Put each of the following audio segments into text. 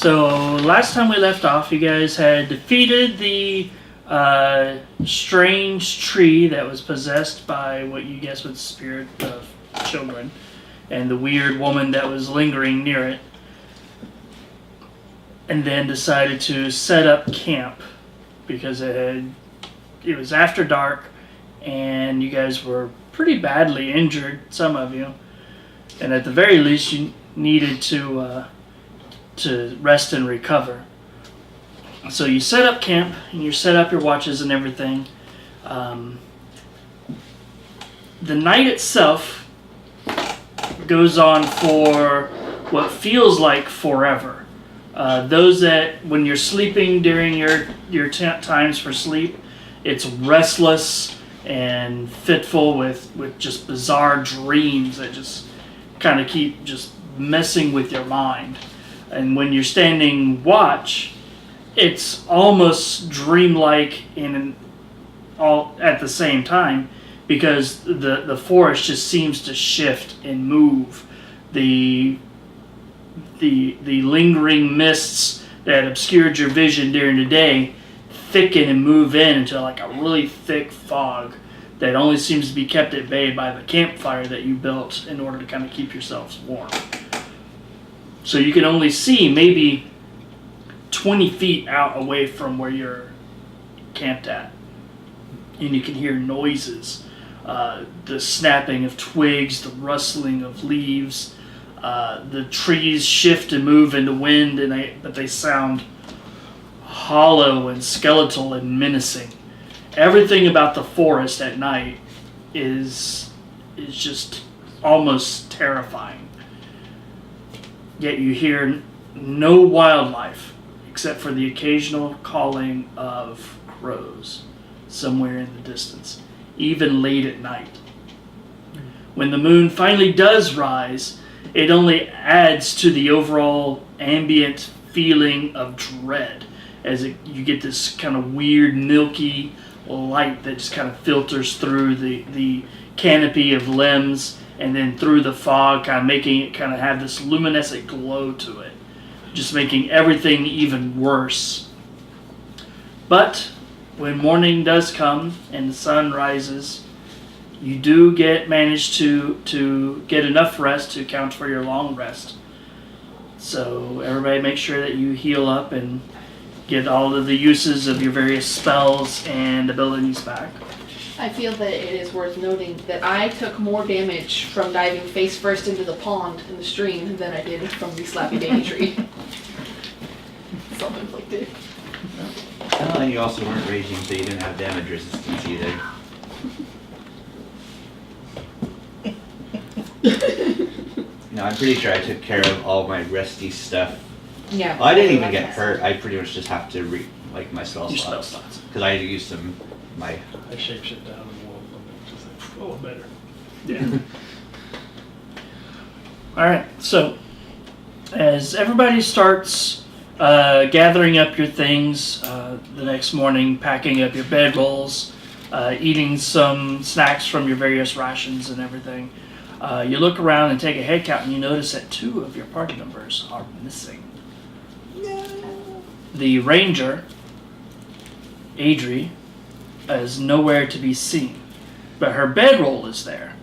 So last time we left off, you guys had defeated the strange tree that was possessed by what you guess was the spirit of children, and the weird woman that was lingering near it, and then decided to set up camp because it was after dark, and you guys were pretty badly injured, some of you, and at the very least you needed to rest and recover. So you set up camp, and you set up your watches and everything. The night itself goes on for what feels like forever. Those that, when you're sleeping during your times for sleep, it's restless and fitful with just bizarre dreams that just kind of keep just messing with your mind. And when you're standing watch, it's almost dreamlike all at the same time, because the forest just seems to shift and move. The lingering mists that obscured your vision during the day thicken and move in into like a really thick fog that only seems to be kept at bay by the campfire that you built in order to kind of keep yourselves warm. So you can only see maybe 20 feet out away from where you're camped at. And you can hear noises, the snapping of twigs, the rustling of leaves. The trees shift and move in the wind, but they sound hollow and skeletal and menacing. Everything about the forest at night is just almost terrifying. Yet you hear no wildlife except for the occasional calling of crows somewhere in the distance, even late at night. When the moon finally does rise, it only adds to the overall ambient feeling of dread, as you get this kind of weird milky light that just kind of filters through the canopy of limbs and then through the fog, kind of making it kind of have this luminescent glow to it, just making everything even worse. But when morning does come and the sun rises, you do manage to get enough rest to count for your long rest. So everybody make sure that you heal up and get all of the uses of your various spells and abilities back. I feel that it is worth noting that I took more damage from diving face first into the pond in the stream than I did from the slappy baby tree. Self-inflicted. Oh, and you also weren't raging, so you didn't have damage resistance either. No, I'm pretty sure I took care of all my resty stuff. Yeah. Well, I didn't even get hurt. I pretty much just have to my spell Your slots. spell slots. Because I used some I shake shit down and wolf them. Just like, oh, better. Yeah. Alright, so as everybody starts gathering up your things the next morning, packing up your bedrolls, eating some snacks from your various rations and everything, you look around and take a head count, and you notice that 2 of your party members are missing. No. The ranger, Adrie, is nowhere to be seen, but her bedroll is there,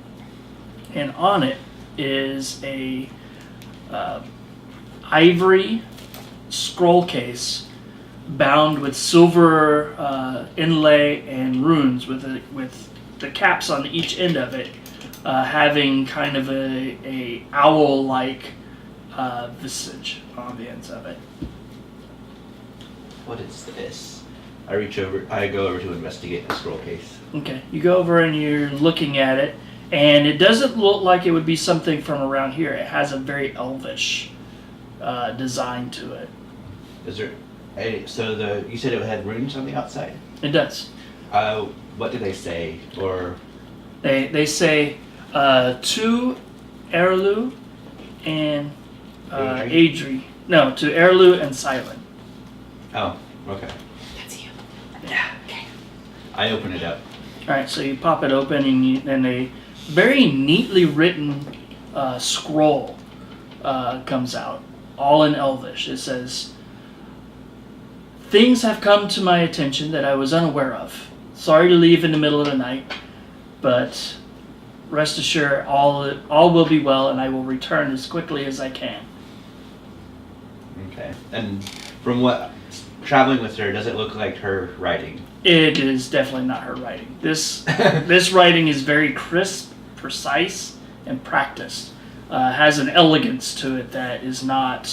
and on it is a ivory scroll case bound with silver inlay and runes, with the caps on each end of it having kind of a owl-like visage on the ends of it. What is this? I go over to investigate the scroll case. Okay, you go over and you're looking at it, and it doesn't look like it would be something from around here. It has a very elvish design to it. Is there? You said it had runes on the outside? It does. What do they say? Or they say to Arilu and Adrie. No, to Arilu and Sylen. Oh, okay. That's you. Yeah. Okay. I open it up. Alright, so you pop it open, and a very neatly written scroll comes out all in Elvish. It says, "Things have come to my attention that I was unaware of. Sorry to leave in the middle of the night, but rest assured all will be well, and I will return as quickly as I can." Okay. And from what traveling with her, does it look like her writing? It is definitely not her writing. This writing is very crisp, precise, and practiced. Has an elegance to it that is not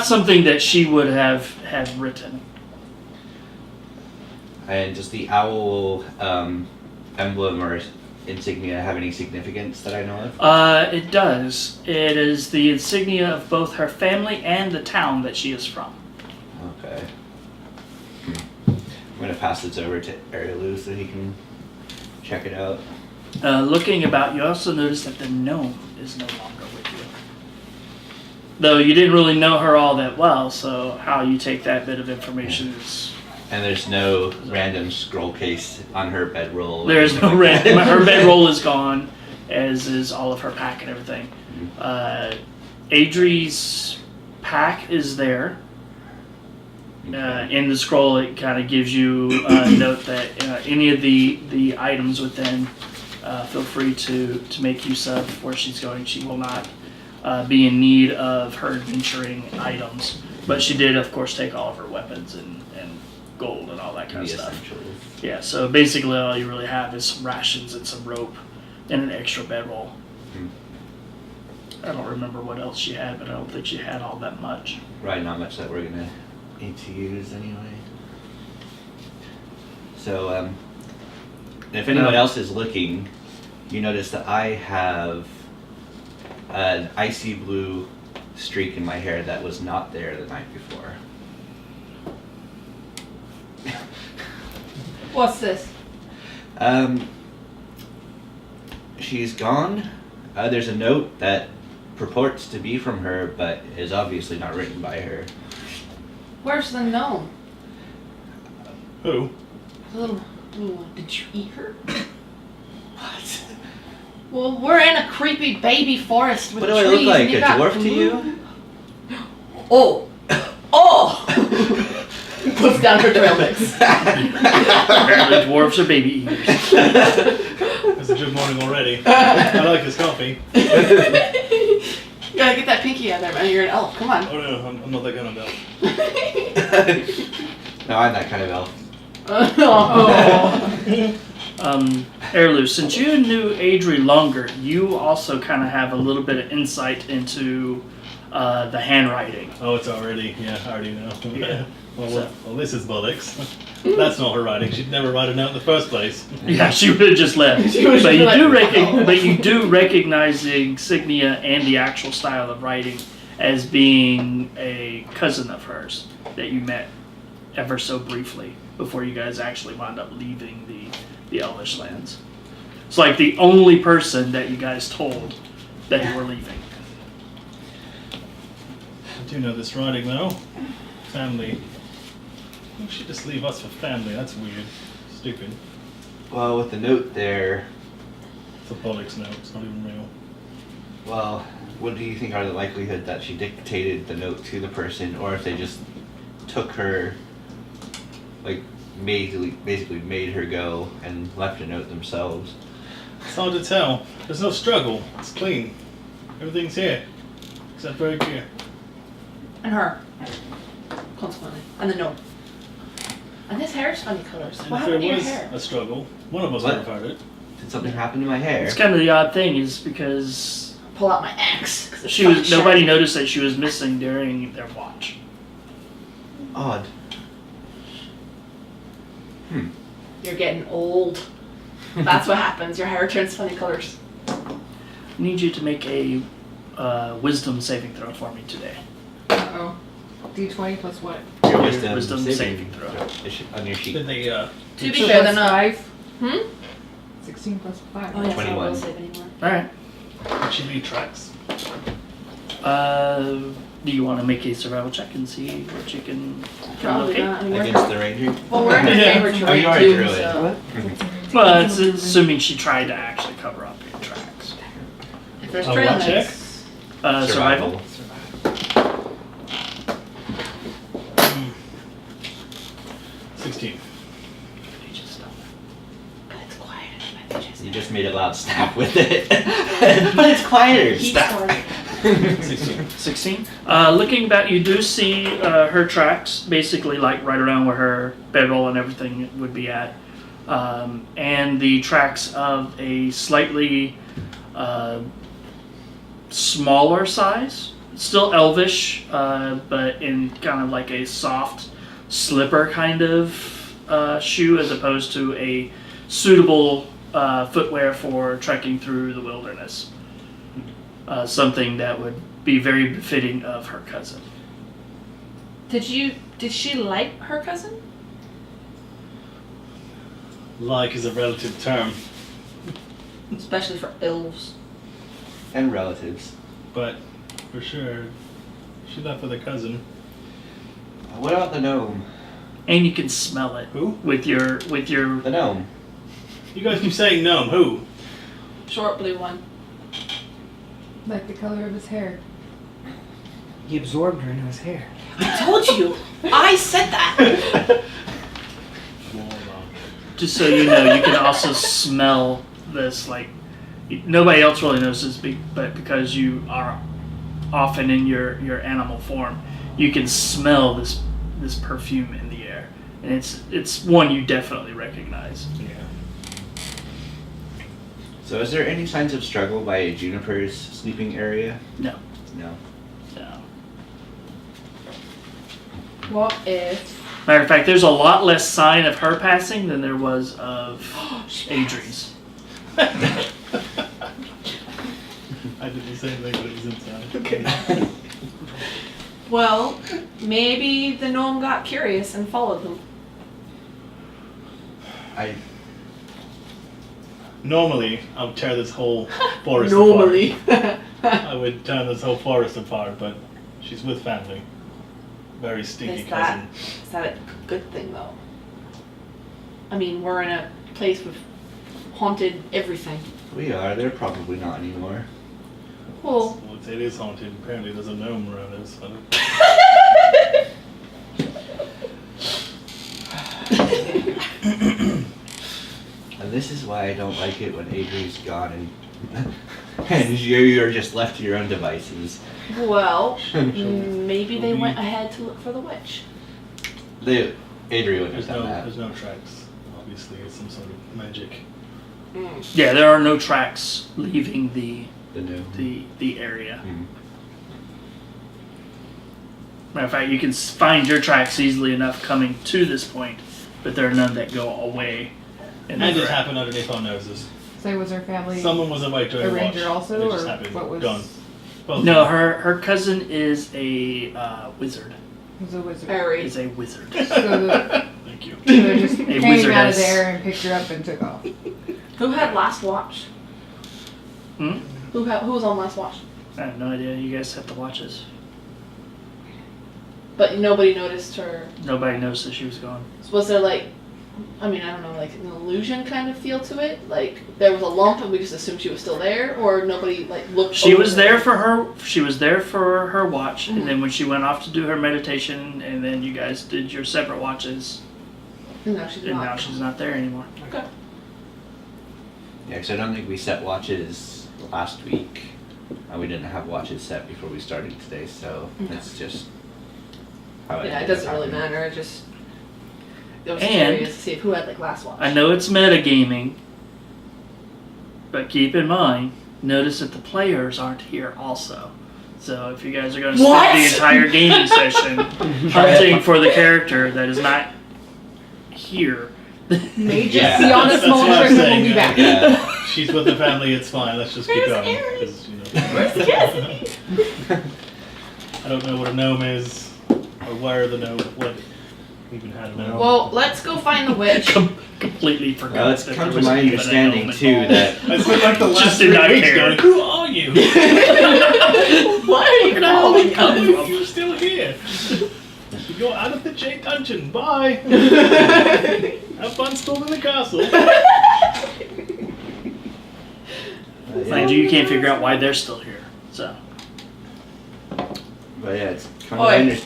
something that she would have written. And does the owl emblem or insignia have any significance that I know of? It does. It is the insignia of both her family and the town that she is from. Okay. I'm going to pass this over to Arilu so he can check it out. Looking about, you also notice that the gnome is no longer with you. Though you didn't really know her all that well, so how you take that bit of information is... And there's no random scroll case on her bedroll. There is no random... Her bedroll is gone, as is all of her pack and everything. Adrie's pack is there. In the scroll, it kind of gives you a note that any of the items within, feel free to make use of where she's going. She will not be in need of her adventuring items, but she did, of course, take all of her weapons and gold and all that kind of stuff. Essentials. Yeah, so basically all you really have is some rations and some rope and an extra bedroll. I don't remember what else she had, but I don't think she had all that much. Right, not much that we're going to need to use anyway. So, if anyone else is looking, you notice that I have an icy blue streak in my hair that was not there the night before. What's this? She's gone. There's a note that purports to be from her, but is obviously not written by her. Where's the gnome? Who? The little one. Did you eat her? What? Well, we're in a creepy baby forest with What do I trees. look like, and you a got dwarf to you? Oh! Oh! Puts down her trail mix. Apparently dwarves are baby eaters. It's a good morning already. I like this coffee. You gotta get that pinky out there, man. You're an elf. Come on. Oh no, I'm not that kind of elf. No, I'm that kind of elf. Arilu, since you knew Adrie longer, you also kind of have a little bit of insight into the handwriting. Oh, it's already, yeah, I already know. Yeah. Well, this is bollocks. That's not her writing. She'd never write it out in the first place. Yeah, she would have just left. She would've But just you been do like, but you do recognize the insignia and the actual style of writing as being a cousin of hers that you met ever so briefly before you guys actually wound up leaving the Elvish lands. It's like the only person that you guys told that you were leaving. I do know this writing though. Family. Why don't she just leave us for family? That's weird. Stupid. Well, with the note there, It's a bollocks note. It's not even real. well, what do you think are the likelihood that she dictated the note to the person, or if they just took her, like, basically made her go and left a note themselves? It's hard to tell. There's no struggle. It's clean. Everything's here. Except very clear. And her. Consequently. And the gnome. And his hair's funny colors. And What if happened to there your was hair? a struggle, one of us What? would have heard it. Did something happen to my hair? It's kind of the odd thing is because Pull out my axe. 'cause it's she was fucking nobody sharp. noticed that she was missing during their watch. Odd. You're getting old. That's what happens. Your hair turns funny colors. I need you to make a wisdom saving throw for me today. Uh-oh. D20 plus what? Your wisdom saving throw. On your sheet. Did they, To be So fair, plus they're not. 5. Hmm? 16 plus 5. Oh, yeah, 21. so I won't save anymore. All right. did she leave tracks? Do you want to make a survival check and see what you can Probably locate? not. I mean, we're, Against the ranger? well, we're in her Yeah. favorite Oh, terrain you are a too, druid. so Well, it's assuming she tried to actually cover up your tracks. if there's A trail what check? mix, Survival. 16. But it's quieter than my bitches. You just made a loud snap with it. But it's quieter. He Stop. started. 16. 16. Looking about, you do see her tracks, basically like right around where her bedroll and everything would be at. And the tracks of a slightly smaller size, still elvish, but in kind of like a soft slipper kind of shoe, as opposed to a suitable footwear for trekking through the wilderness. Something that would be very befitting of her cousin. Did she like her cousin? Like is a relative term, Especially for elves. And relatives. but for sure, she left with a cousin. What about the gnome? And you can smell it Who? with your The gnome. You guys keep saying gnome. Who? Short blue one. Like the color of his hair. He absorbed her into his hair. I told you. I said that. Warlock. Just so you know, you can also smell this. Like nobody else really knows this, but because you are often in your animal form, you can smell this perfume in the air, and it's one you definitely recognize. Yeah. So is there any signs of struggle by Juniper's sleeping area? No, No. no. What if? Matter of fact, there's a lot less sign of her passing than there was of Adrie's. I did the same thing, but it was inside. Okay. Well, maybe the gnome got curious and followed them. Normally, I would tear this whole forest Normally. apart. I would tear this whole forest apart, but she's with family. Very stinky Is that, cousin. is that a good thing though? I mean, we're in a place with haunted everything. We are. They're probably not anymore. Well, Well, it is haunted. Apparently, there's a gnome around us. I don't... And this is why I don't like it when Adrie's gone and you're just left to your own devices. well, maybe they went ahead to look for the witch. Adrie wouldn't have There's done that. no tracks. Obviously, it's some sort of magic. Yeah, there are no tracks leaving the area. Mm. Matter of fact, you can find your tracks easily enough coming to this point, but there are none that go away. And it happened underneath our noses. So was her family Someone was awake during a the watch. ranger also, They just or happened. what was? Gone. Both No, of them. her cousin is a wizard. Was a wizard. Very. Is a wizard. So Thank you. they just came out of wizardess. there and picked her up and took off. Who had last watch? Hmm? Who was on last watch? I have no idea. You guys have the watches. But nobody noticed her. Nobody noticed that she was gone. Was there like, I mean, I don't know, like an illusion kind of feel to it? Like there was a lump and we just assumed she was still there, or nobody like looked. She over was there for her. She was there for her watch, Mhm. and then when she went off to do her meditation, and then you guys did your separate watches, No, she's and not. now she's not there anymore. Okay. Yeah, because I don't think we set watches last week. We didn't have watches set before we started today, so Okay. it's just how Yeah, it ended up doesn't really happening. matter. It just. I was And- curious to see who had like last watch. I know it's metagaming, but keep in mind, notice that the players aren't here also. So if you guys are going to What? spend the entire gaming session hunting for the character that is not here, May just Yeah. be on a That's small what I'm trip and we'll saying, be back. Yeah. She's with the family, it's fine. Let's just keep Where's going. Erin? 'Cause, you know, Where's Cassidy? I don't know what a gnome is, or where the gnome, what even had a gnome. Well, let's go find the witch. completely forgot. Well, it's that come there to was my even a understanding gnome too involved. that I spent like the last Just 3 did not weeks care. going, who are you? Why are you calling How us? are you still here? You're out of the J dungeon. Bye. Have fun storming the castle. Mind you, you can't figure out why they're still here. So But yeah, it's come Oi. to my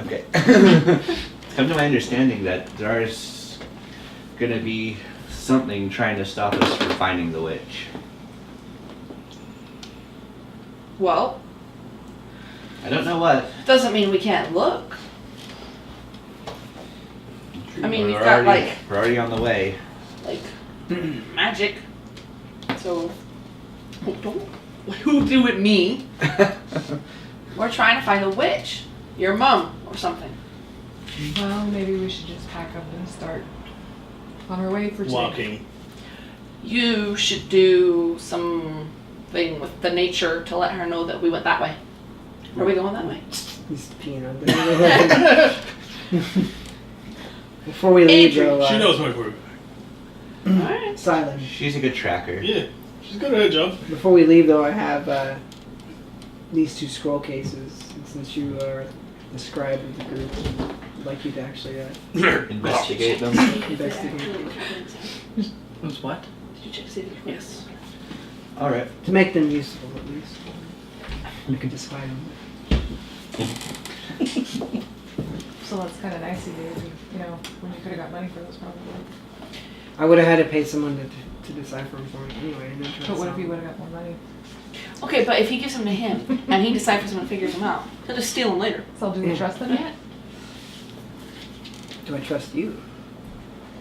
Okay. It's come to my understanding that there's gonna be something trying to stop us from finding the witch. Well, I don't know what. doesn't mean we can't look. I mean, We're we've got already- we're already on the way. like magic. So who do it me? We're trying to find a witch. Your mom or something. Well, maybe we should just pack up and start on our way for today. Walking. You should do something with the nature to let her know that we went that way. Are we going that way? He's peeing on the Before we leave, Adrie. though, She knows where we're going. Alright. Sylen. She's a good tracker. Yeah, she's good at her job. Before we leave, though, I have these 2 scroll cases. And since you are the scribe of the group, I'd like you to actually Investigate them. investigate. Was what? Did you check to see if it Yes. All right. To make them useful, at least. You can just find them. So that's kind of nice of you, you know, when you could have got money for those probably. I would have had to pay someone to decipher them for me anyway. And then try to But what sell if you them. would have got more money? Okay, but if he gives them to him and he deciphers them and figures them out, he'll just steal them later. So do we trust them yet? Do I trust you?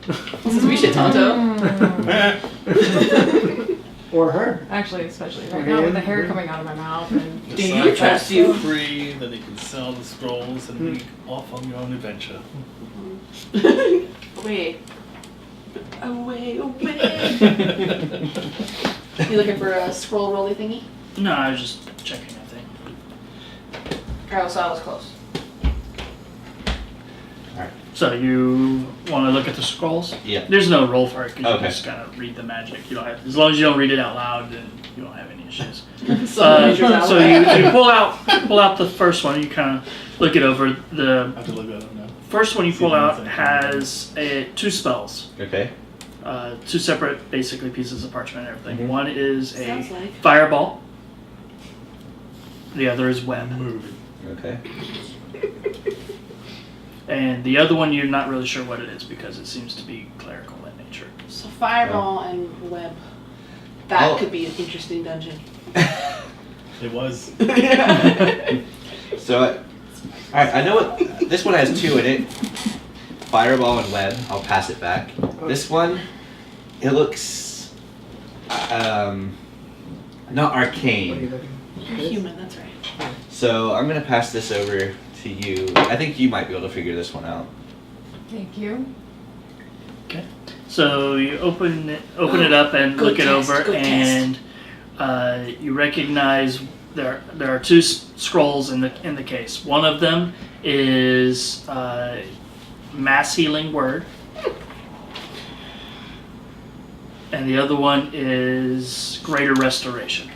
This is we should Tonto. Or her? Actually, especially right Or now with him. the hair coming out of my mouth and Do you trust you? Free, then you can sell the scrolls and be off on your own adventure. Away. Away, away. You looking for a scroll rolly thingy? No, I was just checking, I think. Oh, so I was close. So you want to look at the scrolls? Yeah. There's no roll for it because Okay. you just kind of read the magic. You don't have, as long as you don't read it out loud, then you don't have any issues. So You pull out the first one. You kind of look it over. The I have to look at them now. first one you See pull if out anything- has 2 spells, Okay. 2 separate basically pieces of parchment and everything. Mhm. One is a Sounds like. fireball. The other is web. Moving. Okay. And the other one you're not really sure what it is because it seems to be clerical in nature. So fireball and web. That Oh. could be an interesting dungeon. It was. So, all right. I know what this one has 2 in it. Fireball and web. I'll pass it back. This one, it looks not What are you arcane. looking? You're human, that's right. So I'm gonna pass this over to you. I think you might be able to figure this one out. thank you. So you open it up and Good look it test, over, good and you recognize there are 2 scrolls in the case. One of them is mass healing word, and the other one is greater restoration.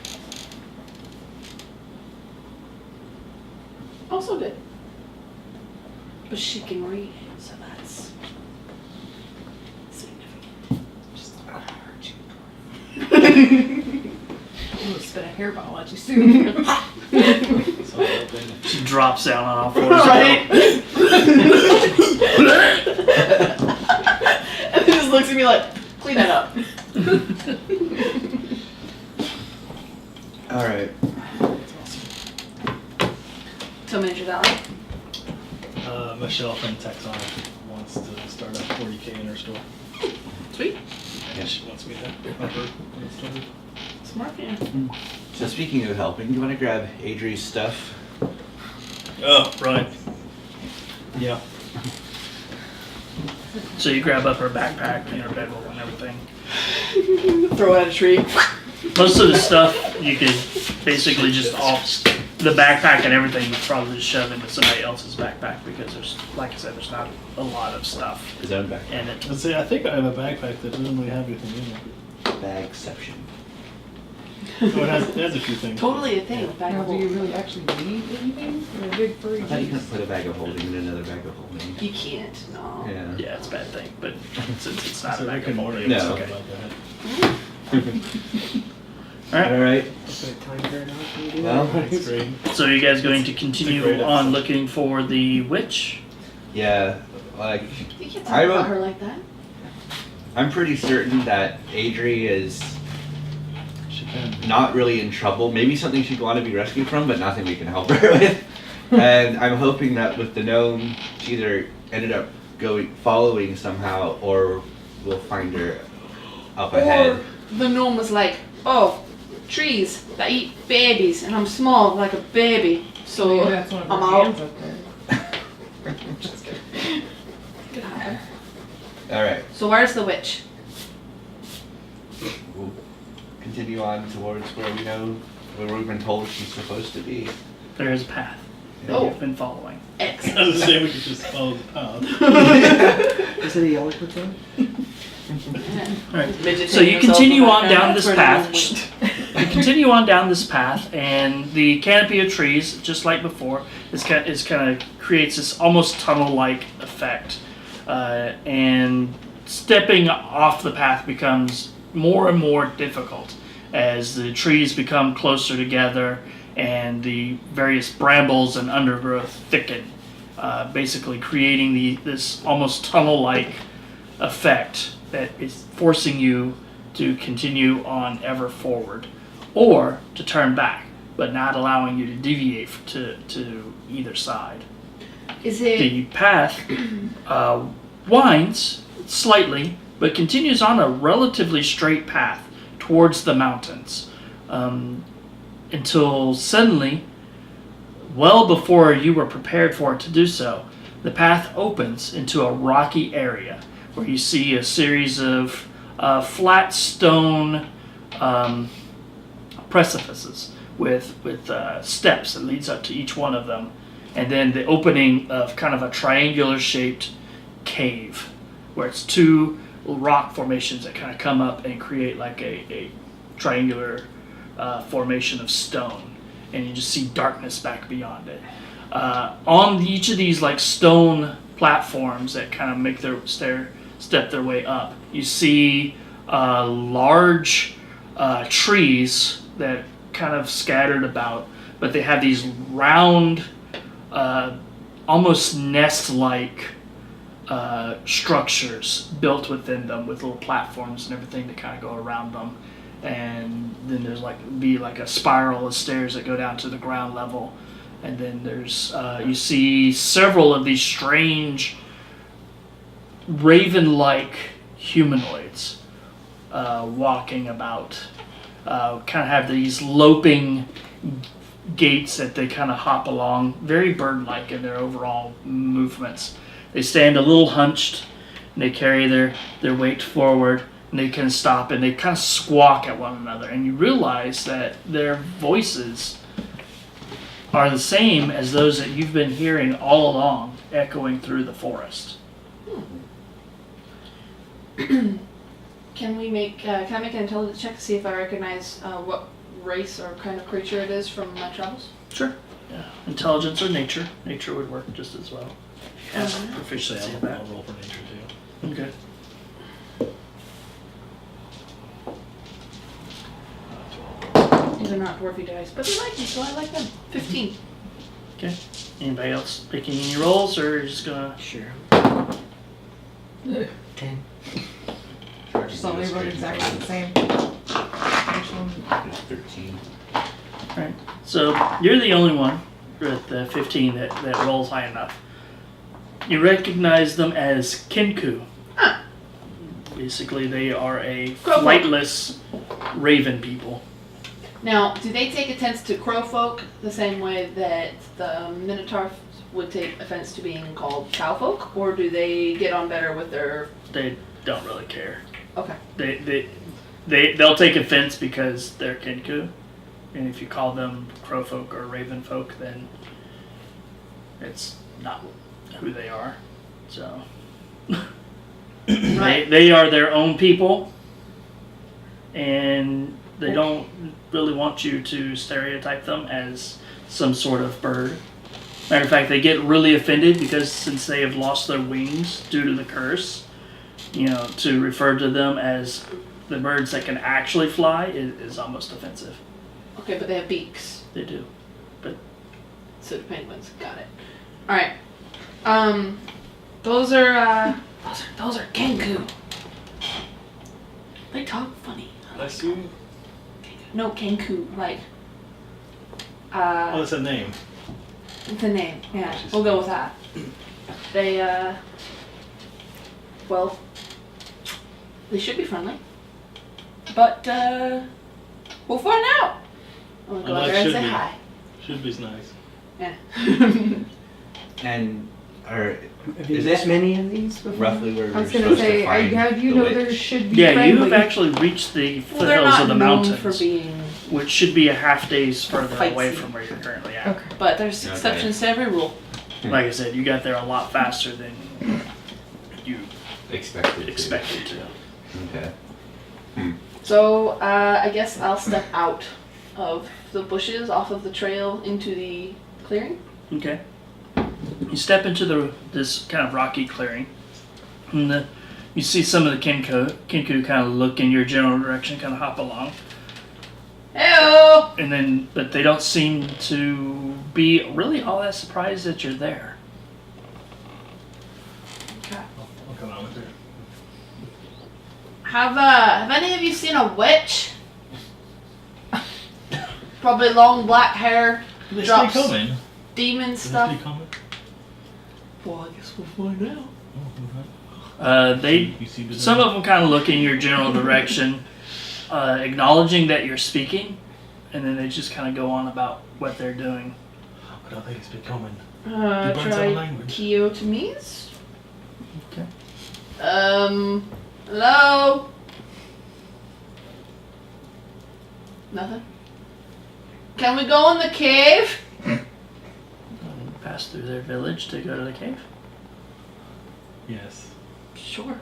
Also good. But she can read, so that's significant. Just thought I heard you. I'm gonna spit a hairball at you soon. So open. She drops down on all fours. Right? And he just looks at me like, clean that up. All right. So miniature valley. Michelle from Texon wants to start a 40K in her store. Sweet. Yeah, she wants me to help her get started. Smart man. So speaking of helping, you want to grab Adrie's stuff? Oh, right. Yeah. So you grab up her backpack and her bedroll and everything. Throw it at a tree. Most of the stuff you could basically just off the backpack and everything you probably just shove into somebody else's backpack because there's, like I said, there's not a lot of stuff His own bag. in it. Let's see, I think I have a backpack that doesn't really have anything in it. Bagception. Oh, it has a few things. Totally a thing. Back Now, of do you holes. really actually need anything? You're a big furry I thought you beast. couldn't put a bag of holding in another bag of holding. You can't, no. Yeah. Yeah, it's a bad thing, but since it's not So a Rick back and of Morty holding, was it's No. talking okay. about that. Alright, Alright. That's a time paradox. Can you do Well, that? That's great. so are you guys going to It's a continue great on episode. looking for the witch? Yeah, like, You can't I talk about don't- her like that. I'm pretty certain that Adrie is She can. not really in trouble. Maybe something she'd want to be rescued from, but nothing we can help her with. And I'm hoping that with the gnome, she either ended up following somehow, or we'll find her up ahead. Or the gnome was like, oh, trees that eat babies, and I'm small like a baby, so Maybe that's one of her I'm out. hands up there. Just kidding. Could happen. Alright, So where's the witch? we'll continue on towards where we know, where we've been told she's supposed to be. There is a path that Oh. you've been following. I Excellent. was saying we could just follow the path. Is it a yellow one? Alright, so you continue on down this path. You continue on down this path, and the canopy of trees, just like before, is kind of creates this almost tunnel-like effect. And stepping off the path becomes more and more difficult as the trees become closer together and the various brambles and undergrowth thicken, basically creating this almost tunnel-like effect that is forcing you to continue on ever forward or to turn back, but not allowing you to deviate to either side. Is it The path winds slightly, but continues on a relatively straight path towards the mountains until suddenly, well before you were prepared for it to do so, the path opens into a rocky area where you see a series of flat stone precipices with steps that leads up to each one of them, and then the opening of kind of a triangular shaped cave where it's two rock formations that kind of come up and create like a triangular formation of stone, and you just see darkness back beyond it. On each of these like stone platforms that kind of make their step their way up, you see large trees that kind of scattered about, but they have these round, almost nest-like structures built within them with little platforms and everything that kind of go around them. And then there's like a spiral of stairs that go down to the ground level. And then there's you see several of these strange raven-like humanoids walking about. Kind of have these loping gaits that they kind of hop along, very bird-like in their overall movements. They stand a little hunched, and they carry their weight forward, and they can stop, and they kind of squawk at one another. And you realize that their voices are the same as those that you've been hearing all along, echoing through the forest. Can I make an intelligence check to see if I recognize what race or kind of creature it is from my travels? Sure. Yeah. Intelligence or nature. Nature would work just as well. As Uh-huh. proficiency in I'll that. roll for nature too. Okay. These are not dwarfy dice, but they like me, so I like them. 15. Okay. Anybody else making any rolls, or you're just gonna? Sure. 10. So we wrote exactly the same. Which one? There's 13. Alright. So you're the only one with the 15 that rolls high enough. You recognize them as Kinku. Ah. Basically, they are a Crowfolk. flightless raven people. Now, do they take offense to crowfolk the same way that the Minotaur would take offense to being called cowfolk, or do they get on better with their? They don't really care. Okay. They'll take offense because they're Kinku, and if you call them crowfolk or raven folk, then it's not who they are. So Right. they are their own people, and they don't really want you to stereotype them as some sort of bird. Matter of fact, they get really offended because since they have lost their wings due to the curse, to refer to them as the birds that can actually fly is almost offensive. Okay, but they have beaks. They do. So do penguins. Got it. All right. Those are kenku. They talk funny. Bless you. No, kenku. Like. Oh, it's a name. It's a name. Yeah, we'll go with that. They well, they should be friendly. But we'll find out. I'm gonna go out Like there and should say be. hi. Should be nice. Yeah. And are Have you Is met this many of these before? roughly where I we're was gonna supposed say, to find how do you the know witch? there should be Yeah, you friendly? have actually reached the Well, they're foothills not of the known mountains, for being, which should be a half day's further Fight away scene. from where you're currently at. Okay. but there's Okay. exceptions to every rule. Like I said, you got there a lot faster than you Expected. expected to. Okay. So I guess I'll step out of the bushes, off of the trail, into the clearing. Okay. You step into this kind of rocky clearing, and you see some of the Kinku kind of look in your general direction, kind of hop along, Heyo! and but they don't seem to be really all that surprised that you're there. Okay. I'll come out with her. Have any of you seen a witch? Probably long black hair, Do they Drops. stay coming? demon Do they stuff. stay coming? Well, I guess we'll find out. Oh, They you see some of them kind of look in your general direction, acknowledging that you're speaking, and then they just kind of go on about what they're doing. I don't think it's been coming. Depends on Try language. Keotomise. Okay. Hello? Nothing? Can we go in the cave? Pass through their village to go to the cave. Yes. Sure.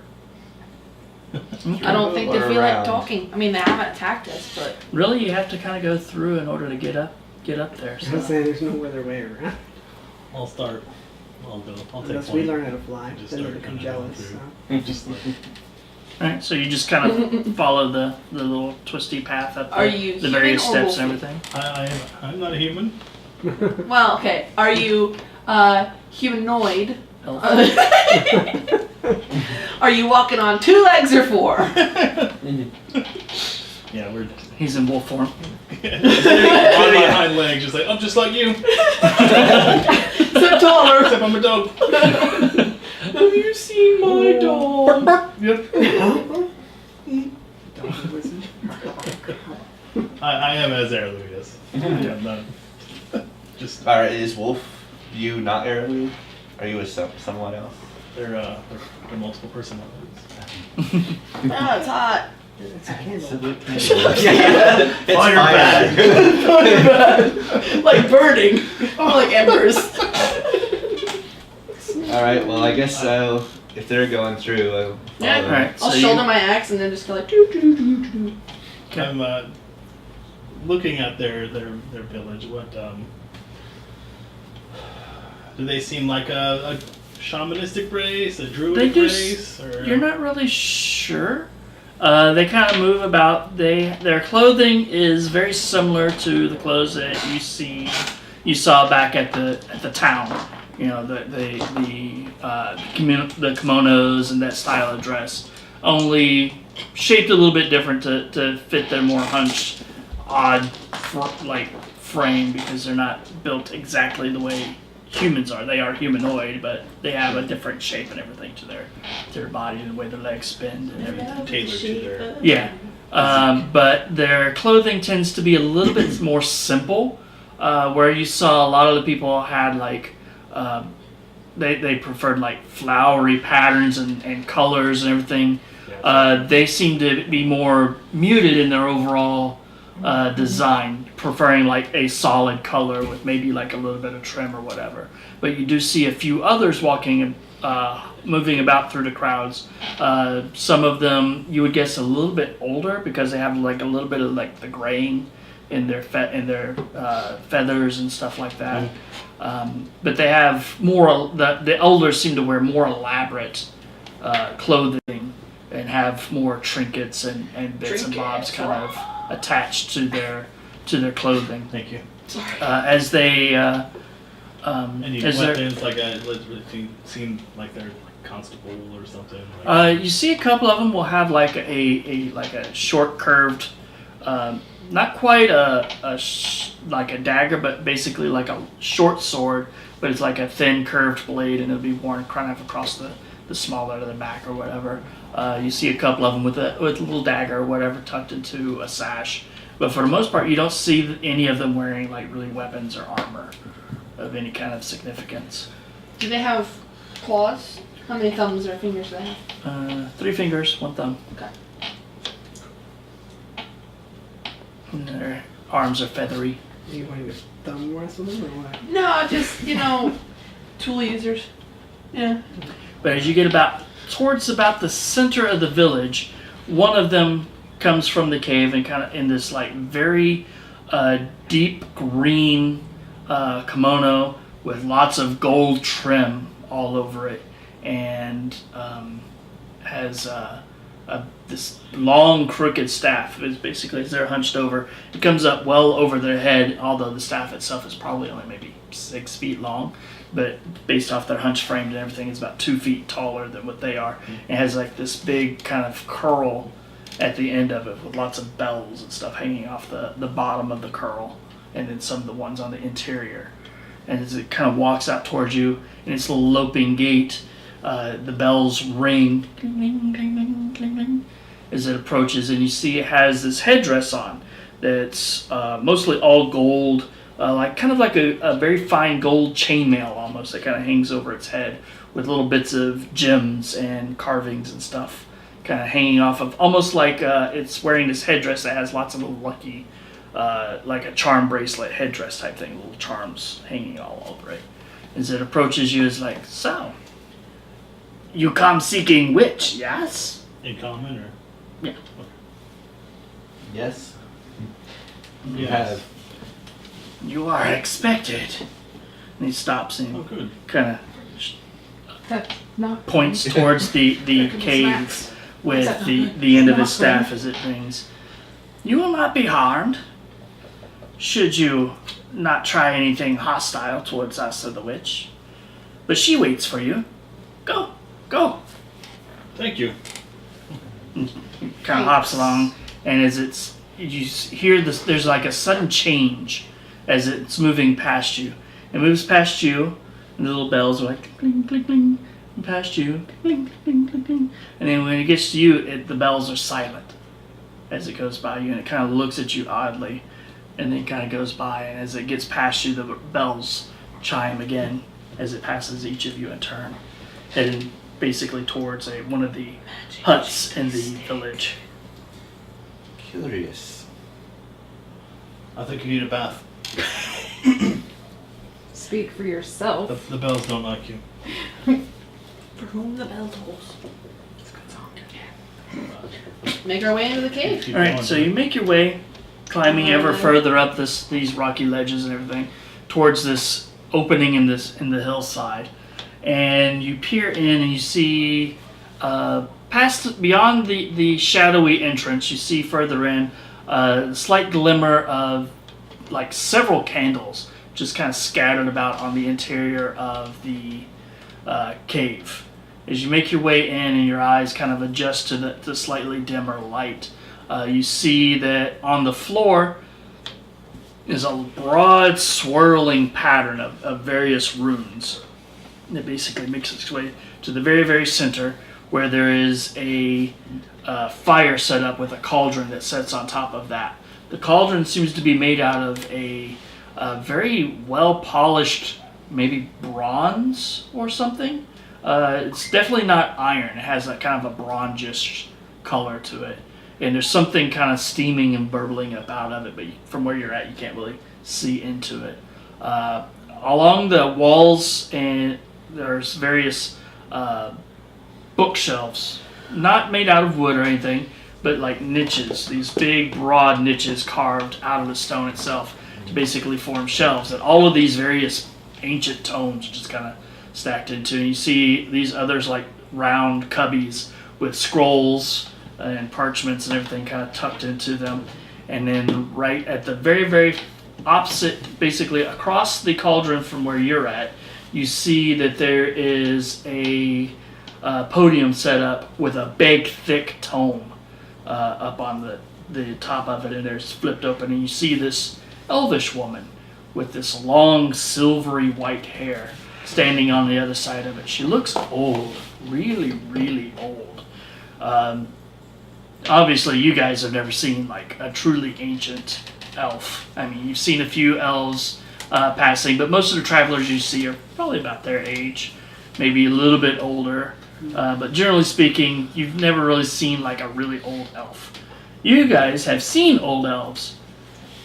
Okay. I don't think they Or feel like around. talking. I mean, they haven't attacked us, but Really, you have to kind of go through in order to get up there. I was So. saying there's no other way around. I'll start. I'll go. I'll take Unless point. we learn how to fly, Just then they start become kinda going jealous. through. So. Just like, Alright, so you just kind of follow the little twisty path up Are you the various human or steps and wolfy? everything. I'm not a human. well, okay. Are you humanoid? Elf. Are you walking on 2 legs or 4? Yeah, we're He's in wolf form. on my hind legs, just like I'm just like you. Except taller. Except I'm a dog. Have you seen my dog? Yep. Dog wizard. I am as Arilu, yes. Yeah, I'm not. Just Alright, is Wolf you not Arilu? Are you with someone else? they're multiple personalities. Oh, it's hot. It's a candle. Yeah, it's Fire bad. Like burning. Like embers. Alright, well I guess if they're going through, I'll Yeah. follow them. Alright, I'll so shoulder you, my axe and then just go like doo doo doo doo. Okay. I'm looking at their village. What do they seem like a shamanistic race, a druid They do race, or you're not really sure. They kind of move about. Their clothing is very similar to the clothes that you saw back at the town. You know, the kimonos and that style of dress, only shaped a little bit different to fit their more hunched, odd frame, because they're not built exactly the way humans are. They are humanoid, but they have a different shape and everything to their body and the way their legs bend and everything. tailored to their? Yeah. But their clothing tends to be a little bit more simple, where you saw a lot of the people had they preferred like flowery patterns and colors and everything. They seem to be more muted in their overall design, preferring like a solid color with maybe like a little bit of trim or whatever. But you do see a few others walking, moving about through the crowds. Some of them you would guess a little bit older because they have like a little bit of like the graying in their feathers and stuff like that. But they have more. The elders seem to wear more elaborate clothing and have more trinkets and bits and bobs kind of attached to their clothing. Thank you. As they Any as they're- weapons like seem like they're like constable or something? Like, you see a couple of them will have like a short curved, not quite like a dagger, but basically like a short sword, but it's like a thin curved blade, and it'll be worn kind of across the small part of the back or whatever. You see a couple of them with a little dagger or whatever tucked into a sash, but for the most part, you don't see any of them wearing like really weapons or armor of any kind of significance. Do they have claws? How many thumbs or fingers do they have? 3 fingers, 1 thumb. Okay. And their arms are feathery. You want to thumb wrestle them or what? No, just, tool users. Yeah. But as you get towards about the center of the village, one of them comes from the cave and kind of in this like very deep green kimono with lots of gold trim all over it, and has this long crooked staff. It's basically as they're hunched over. It comes up well over their head, although the staff itself is probably only maybe 6 feet long. But based off their hunch frame and everything, it's about 2 feet taller than what they are. It has like this big kind of curl at the end of it with lots of bells and stuff hanging off the bottom of the curl, and then some of the ones on the interior. And as it kind of walks out towards you in its little loping gait, the bells ring cling, cling, cling, cling, cling, as it approaches, and you see it has this headdress on that's mostly all gold, like kind of like a very fine gold chainmail almost that kind of hangs over its head with little bits of gems and carvings and stuff kind of hanging off of, almost like it's wearing this headdress that has lots of little lucky, like a charm bracelet headdress type thing, little charms hanging all over it. As it approaches you, it's like, so, you come seeking witch, yes? in common or? Yeah. Yes. You Yes. have. You are expected. And he stops Oh, and good. kind of That's not points towards the cave snacks. with the end of his staff as it rings. You will not be harmed, should you not try anything hostile towards us or the witch. But she waits for you. Go, go. Thank you. Kind of hops along, and as you hear this, there's like a sudden change as it's moving past you. It moves past you, and the little bells are like cling, cling, cling, and past you, cling, cling, cling, cling. And then when it gets to you, the bells are silent as it goes by you, and it kind of looks at you oddly, and then kind of goes by. And as it gets past you, the bells chime again as it passes each of you in turn, heading basically towards one of the huts in the village. Curious. I think you need a bath. Speak for yourself. The bells don't like you. For whom the bell tolls. It's a good song. Make our way into the cave. Keep All right, going, so man. you make your way, climbing ever further up these rocky ledges and everything, towards this opening in the hillside, and you peer in and you see beyond the shadowy entrance. You see further in a slight glimmer of like several candles just kind of scattered about on the interior of the cave. As you make your way in and your eyes kind of adjust to the slightly dimmer light, you see that on the floor is a broad swirling pattern of various runes that basically makes its way to the very, very center, where there is a fire set up with a cauldron that sits on top of that. The cauldron seems to be made out of a very well-polished, maybe bronze or something. It's definitely not iron. It has a kind of a bronzish color to it. And there's something kind of steaming and burbling up out of it, but from where you're at, you can't really see into it. Along the walls, and there's various bookshelves, not made out of wood or anything, but like niches, these big, broad niches carved out of the stone itself to basically form shelves. And all of these various ancient tomes just kind of stacked into. And you see these others like round cubbies with scrolls and parchments and everything kind of tucked into them. And then right at the very, very opposite, basically across the cauldron from where you're at, you see that there is a podium set up with a big, thick tome up on the top of it, and there's flipped open, and you see this elvish woman with this long, silvery white hair standing on the other side of it. She looks old, really, really old. Obviously, you guys have never seen like a truly ancient elf. I mean, you've seen a few elves passing, but most of the travelers you see are probably about their age, maybe a little bit older. But generally speaking, you've never really seen like a really old elf. You guys have seen old elves,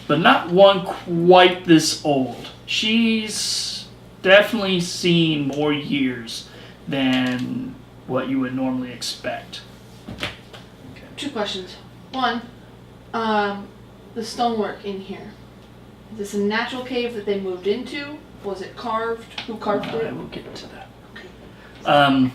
but not one quite this old. She's definitely seen more years than what you would normally expect. 2 questions. One, the stonework in here. Is this a natural cave that they moved into? Was it carved? Who carved I it? will get to that. Okay.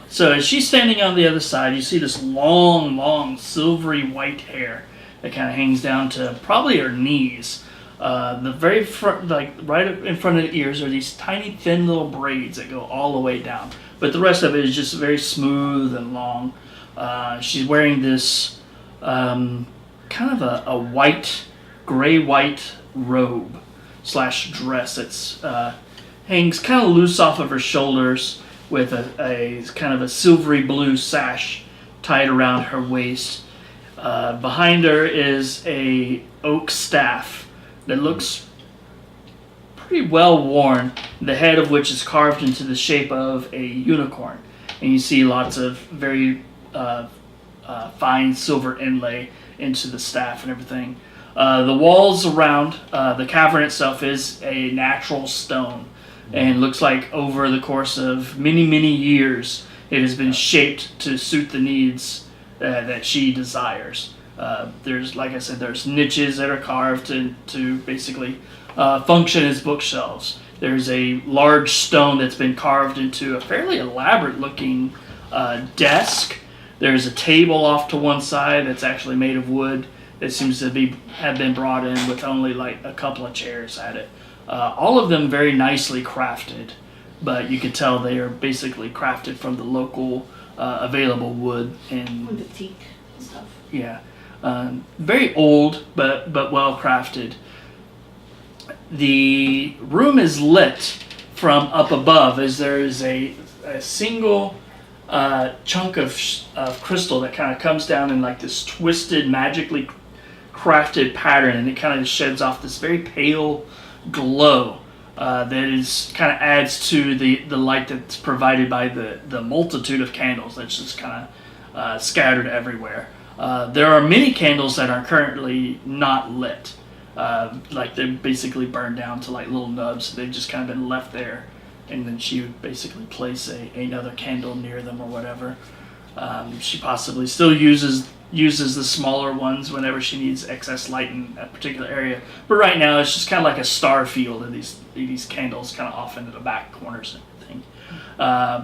So as she's standing on the other side, you see this long, long, silvery white hair that kind of hangs down to probably her knees. The very front, like right in front of the ears, are these tiny, thin little braids that go all the way down. But the rest of it is just very smooth and long. She's wearing this kind of a white, gray-white robe / dress that's hangs kind of loose off of her shoulders, with a kind of a silvery blue sash tied around her waist. Behind her is a oak staff that looks pretty well worn, the head of which is carved into the shape of a unicorn. And you see lots of very fine silver inlay into the staff and everything. The walls around the cavern itself is a natural stone, and looks like over the course of many, many years it has been shaped to suit the needs that she desires. There's, like I said, there's niches that are carved to basically function as bookshelves. There's a large stone that's been carved into a fairly elaborate looking desk. There's a table off to one side that's actually made of wood that seems to have been brought in with only like a couple of chairs at it. All of them very nicely crafted, but you could tell they are basically crafted from the local available wood and With the teak and stuff. yeah, very old but well crafted. The room is lit from up above, as there is a single chunk of crystal that kind of comes down in like this twisted, magically crafted pattern, and it kind of sheds off this very pale glow that is kind of adds to the light that's provided by the multitude of candles that's just kind of scattered everywhere. There are many candles that are currently not lit. Like they're basically burned down to like little nubs. They've just kind of been left there, and then she would basically place another candle near them or whatever. She possibly still uses the smaller ones whenever she needs excess light in a particular area. But right now it's just kind of like a star field, and these candles kind of off into the back corners and everything.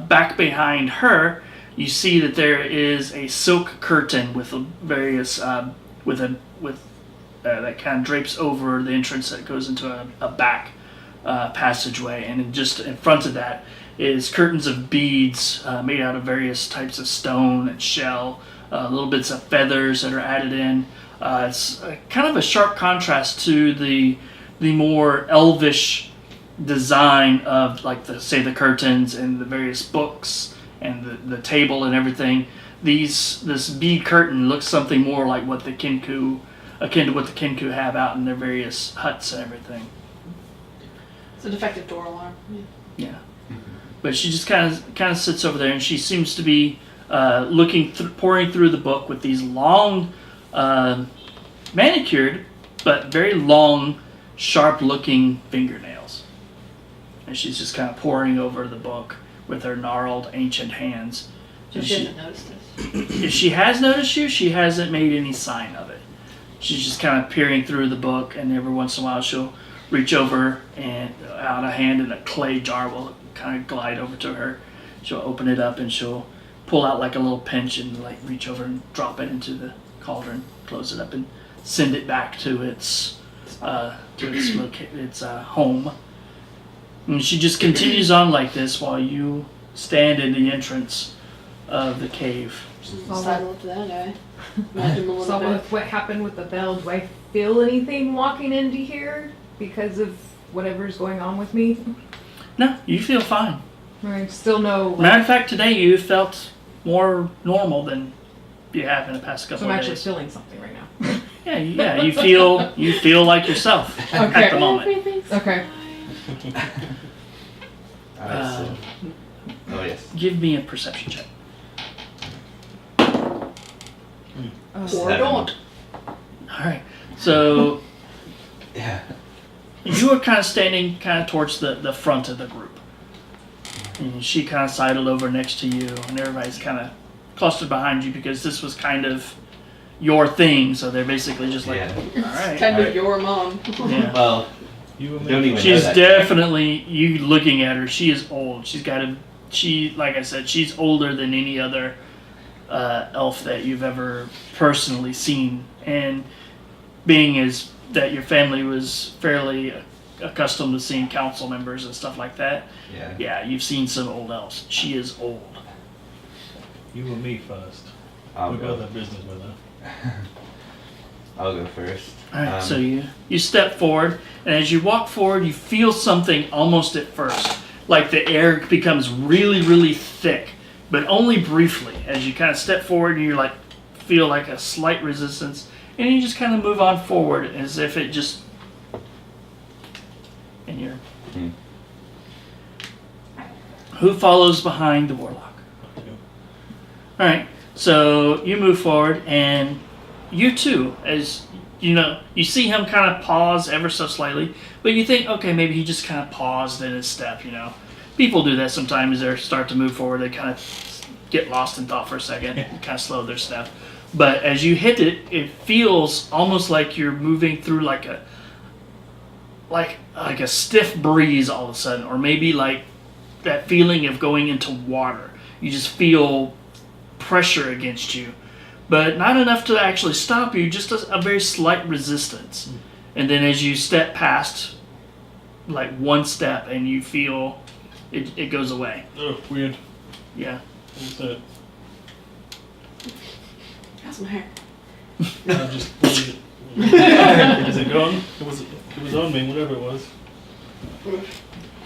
Back behind her, you see that there is a silk curtain with various that kind of drapes over the entrance that goes into a back passageway, and just in front of that is curtains of beads made out of various types of stone and shell, little bits of feathers that are added in. It's kind of a sharp contrast to the more elvish design of like the curtains and the various books and the table and everything. This bead curtain looks something more like what akin to what the Kinku have out in their various huts and everything. It's a defective door alarm. Yeah. But she just kind of sits over there, and she seems to be poring through the book with these long, manicured, but very long, sharp-looking fingernails. And she's just kind of poring over the book with her gnarled, ancient hands. So she hasn't noticed this. If she has noticed you, she hasn't made any sign of it. She's just kind of peering through the book, and every once in a while she'll reach over and out a hand, and a clay jar will kind of glide over to her. She'll open it up, and she'll pull out like a little pinch and like reach over and drop it into the cauldron, close it up, and send it back to its home. And she just continues on like this while you stand in the entrance of the cave. Sidle up to that guy. Nudge him a little So bit. with what happened with the bell, do I feel anything walking into here because of whatever's going on with me? No, you feel fine. I still know. Matter of fact, today you felt more normal than you have in the past So couple I'm of actually days. feeling something right now. Yeah, you feel like yourself at the moment. Everything's Okay. Alright, so. Oh, yes. Give me a perception check. Or 7. don't. All right, so Yeah. you were kind of standing kind of towards the front of the group. And she kind of sidled over next to you, and everybody's kind of clustered behind you because this was kind of your thing, so they're basically just like, Yeah. all right. Kind of Alright. your mom. Yeah. Well, You and don't me. even She's know that. definitely, you looking at her, she is old. Like I said, she's older than any other elf that you've ever personally seen. And being as that your family was fairly accustomed to seeing council members and stuff like that, Yeah. you've seen some old elves. She is old. You and me first. I'll We got go. that business with her. I'll go first. Alright, so you step forward, and as you walk forward, you feel something almost at first. Like the air becomes really, really thick, but only briefly. As you kind of step forward, and you like feel like a slight resistance, and you just kind of move on forward as if it just. And you're. Hmm. Who follows behind the Warlock? Alright, so you move forward, and you too, as you know, you see him kind of pause ever so slightly, but you think, okay, maybe he just kind of paused in his step, you know. People do that sometimes. They start to move forward, they kind of get lost in thought for a second, and kind of slow their step. But as you hit it, it feels almost like you're moving through like a stiff breeze all of a sudden, or maybe like that feeling of going into water. You just feel pressure against you, but not enough to actually stop you, just a very slight resistance. And then as you step past like one step and you feel it goes away. Oh, weird. Yeah. What's that? That's my hair. I just. Is it gone? It was on me, whatever it was.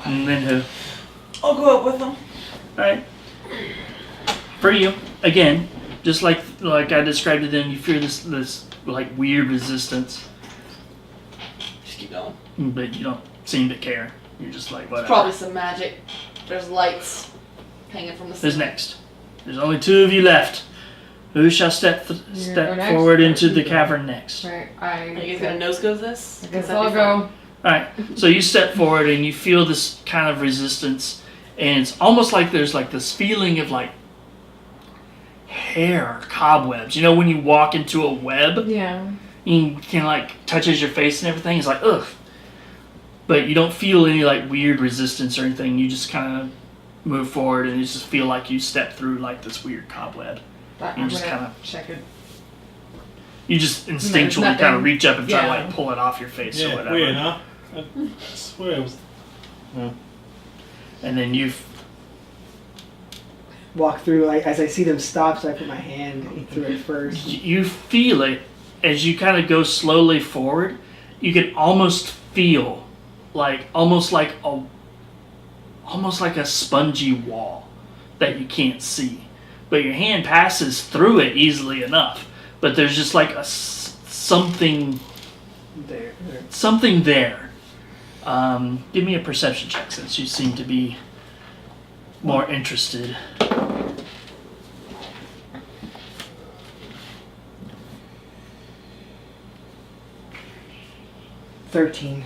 And then who? I'll go up with them. Alright. For you, again, just like I described it then, you feel this like weird resistance, Just keep going. but you don't seem to care. You're just like, whatever. Probably some magic. There's lights hanging from the Who's ceiling. next? There's only two of you left. Who shall step go next? forward into the cavern next? Right. Are you guys gonna nose go this? I guess That'd be I'll fun. go. Alright, so you step forward and you feel this kind of resistance, and it's almost like there's like this feeling of like hair or cobwebs. You know when you walk into a web, Yeah. you can like touches your face and everything, it's like ugh. But you don't feel any like weird resistance or anything, you just kind of move forward and you just feel like you step through like this weird cobweb. But You I'm just gonna kinda- check it. You just There's instinctually kind of nothing. reach up and try to Yeah. like pull it off your face or Yeah, whatever. weird, huh? I swear it was. No. And then you Walk through, like, as I see them stop, so I put my hand through it first. you feel it as you kind of go slowly forward. You can almost feel almost like a spongy wall that you can't see, but your hand passes through it easily enough. But there's just like something There. there. Give me a perception check since you seem to be more interested. 13.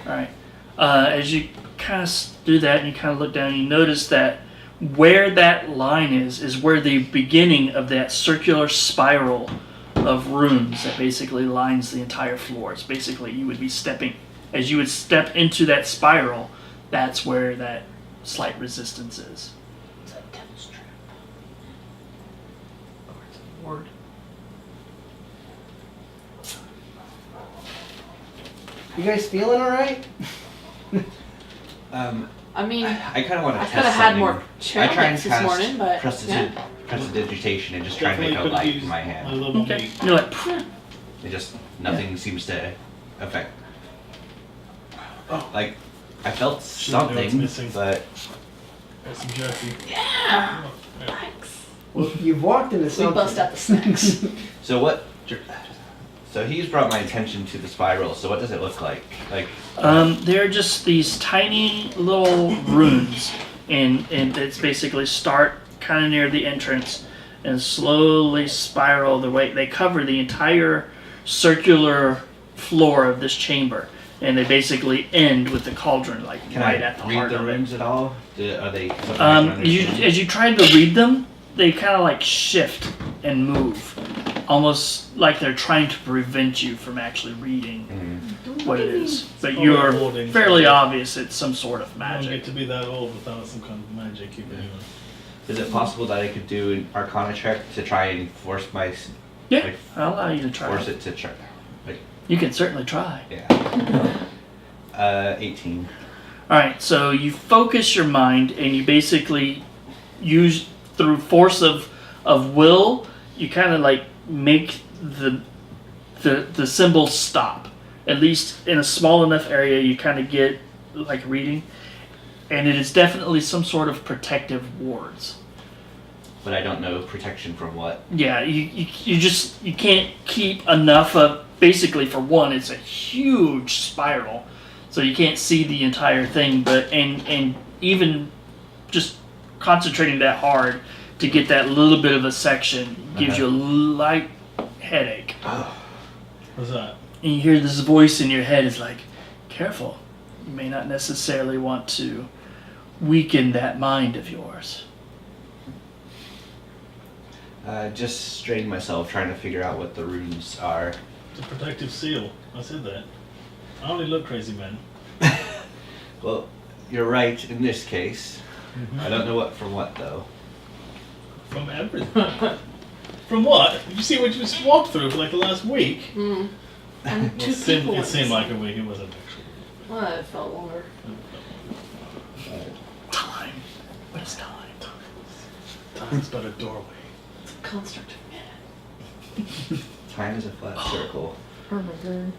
Alright. As you kind of do that and you kind of look down, you notice that where that line is where the beginning of that circular spiral of runes that basically lines the entire floor. It's basically you would be stepping, as you would step into that spiral, that's where that slight resistance is. It's a devil's trap. ward. You guys feeling alright? I mean, I kind of want to I test could have had something. more I try and chairlights this cast morning, but yeah. prestidigitation and just try and make a Definitely light could've in my used hand. a little Okay. meat. You're like, "Pfft." It just nothing seems to affect. Like I felt Should know what's something, missing. but Got some jerky. Yeah. Yeah. Thanks. Well, you've walked into We something. bust out the snacks. so what? So he's brought my attention to the spiral. So what does it look like? Like They're just these tiny little runes, and it's basically start kind of near the entrance and slowly spiral the way they cover the entire circular floor of this chamber, and they basically end with the cauldron, like can right I at the read heart the of it. runes at all? Are they? Something I can understand? As you try to read them, they kind of like shift and move, almost like they're trying to prevent you from actually reading Mhm. what it is. But Oh, you're warding fairly something. obvious it's some sort of I don't get magic. to be that old without some kind of magic keeping you. Is it possible that I could do an Arcana check to try and force my Yeah, like, I'll allow you to try. force it to try? You can certainly try. Yeah. 18. Alright, so you focus your mind and you basically use, through force of will, you kind of like make the symbol stop. At least in a small enough area you kind of get like reading. And it is definitely some sort of protective wards. But I don't know protection from what. Yeah, you can't keep enough of, basically for one, it's a huge spiral. So you can't see the entire thing, but and even just concentrating that hard to get that little bit of a section gives you a light headache. What's that? And you hear this voice in your head is like, careful, you may not necessarily want to weaken that mind of yours. Just strained myself trying to figure out what the runes are. It's a protective seal. I said that. I only look crazy, man. Well, you're right in this case. Mm-hmm. I don't know what from what though. From everything. From what? Did you see what you just walked through for like the last week? And Well, two it seemed, people. it seemed like a week. It wasn't actually. Well, it felt longer. Time. What is time? Time's but a doorway. It's a construct of man. Time is a flat circle. Oh my god.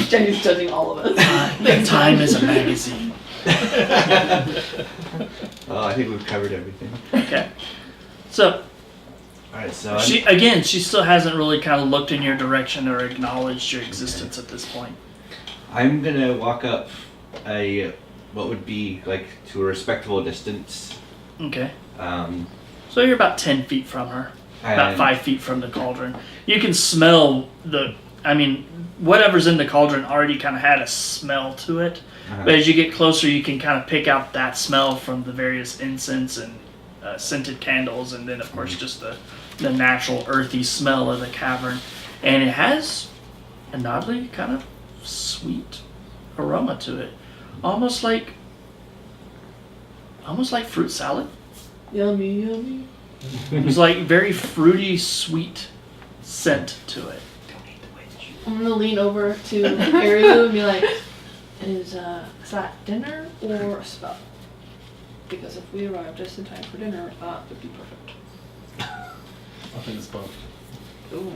Jenny's judging all of us. Time is a magazine. Oh, I think we've covered everything. Okay. So Alright, so she still hasn't really kind of looked in your direction or acknowledged your existence at this point. I'm gonna walk up what would be like to a respectable distance. Okay. Um, So you're about 10 feet from her. About and- 5 feet from the cauldron. You can smell whatever's in the cauldron already kind of had a smell to it. But as you get closer, you can kind of pick out that smell from the various incense and scented candles, and then, of course, just the natural earthy smell of the cavern. And it has an oddly kind of sweet aroma to it. Almost like fruit salad. Yummy, yummy. It's like very fruity, sweet scent to it. I'm gonna lean over to Arilu and be like, is that dinner or a spell? Because if we arrive just in time for dinner, that would be perfect. I think it's both. Ooh,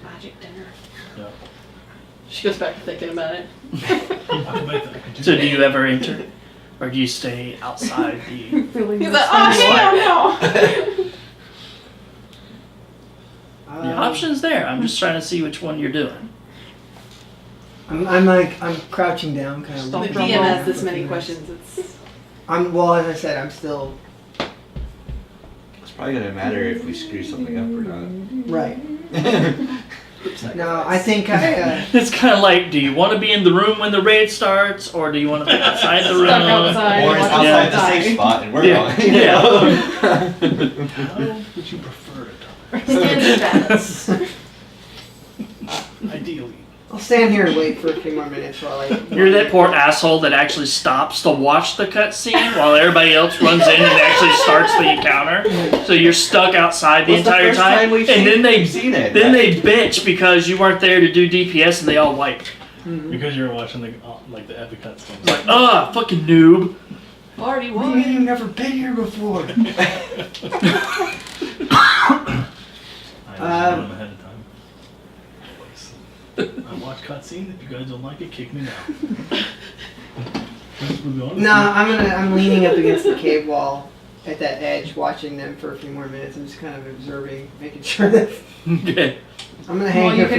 magic dinner. Yeah. She goes back to thinking about it. I can make that. I can do So that. do you ever enter? Or do you stay outside the... Feeling He's the like, oh, sunlight. hell no! The option's there. I'm just trying to see which one you're doing. I'm crouching down, kind of. The Don't DM drop has off. this many questions. It's Well, as I said, I'm still it's probably gonna matter if we screw something up or not. right. No, I think I. It's kind of like, do you want to be in the room when the raid starts, or do you want to be outside the room? Stuck outside. Or it's watch outside it the die. safe spot and we're Yeah. going. You know? How would you prefer to die? Standard bats. Ideally. I'll stand here and wait for a few more minutes while I. You're that poor asshole that actually stops to watch the cutscene while everybody else runs in and actually starts the encounter. So you're stuck outside the Well, it's the entire first time, time we've and then we've seen it. then they bitch because you weren't there to do DPS and they all wiped. Because you're watching the epic cutscenes. Like, fucking noob. Already What do you won. mean you've never been here before? I know them ahead of time. I watch cutscene. If you guys don't like it, kick me now. No, I'm leaning up against the cave wall at that edge, watching them for a few more minutes. I'm just kind of observing, making sure that Okay. I'm gonna hang Well, here you for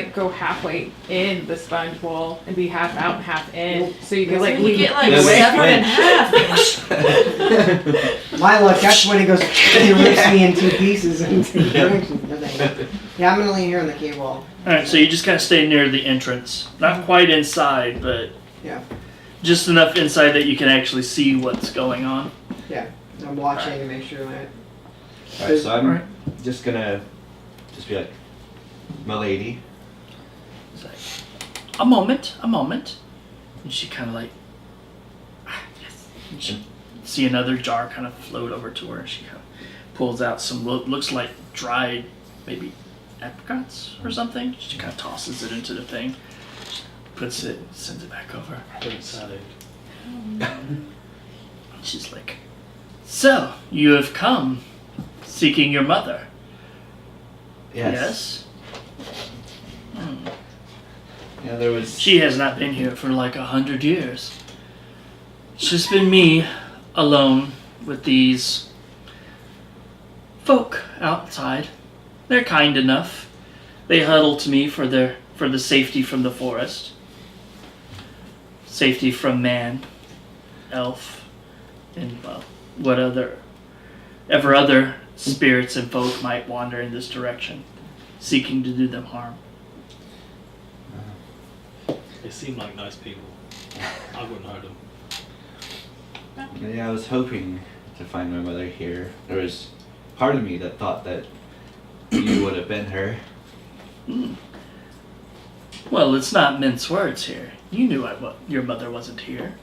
can go halfway in the sponge wall and be half out and half in, so you can So like you leave get like Yeah, severed wait. in half. My luck, that's when it goes, it rips me in two pieces in two directions. No thank you. Yeah, I'm gonna lean here on the cave wall. Alright, so you just kind of stay near the entrance. Not quite inside, but Yeah. just enough inside that you can actually see what's going on. Yeah. I'm watching to make sure that. Alright, so I'm Alright. just gonna be like, "Milady." It's like, a moment. And she kind of like, yes. And she see another jar kind of float over to her. She kind of pulls out some, looks like dried, maybe apricots or something. She kind of tosses it into the thing. She puts it, sends it back over. Pretty sad. She's like, so, you have come seeking your mother. Yes. Hmm. Yeah, there was. She has not been here for like 100 years. It's just been me alone with these folk outside. They're kind enough. They huddle to me for the safety from the forest. Safety from man, elf, and well, what other spirits and folk might wander in this direction, seeking to do them harm. They seem like nice people. I wouldn't hurt them. Yeah, I was hoping to find my mother here. There was part of me that thought that you would have been her. Well, let's not mince words here. You knew your mother wasn't here.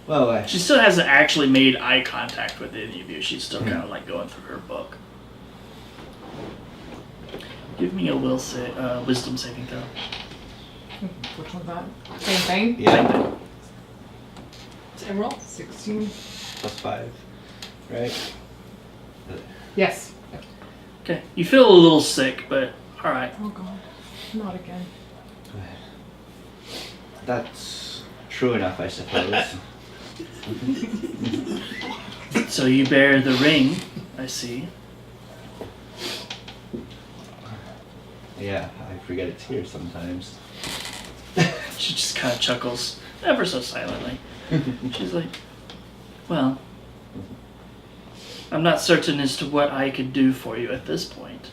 Well, She still hasn't actually made eye contact with any of you. She's still kind of like going through her book. Give me a wisdom saving throw. Which one's that? Same thing? yeah, Same roll. 16. +5, right? Yes. Okay, you feel a little sick, but all right. Oh god. Not again. That's true enough, I suppose. So you bear the ring, I see. Yeah, I forget it's here sometimes. She just kind of chuckles, ever so silently. She's like, well, I'm not certain as to what I could do for you at this point.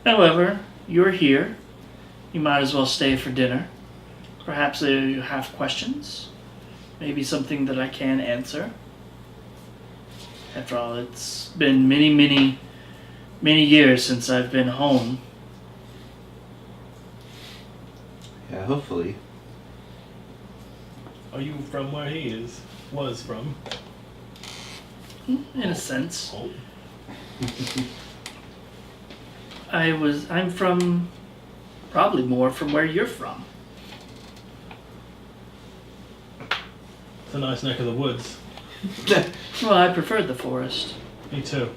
However, you're here. You might as well stay for dinner. Perhaps you have questions. Maybe something that I can answer. After all, it's been many, many, many years since I've been home. Yeah, hopefully. Are you from where he was from? In a sense. Oh. I'm from, probably more from where you're from. It's a nice neck of the woods. Well, I prefer the forest. Me too.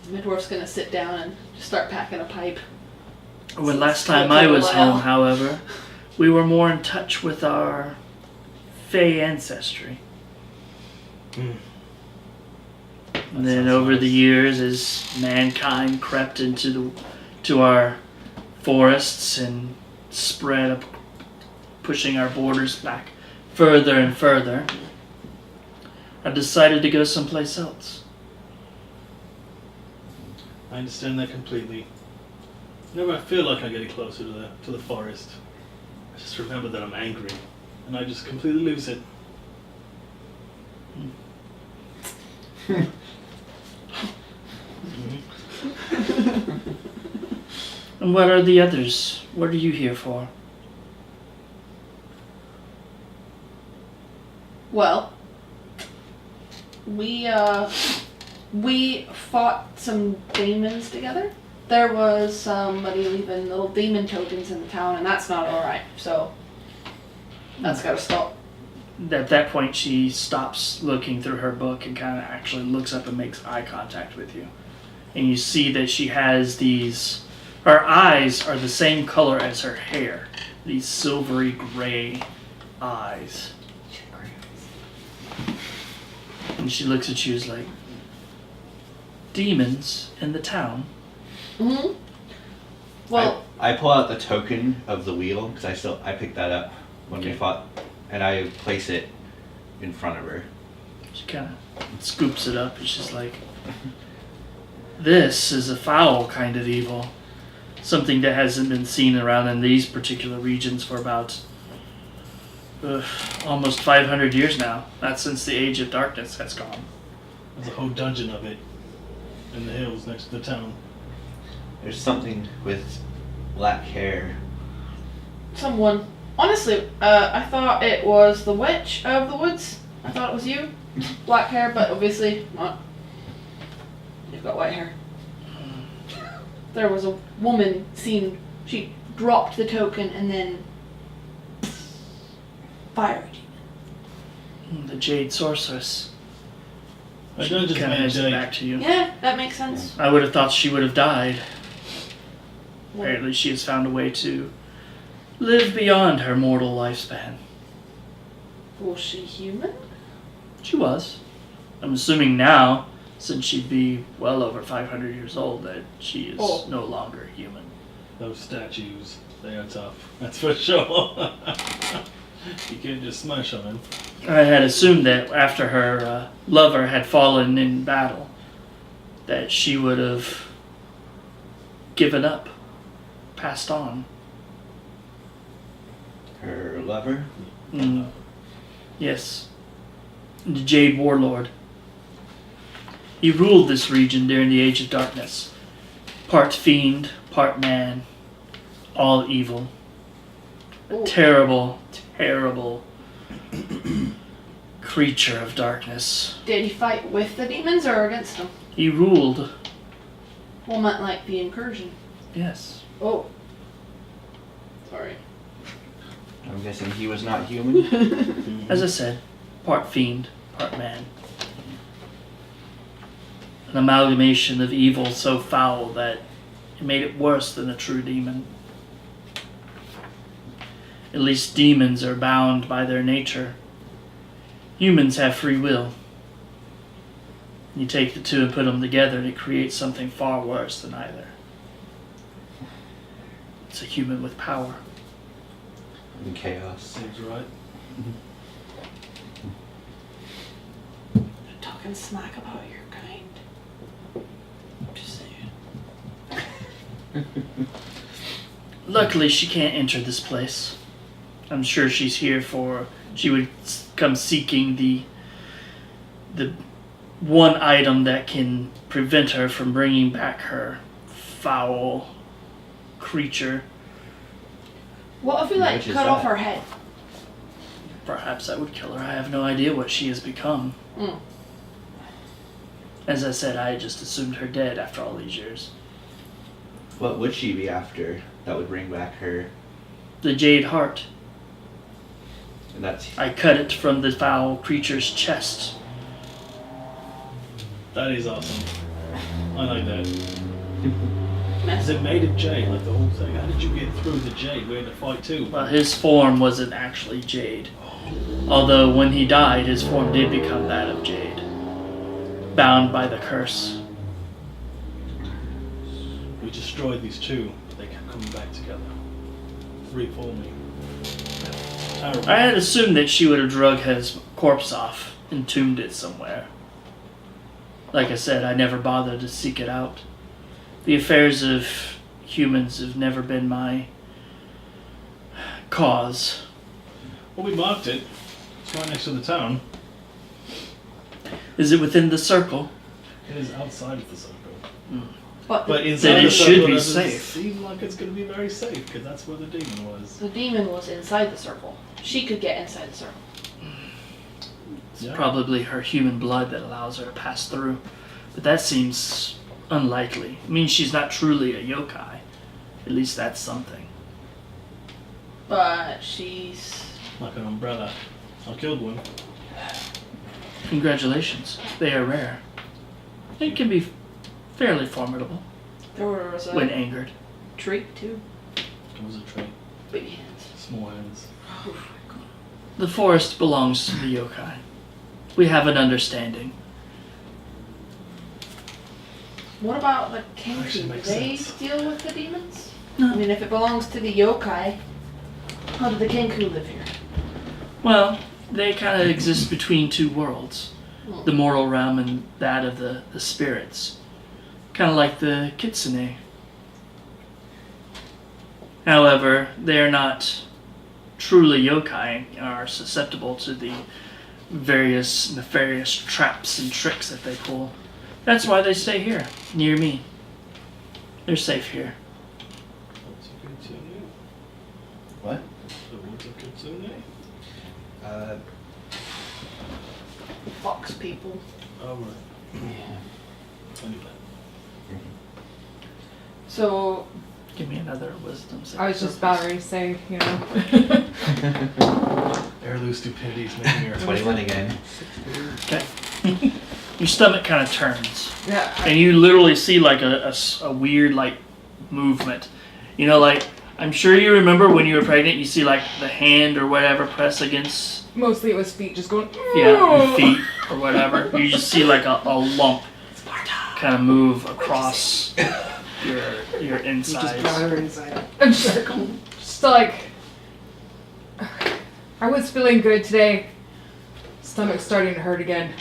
Midwife's gonna sit down and just start packing a pipe. When last It's gonna time I take a was while. home, however, we were more in touch with our Fey ancestry. Mm. And then sounds over nice. the years, as mankind crept into our forests and spread up, pushing our borders back further and further, I decided to go someplace else. I understand that completely. Whenever I feel like I'm getting closer to the forest, I just remember that I'm angry, and I just completely lose it. And what are the others? What are you here for? Well, we fought some demons together. There was somebody leaving little demon tokens in the town, and that's not alright, so that's gotta stop. At that point, she stops looking through her book and kind of actually looks up and makes eye contact with you. And you see that she has these... Her eyes are the same color as her hair. These silvery gray eyes. And she looks at you as like... Demons in the town? Mm-hmm. Well, I pull out the token of the wheel, because I picked that up when we fought, and I place it in front of her. She kind of scoops it up and she's like, this is a foul kind of evil. Something that hasn't been seen around in these particular regions for about almost 500 years now. Not since the Age of Darkness has gone. There's a whole dungeon of it in the hills next to the town. There's something with black hair. someone. Honestly, I thought it was the witch of the woods. I thought it was you. Black hair, but obviously not. You've got white hair. There was a woman seen. She dropped the token and then fire demon. The Jade Sorceress. I She don't just kinda mean hands it Jade. back to you. Yeah, that makes sense. I would have thought she would have died. Well, Apparently she has found a way to live beyond her mortal lifespan. was she human? She was. I'm assuming now, since she'd be well over 500 years old, that she is no longer human. Those statues, they are tough. That's for sure. You can't just smash on them. I had assumed that after her lover had fallen in battle, that she would have given up, passed on. Her lover? Mm. Yes. The Jade Warlord. He ruled this region during the Age of Darkness. Part fiend, part man. All evil. A Ooh. terrible, terrible creature of darkness. Did he fight with the demons or against them? He ruled. Well, not like the incursion. Yes. Oh. Sorry. I'm guessing he was not human. As I said, part fiend, part man. An amalgamation of evil so foul that it made it worse than a true demon. At least demons are bound by their nature. Humans have free will. You take the two and put them together and it creates something far worse than either. It's a human with power. And chaos. Seems right. Talking smack about your kind. Just saying. Luckily, she can't enter this place. I'm sure she's here for... She would come seeking the one item that can prevent her from bringing back her foul creature. What if we like Which is cut off that? her head? Perhaps that would kill her. I have no idea what she has become. Mm. As I said, I just assumed her dead after all these years. What would she be after that would bring back her? The Jade Heart. And that's I cut it from the foul creature's chest. That is awesome. I like that. Is it made of jade, like the whole thing? How did you get through the jade? We had to fight too. Well, his form wasn't actually jade. Although when he died, his form did become that of jade. Bound by the curse. We destroyed these two, but they kept coming back together. Reforming. Terrible. I had assumed that she would have drug his corpse off, entombed it somewhere. Like I said, I never bothered to seek it out. The affairs of humans have never been my cause. Well, we marked it. It's right next to the town. Is it within the circle? It is outside of the circle. But inside Then the it should circle be doesn't safe. seem like it's going to be very safe, because that's where the demon was. the demon was inside the circle. She could get inside the circle. It's Yeah. probably her human blood that allows her to pass through. But that seems unlikely. It means she's not truly a yokai. At least that's something. But she's... Like an umbrella. I killed one. Congratulations. They are rare. It can be fairly formidable There was a when angered. tree too. It was a tree. Big hands. Small hands. The forest belongs to the yokai. We have an understanding. What about the Actually Kenku? Do makes they sense. deal with the demons? No. I mean, if it belongs to the yokai, how do the Kenku live here? Well, they kind of exist between two worlds. The mortal realm and that of the spirits. Kind of like the kitsune. However, they are not truly yokai and are susceptible to the various nefarious traps and tricks that they pull. That's why they stay here, near me. They're safe here. What's a kitsune? What? The woods of kitsune? Fox people. Oh, right. Yeah. I knew that. So, Give me another wisdom save. I was just about ready to say, you know. Arilu stupidity is making her 21 again. Okay. Your stomach kind of turns. Yeah. And you literally see like a weird like movement. You know, like I'm sure you remember when you were pregnant, you see like the hand or whatever press against Mostly it was feet just going. your feet or whatever. You just see like a lump kind of move across your You just insides. got her inside. I'm just like. I was feeling good today. Stomach's starting to hurt again.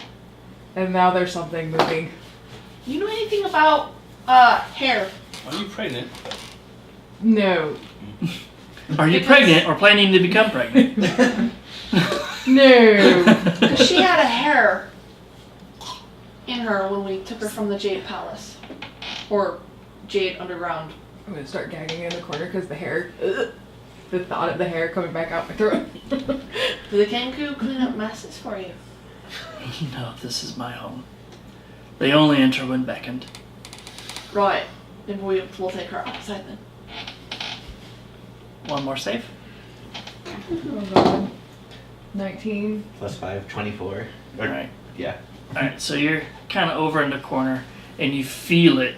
And now there's something moving. you know anything about hair? Are you pregnant? No. Are you pregnant or planning to become pregnant? No. Because she had a hair in her when we took her from the Jade Palace. Or Jade Underground. I'm gonna start gagging in the corner because the hair. The thought of the hair coming back out my throat. Do the Kenku clean up messes for you? No, this is my home. They only enter when beckoned. Right. Then we'll take her outside then. One more save. Oh god. 19. Plus 5, 24. Or, Alright. Yeah. Alright, so you're kind of over in the corner and you feel it.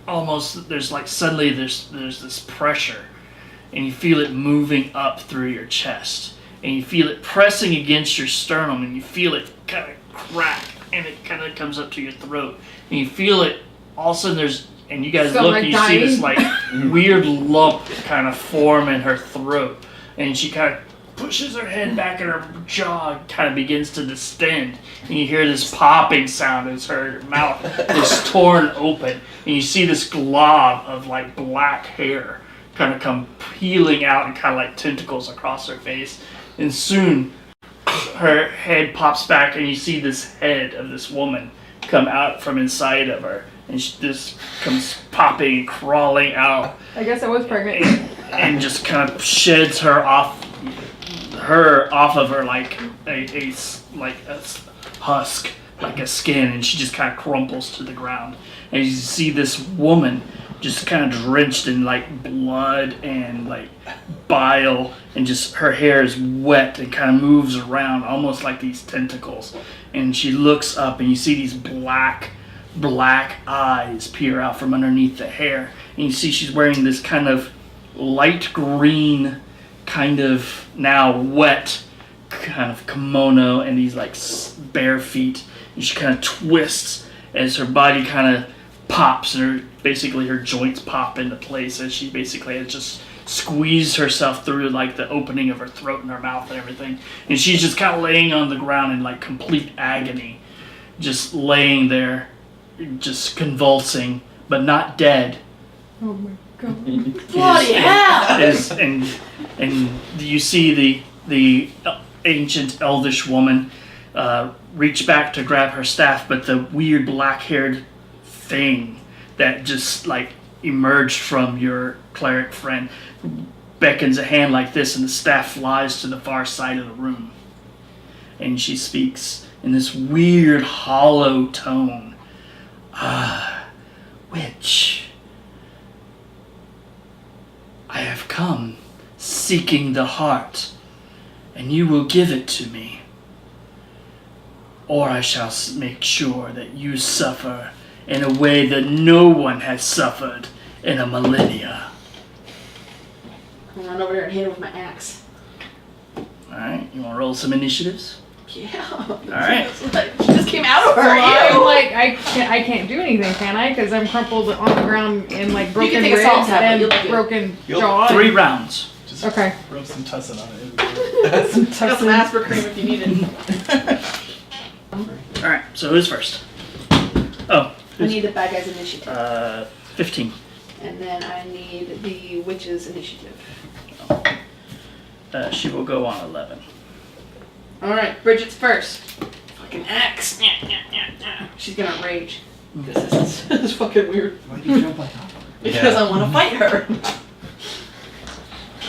Almost, there's like suddenly there's this pressure and you feel it moving up through your chest and you feel it pressing against your sternum and you feel it kind of crack and it kind of comes up to your throat and you feel it all of a sudden and you guys So I'm, look like, and you see this dying. like weird lump kind of form in her throat and she kind of pushes her head back and her jaw kind of begins to distend and you hear this popping sound as her mouth is torn open and you see this glob of like black hair kind of come peeling out and kind of like tentacles across her face and soon her head pops back and you see this head of this woman come out from inside of her and this comes popping and crawling out I guess I was pregnant. and just kind of sheds her off of her like a husk, like a skin, and she just kind of crumples to the ground. And you see this woman just kind of drenched in like blood and like bile, and just her hair is wet and kind of moves around almost like these tentacles. And she looks up and you see these black eyes peer out from underneath the hair. And you see she's wearing this kind of light green, kind of now wet kind of kimono and these like bare feet. And she kind of twists as her body kind of pops and her joints pop into place as she basically has just squeezed herself through like the opening of her throat and her mouth and everything. And she's just kind of laying on the ground in like complete agony, just laying there, just convulsing, but not dead. Oh my god. Bloody hell! And you see the ancient elvish woman reach back to grab her staff, but the weird black-haired thing that just like emerged from your cleric friend beckons a hand like this, and the staff flies to the far side of the room. And she speaks in this weird, hollow tone. Witch, I have come seeking the heart, and you will give it to me. Or I shall make sure that you suffer in a way that no one has suffered in a millennia. I'll run over there and hit it with my axe. Alright, you want to roll some initiatives? Yeah. Alright. She just came out of her. I'm Ew. like, I can't do anything, can I? Because I'm crumpled on the ground in like broken can take a ribs salt tablet, and you'll be good. broken You'll- jaw. 3 rounds. Just Okay. rub some tussin on it. I got some asper cream if you need it. Alright, so who's first? Oh, I need the bad guy's initiative. 15. And then I need the witch's initiative. She will go on 11. Alright, Bridget's first. Fucking axe. She's gonna rage. This is fucking weird. Why'd you jump on top of her? Because Yeah. I want to fight her.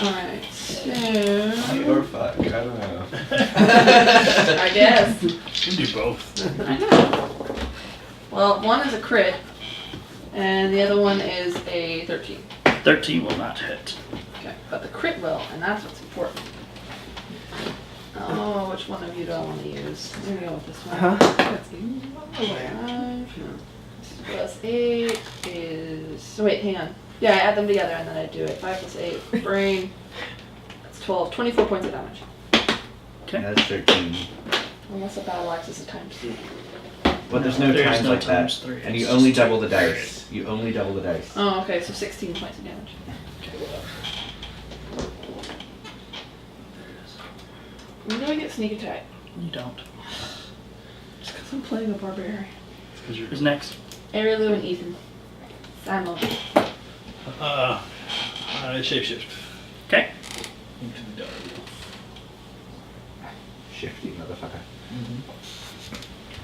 Alright, so... Fight or fuck, I don't know. I guess. You can do both. I know. Well, one is a crit, and the other one is a 13. 13 will not hit. Okay, but the crit will, and that's what's important. Oh, which one of you do I want to use? I'm gonna go with this one. That's 5 plus 8 is... So wait, hang on. Yeah, I add them together and then I do it. 5 plus 8, brain. That's 12. 24 points of damage. Okay. That's 13. Unless a battle axe is a times 2. But there's no There's times no like times that. 3. And you It's only just double the dice. You only double the dice. Oh, okay, so 16 points of damage. When do I get sneak attack? You don't. Just because I'm playing a barbarian. Because you're Who's next? Arilu and Ethan. Simon. shapeshift. Okay. Into the dark. Shifty motherfucker. Mm-hmm.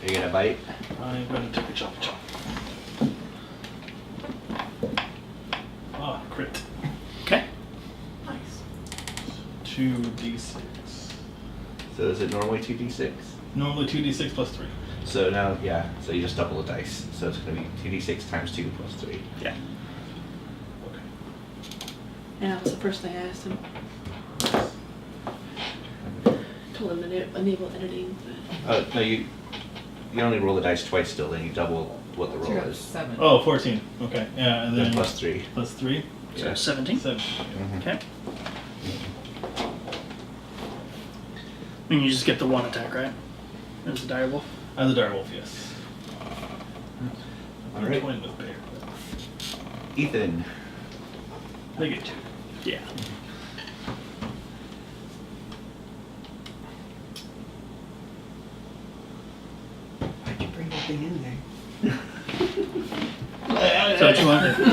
Are you gonna bite? I'm going to take a chop. Ah, crit. Okay. Nice. 2d6. So is it normally 2d6? Normally 2d6 plus 3. So now, yeah, so you just double the dice. So it's gonna be 2d6 times 2 plus 3. Yeah. Okay. And that was the first thing I asked him. Told him to enable editing. No, you only roll the dice twice still, then you double what the roll is. 7. Oh, 14. Okay. Yeah, and Then then plus 3. plus 3. So Yeah. 17. 7. Mhm. Okay. And you just get the one attack, right? As a direwolf. And the direwolf, yes. All right. Twin with bear. Ethan. They get 2. Yeah. Why'd you bring that thing in there? So what you want to do?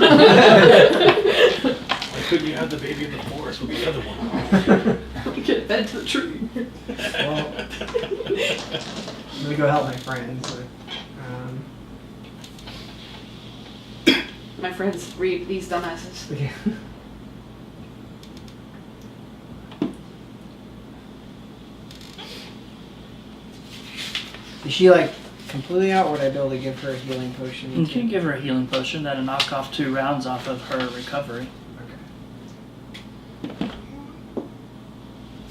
Why couldn't you have the baby in the forest with the other one? Get it fed to the tree. Well, I'm gonna go help my friends. But, My friends read these dumbasses. okay. Is she like completely out, or would I be able to give her a healing potion? You can give her a healing potion that'll knock off 2 rounds off of her recovery. Okay.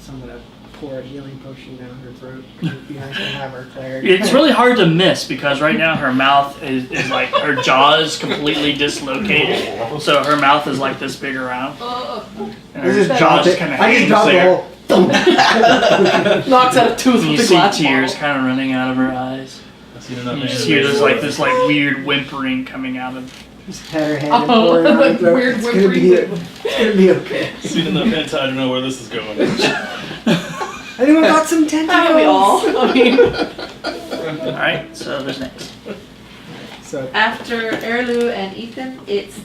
So I'm gonna pour a healing potion down her throat. It'd be nice to have her cleric. It's really hard to miss because right now her mouth is like, her jaw is completely dislocated. So her mouth is like this big around. And her I just jaw dropped it. kinda I just hangs dropped the there. whole. Knocks out a tooth And you with the see glass tears bottle. kind of running out of her eyes. I've seen enough You just anime hear this for- this weird whimpering coming out of. Just pat her hand and pour it on her throat. Weird It's gonna be. It's gonna be okay. Seen enough hentai to know where this is going. Anyone got some tentacles? Haven't we all? I mean, Alright, so there's next. So after Arilu and Ethan, it's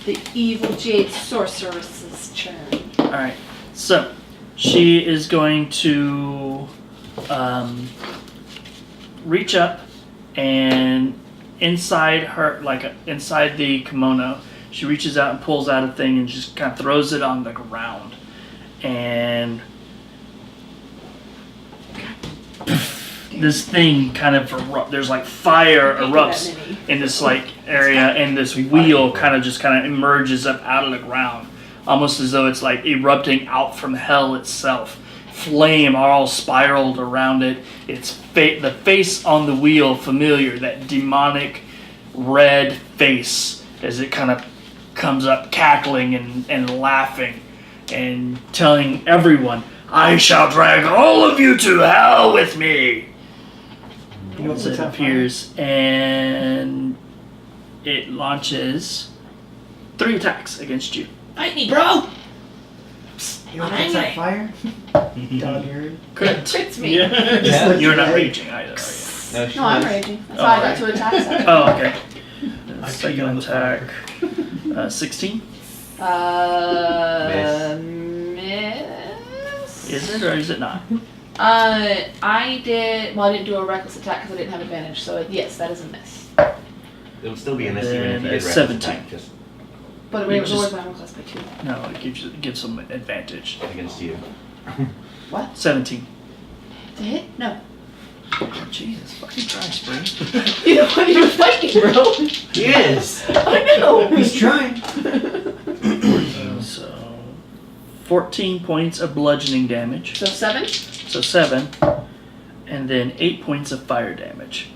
the evil jade sorceress's turn. Alright, so she is going to reach up and inside her, like inside the kimono, she reaches out and pulls out a thing and just kind of throws it on the ground. And this thing kind of there's like fire erupts in this like area, and this wheel kind of emerges up out of the ground, almost as though it's like erupting out from hell itself. Flame are all spiraled around it. It's the face on the wheel familiar, that demonic red face, as it kind of comes up cackling and laughing and telling everyone, "I shall drag all of you to hell with me." You know what's As it on appears, and it launches 3 attacks against you. Fight me, bro! You know what's on fire? Dog Erin. Correct. Crits me. Yeah. Yeah. You're not raging either, are you? No, she No, I'm was. raging. That's why I got right. 2 attacks. Oh, okay. I see Second on the attack, 16. Miss. Is it or is it not? I did. Well, I didn't do a reckless attack because I didn't have advantage. So yes, that is a miss. It would still be a miss even if you Then did it's reckless 17. attack, just But You it was just- always my reckless by 2. No, it gives some advantage. against you. 17. To hit? No. Oh, Jesus, fucking Christ, bro. You know what you're fighting, bro. Yes. I know. He's trying. So, 14 points of bludgeoning damage. So 7. So 7. And then 8 points of fire damage.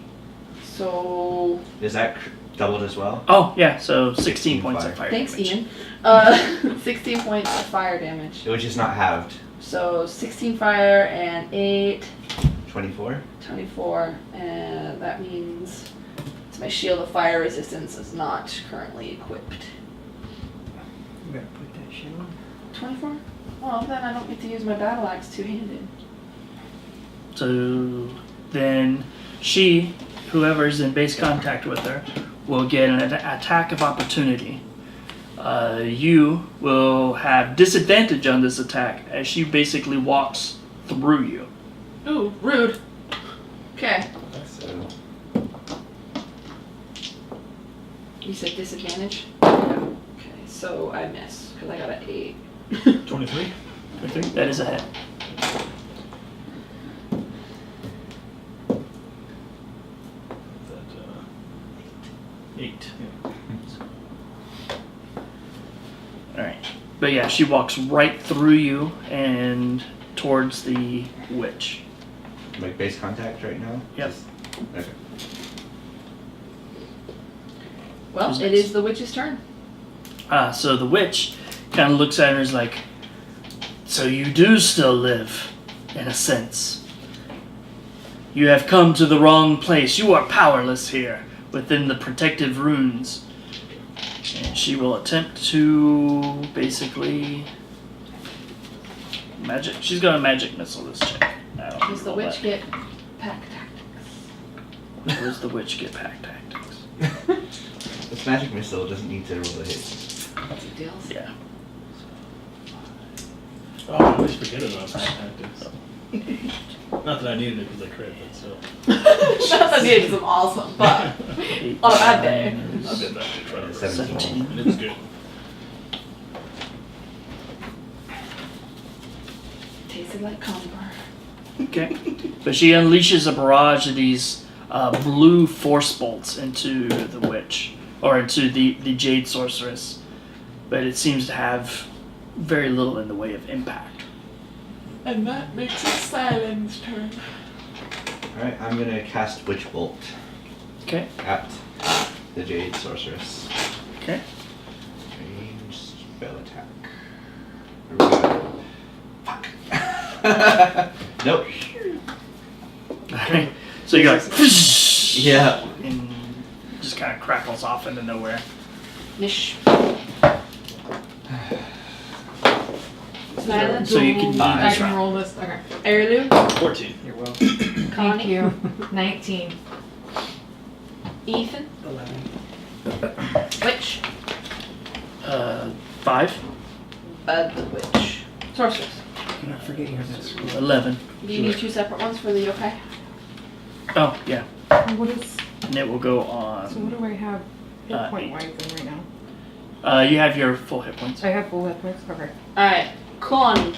So Is that doubled as well? Oh, yeah, so 16 16 points of fire thanks, damage. Ian. 16 points of fire damage. Which is not halved. So 16 fire and 8, 24? 24, and that means it's my shield of fire resistance is not currently equipped. You gotta put that shit on. 24? Well, then I don't get to use my battle axe two-handed. So then she, whoever's in base contact with her, will get an attack of opportunity. You will have disadvantage on this attack as she basically walks through you. Ooh, rude. Okay. So, You said disadvantage? Okay, so I miss, because I got an 8. 23? That is a hit. That, 8. Yeah. Alright. But yeah, she walks right through you and towards the witch. like base contact right now? Yep. Just- okay. Well, Who's it next? is the witch's turn. So the witch kind of looks at her and is like, "So you do still live, in a sense. You have come to the wrong place. You are powerless here, within the protective runes." And she will attempt to basically magic. She's gonna magic missile this chick. I don't Does the know witch that. get pack tactics? Where does the witch get pack tactics? This magic missile doesn't need to roll a hit. That's a deal. Yeah. Oh, I always forget about that tactics. Not that I needed it because I crit, but still. Not that needed some awesome, but 8, on a bad day. 9, I've been back to try to 17. and it was good. tasted like Conbar. Okay. But she unleashes a barrage of these blue force bolts into the witch, or into the Jade Sorceress. But it seems to have very little in the way of impact. And that makes it Sylen's turn. Alright, I'm gonna cast Witch Bolt Okay. at the Jade Sorceress. Okay. Range spell attack. Here we go. Fuck. Nope. Alright. So you go like, Yeah. and just kind of crackles off into nowhere. Nish. Sylen. So you can Five. I can roll this. Okay. Arilu. 14. You're welcome. Thank Connie. you. 19. Ethan. 11. Witch. 5, The witch. Sorceress. You're not forgetting her that scroll. 11. Do you need 2 separate ones for the yokai? Oh, yeah. What is and it will go So on. what do I have hit point 8. wise in right now? You have your full hit points. I have full hit points. Okay. Alright, Connie,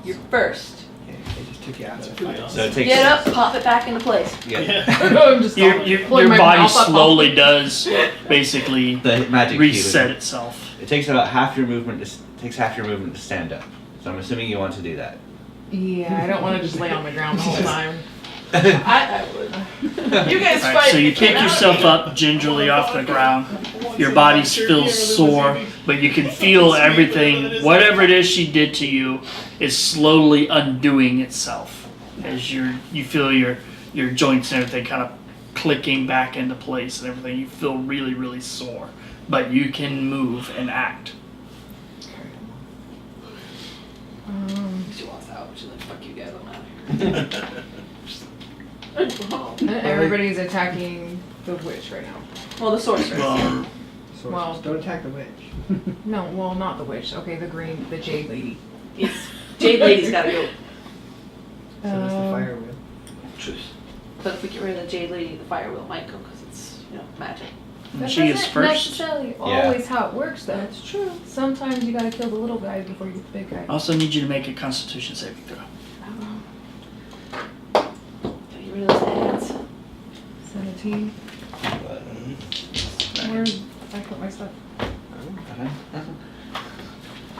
you're first. Okay, they just took you out. So Pretty So it awesome. takes. Get up, pop it back into place. Yeah. I'm just Your pulling my body mouth up. slowly does basically The magic reset cube. itself. It takes about half your movement. Takes half your movement to stand up. So I'm assuming you want to do that. Yeah, I don't want to just lay on the ground the whole time. I would. You guys Alright, fight. so you pick yourself up gingerly off the ground. Your body feels sore, but you can feel everything, whatever it is she did to you, is slowly undoing itself. As you feel your joints and everything kind of clicking back into place and everything. You feel really, really sore. But you can move and act. She walks out. She's like, fuck you guys, I'm out of here. Everybody's attacking the witch right now. Well, the sorceress. Well, Well- don't attack the witch. No, well, not the witch. Okay, the jade lady. Yes. Jade Lady's gotta go. So does the fire wheel. But if we get rid of the Jade Lady, the fire wheel might go because it's, magic. she is first. necessarily always how it works, though. That's true. Sometimes you gotta kill the little guy before you get the big guy. I also need you to make a Constitution saving throw. Get rid of those ads. 17. Where did I put my stuff?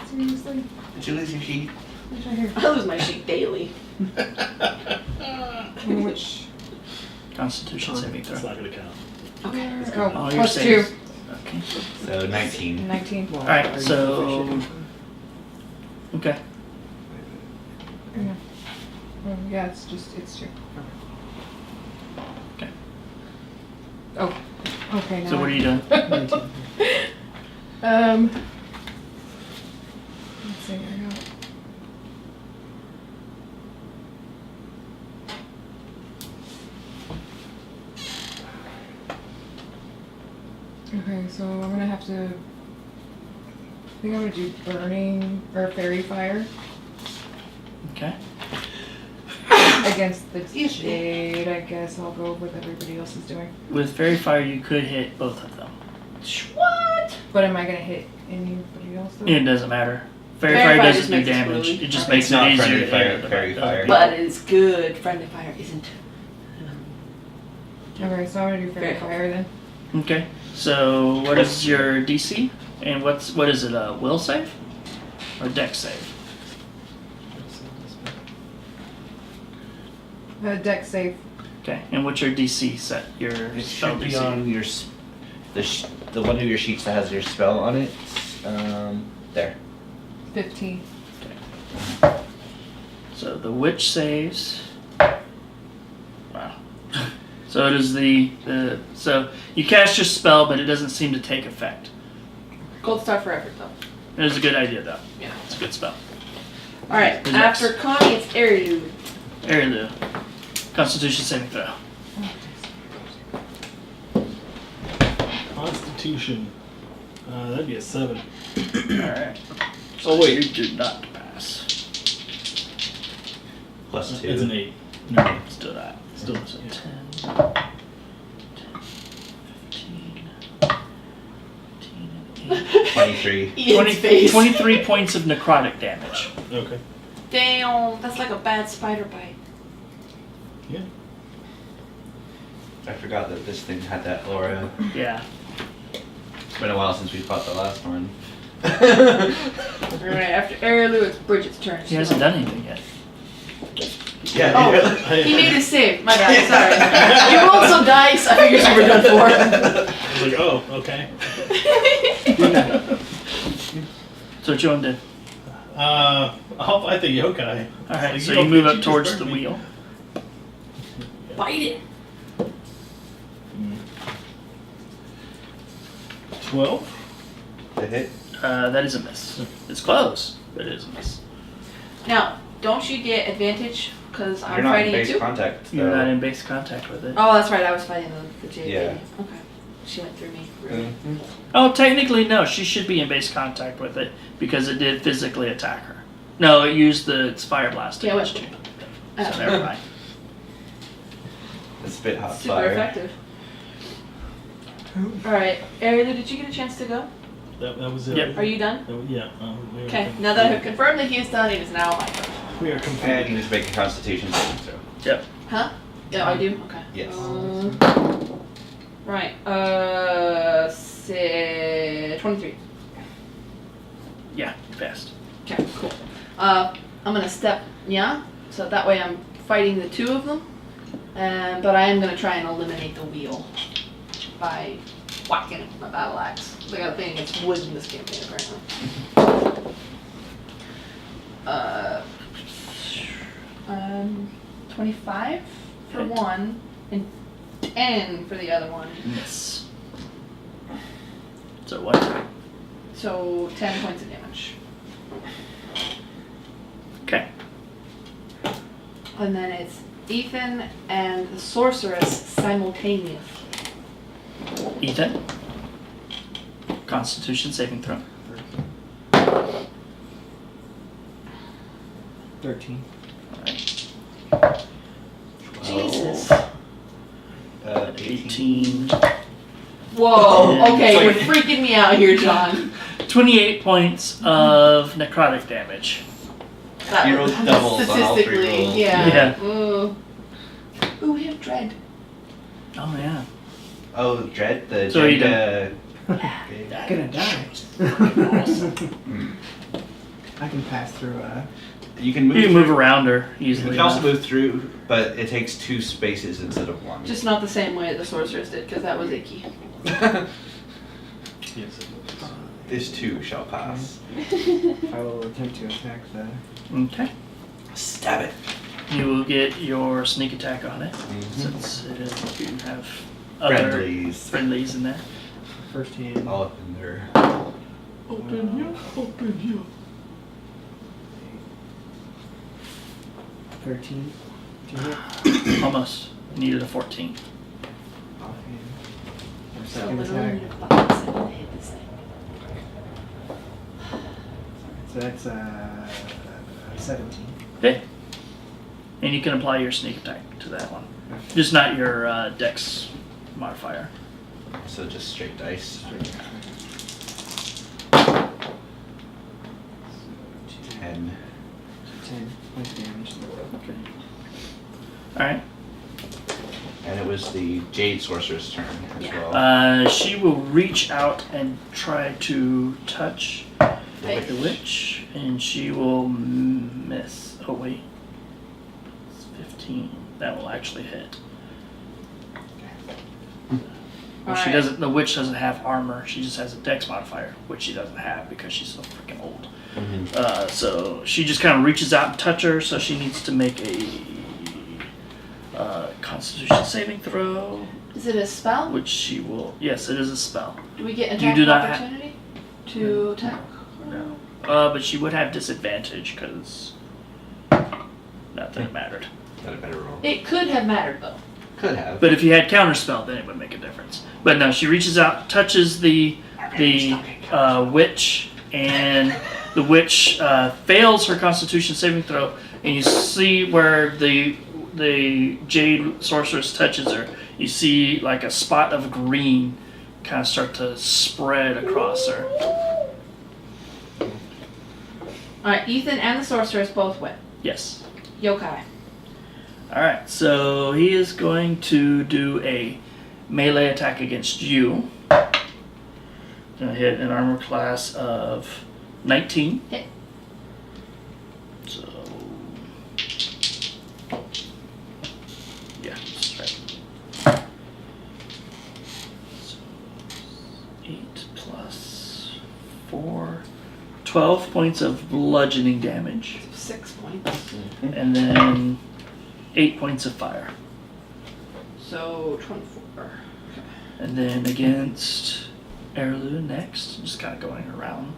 Seriously? Did you lose your sheet? It's right here. I lose my sheet daily. Which? Constitution saving It's throw. not gonna count. Okay. Let's go. All your Plus 2. saves. Okay. So 19. 19. Well, Alright, are you so- proficient? Okay. Yeah. Yeah, it's 2. Okay. Oh. Okay, now. So what are you doing? 19. Let's see, I got. Okay, so I'm gonna have to. I think I'm gonna do burning or fairy fire Okay. against the jade. I guess I'll go with everybody else is doing. With Fairy Fire, you could hit both of them. What? But am I gonna hit anybody else though? It doesn't matter. Fairy Fairy Fire Fire doesn't just do makes it damage. really- It just Okay. makes It's not it easier friendly to fire, hit fairy fire. But it's good. Friendly fire isn't. Okay, so I'm gonna do fairy Very fire then. Okay. So what is your DC? And what is it? A will save or dex save? Dex save. Okay. And what's your DC set? Your It spell should be DC. on your the one of your sheets that has your spell on it. There. 15. So the witch saves. Wow. So it is so you cast your spell, but it doesn't seem to take effect. Gold star for effort, though. It is a good idea, though. Yeah. It's a good spell. All right. Who's After next? Connie, it's Arilu. Arilu. Constitution saving throw. Constitution. That'd be a 7. Alright. Oh, wait. You did not pass. Plus 2. It's an 8. No, still that. Still, So yeah. 10, 15, 8. 23. Ian's face. 23 points of necrotic damage. Okay. Damn, that's like a bad spider bite. Yeah. I forgot that this thing had that aura. Yeah. It's been a while since we fought the last one. All right. After Arilu, it's Bridget's turn. He hasn't done anything yet. Yeah. Oh, he made a save. My bad. Sorry. You rolled some dice. I figured you were done for. I was like, oh, okay. So what you want to do? I'll fight the yokai. Alright, Like, so yo, you move bitch, up just towards hurt the me. wheel. Bite it. 12? The hit? That is a miss. It's close, but it is a miss. Now, don't you get advantage because I'm You're not in fighting it base too? contact. You're though. not in base contact with it. Oh, that's right. I was fighting the jade Yeah. lady. Okay. She went through me. Mhm. Oh, technically, no. She should be in base contact with it because it did physically attack her. No, it used its fire blast Yeah, against you. So never mind. It's a bit hot Super fire. effective. Alright, Arilu, did you get a chance to go? That was it. Yep. Are you done? Yeah. We are Okay, now that I have confirmed that he is done, it is now my turn. We are And you completely. just make a Constitution saving throw. Yep. Huh? Yeah, I do? Okay. Yes. Right, 23. Yeah, you passed. Okay, cool. I'm gonna step, yeah, so that way I'm fighting the two of them. But I am gonna try and eliminate the wheel by whacking it with my battle axe. I got a thing against wood in this campaign, apparently. 25 for Hit. one, and 10 for the other one. Miss. So what? So 10 points of damage. Okay. And then it's Ethan and the sorceress simultaneously. Ethan. Constitution saving throw. 13. Alright. Jesus. 18. Whoa, Yeah. okay, you're freaking me out here, John. 28 points of necrotic damage. That You rolled was doubles on all three statistically, rolls. yeah. Yeah. Ooh, we have dread. Oh yeah. Oh, Dread, the So you agenda. Gonna die. I can pass through. You can move. You can move through- around her You easily. can also enough. move through, but it takes 2 spaces instead of 1. Just not the same way the sorceress did, because that was icky. Yes, it was. This too shall pass. I will attempt to attack the. Okay. Stab it. You will get your sneak attack on it since you have other Friendlies. friendlies in there. First hand. All up in there. Open you. 13. To hit. Almost. You needed a 14. Offhand. Or So second literally attack. need a fucking second to hit this thing. So that's 17. Okay. And you can apply your sneak attack to that one. Just not your dex modifier. So just straight dice. 10. 10 points of damage. Okay. Alright. And it was the Jade Sorcerer's turn as Yeah. well. She will reach out and try to touch Hey. the witch, and she will miss. Oh wait. It's 15. That will actually hit. Well, she Alright. doesn't. The witch doesn't have armor. She just has a dex modifier, which she doesn't have because she's so freaking old. So she just kind of reaches out and touch her. So she needs to make a Constitution saving throw, Is it a spell? which she will. Yes, it is a spell. Do we get You attack do not have- opportunity to attack? No. But she would have disadvantage because not that it mattered. Got a better roll. It could have mattered though. Could have. But if you had counterspell, then it would make a difference. But no, she reaches out, touches the witch, and the witch fails her Constitution saving throw, and you see where the Jade Sorceress touches her. You see like a spot of green kind of start to spread across her. Alright, Ethan and the sorceress both win. Yes. Yokai. Alright, so he is going to do a melee attack against you. Gonna hit an armor class of 19. Hit. So, yeah, that's right. So, 8 plus 4, 12 points of bludgeoning damage, 6 points. and then 8 points of fire. So 24. And then against Arilu next, just kind of going around.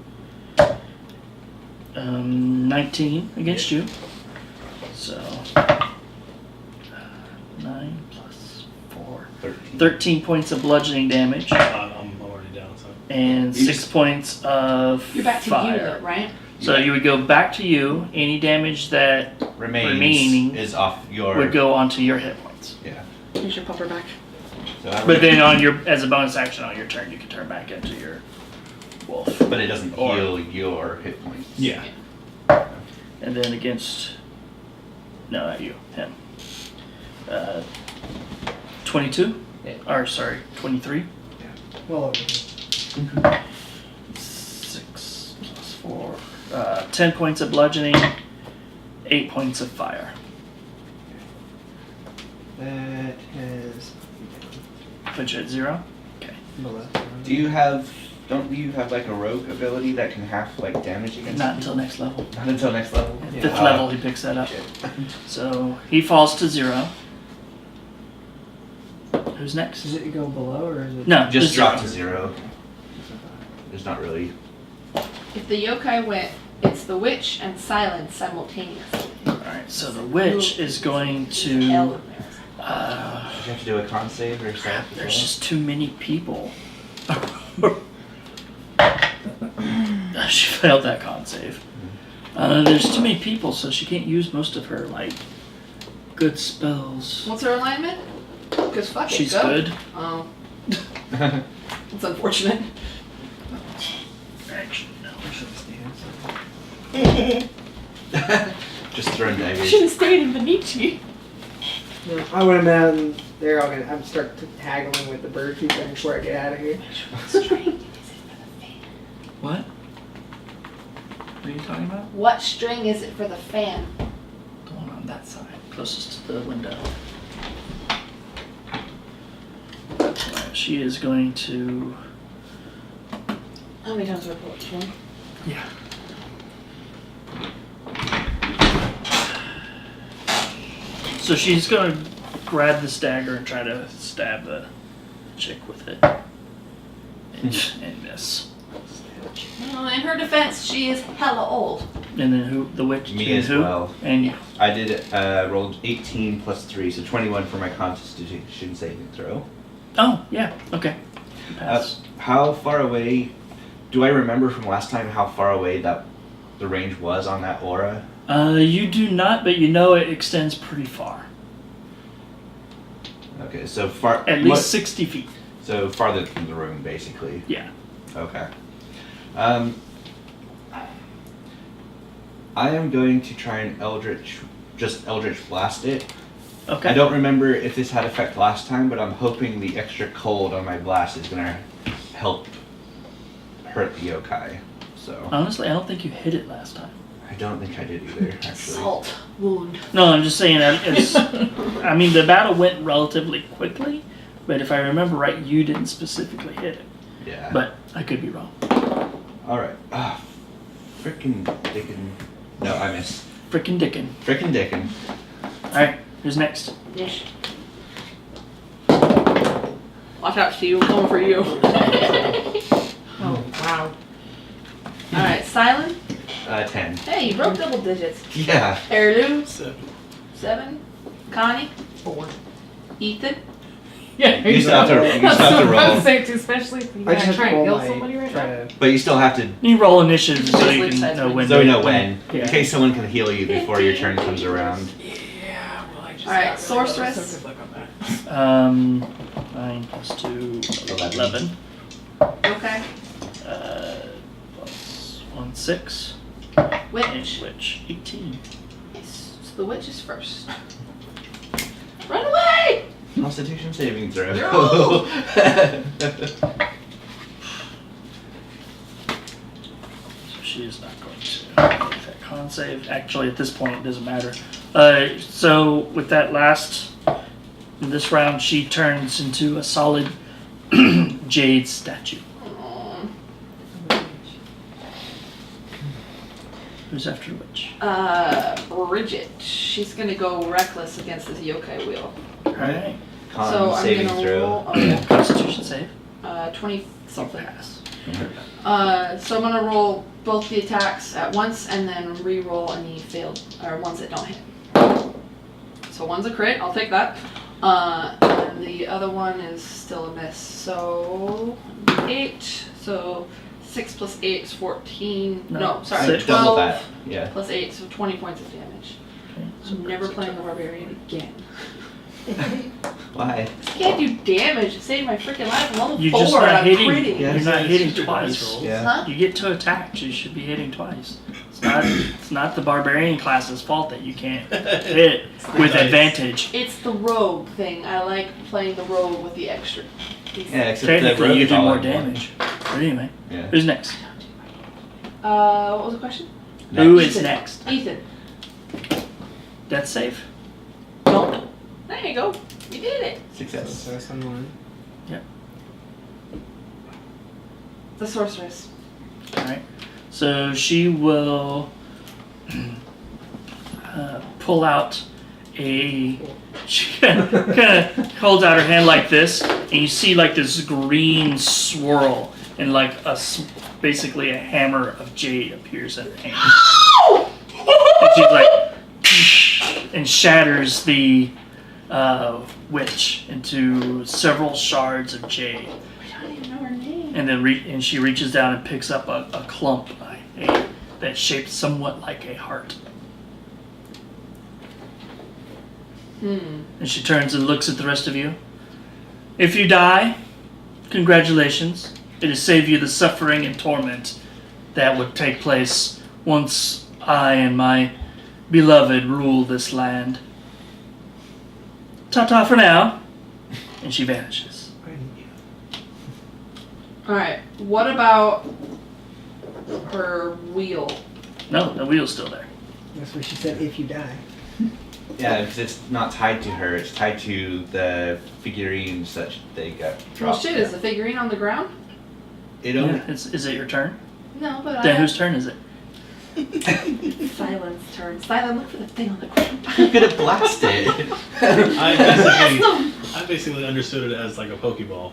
19 against you. So 9 plus 4. 13 points of bludgeoning damage I'm already down, so. and You 6 just- points of You're back to you fire. though, right? So you would go back to you. Any damage that Remaining remaining is off your. would go onto your hit points. Yeah. Here's your pupper back. So I But then as a bonus action on your turn, you can turn back into your wolf. But it doesn't Or- heal your hit points. Yeah. And then against, no, not you, him. 22? Yeah. Or sorry, 23? Well, over. 6 plus 4. 10 points of bludgeoning, 8 points of fire. That has Put you at 0? Okay. Don't you have like a rogue ability that can have like damage against Not people? until next level. Not until next level? At Yeah. 5th level, he picks that up. Shit. So he falls to 0. Who's next? Does it go below or is it? No, Just drop to 0. 0. There's not really. If the yokai went, it's the witch and Sylen simultaneously. Alright, so the witch is going Hell to. in there. Did you have to do a con save or stuff? as There's well? just too many people. She failed that con save. There's too many people, so she can't use most of her like good spells. What's her alignment? Because fuck it, She's go. good. Oh, that's unfortunate. Actually, no. Just throwing daggers. Should have stayed in Benici. No, I would have been out in there. I'm start haggling with the bird people before I get out of here. What? What are you talking about? What string is it for the fan? The one on that side, closest to the window. Alright, she is going to. How many times do I pull this one? Yeah. So she's gonna grab this dagger and try to stab the chick with it. And miss. Well, in her defense, she is hella old. And then who? The witch? Me and as who? well. And Yeah. I did rolled 18 plus 3, so 21 for my Constitution saving throw. oh yeah, okay. You pass. How far away? Do I remember from last time how far away that the range was on that aura? You do not, but you know it extends pretty far. Okay, so far. At least 60 feet. So farther from the room, basically. Yeah. Okay. I am going to try and Eldritch blast it. Okay. I don't remember if this had effect last time, but I'm hoping the extra cold on my blast is gonna help hurt the yokai. So Honestly, I don't think you hit it last time. I don't think I did either, actually. Salt wound. No, I'm just saying that it's. I mean, the battle went relatively quickly, but if I remember right, you didn't specifically hit it. Yeah. But I could be wrong. All right. Frickin' dickin'. No, I missed. Frickin' dickin'. Frickin' dickin'. Alright, who's next? Ish. Watch out, Steve. I'm coming for you. Oh, wow. Alright, Sylen. 10. Hey, you broke double digits. Yeah. Arilu. 7. 7. Connie. 4. Ethan. Yeah, You still have to roll. Especially if you I just gotta have try to and roll kill my. somebody right Try now. to. But you still have to. You roll initiative so you Sleep can know when. So we know when. Yeah. In case someone can heal you before your turn comes around. Yeah, well, I just Alright, got rid of sorceress. those, so good luck on that. 9 plus 2, 11. 11. Okay. Plus 1, 6. Witch. And witch, 18. Yes. So the witch is first. Run away! Constitution saving throw. No! So she is not going to make that con save. Actually, at this point, it doesn't matter. So with that last, in this round, she turns into a solid jade statue. Aw. Who's after the witch? Bridget. She's gonna go reckless against this yokai wheel. Alright. Con So I'm saving gonna throw. roll. Oh yeah. Constitution save. 20 something. Pass. So I'm gonna roll both the attacks at once and then re-roll any failed or ones that don't hit. So one's a crit, I'll take that. And the other one is still a miss. So 8. So 6 plus 8 is 14. No, No, sorry, six. 12 Double that. Yeah. plus 8, so 20 points of damage. Okay, so I'm never playing the Barbarian again. Why? I can't do damage. It saved my freaking life. I'm level You're 4 just and not I'm hitting. pretty. Yeah. You're not It's hitting just your twice. dice roll. Yeah. Huh? You get to attack, so you should be hitting twice. It's not the barbarian class's fault that you can't hit with Nice. advantage. It's the rogue thing. I like playing the rogue with the extra. Yeah, except Technically, the you rogue do is all more in one. damage. But anyway, Yeah. who's next? What was the question? Who is Ethan. next? Ethan. Death save? Nope. There you go. You did it. Success. Success on one. The sorceress. Alright. So she will pull out a. She kind of holds out her hand like this, and you see like this green swirl, and like basically a hammer of jade appears in her hand. And she's like, and shatters the witch into several shards of jade. I don't even know her name. And then and she reaches down and picks up a clump that's shaped somewhat like a heart. And she turns and looks at the rest of you. If you die, congratulations. It has saved you the suffering and torment that would take place once I and my beloved rule this land. Ta-ta for now. And she vanishes. Alright. What about her wheel? No, the wheel's still there. That's what she said. If you die. Yeah, because it's not tied to her. It's tied to the figurines that they got dropped. Well, shit, is the figurine on the ground? It only. Yeah, is it your turn? No, but Then I... whose turn is it? Sylen's turn. Sylen, look for the thing on the ground. You could have blasted. I basically understood it as like a Pokeball.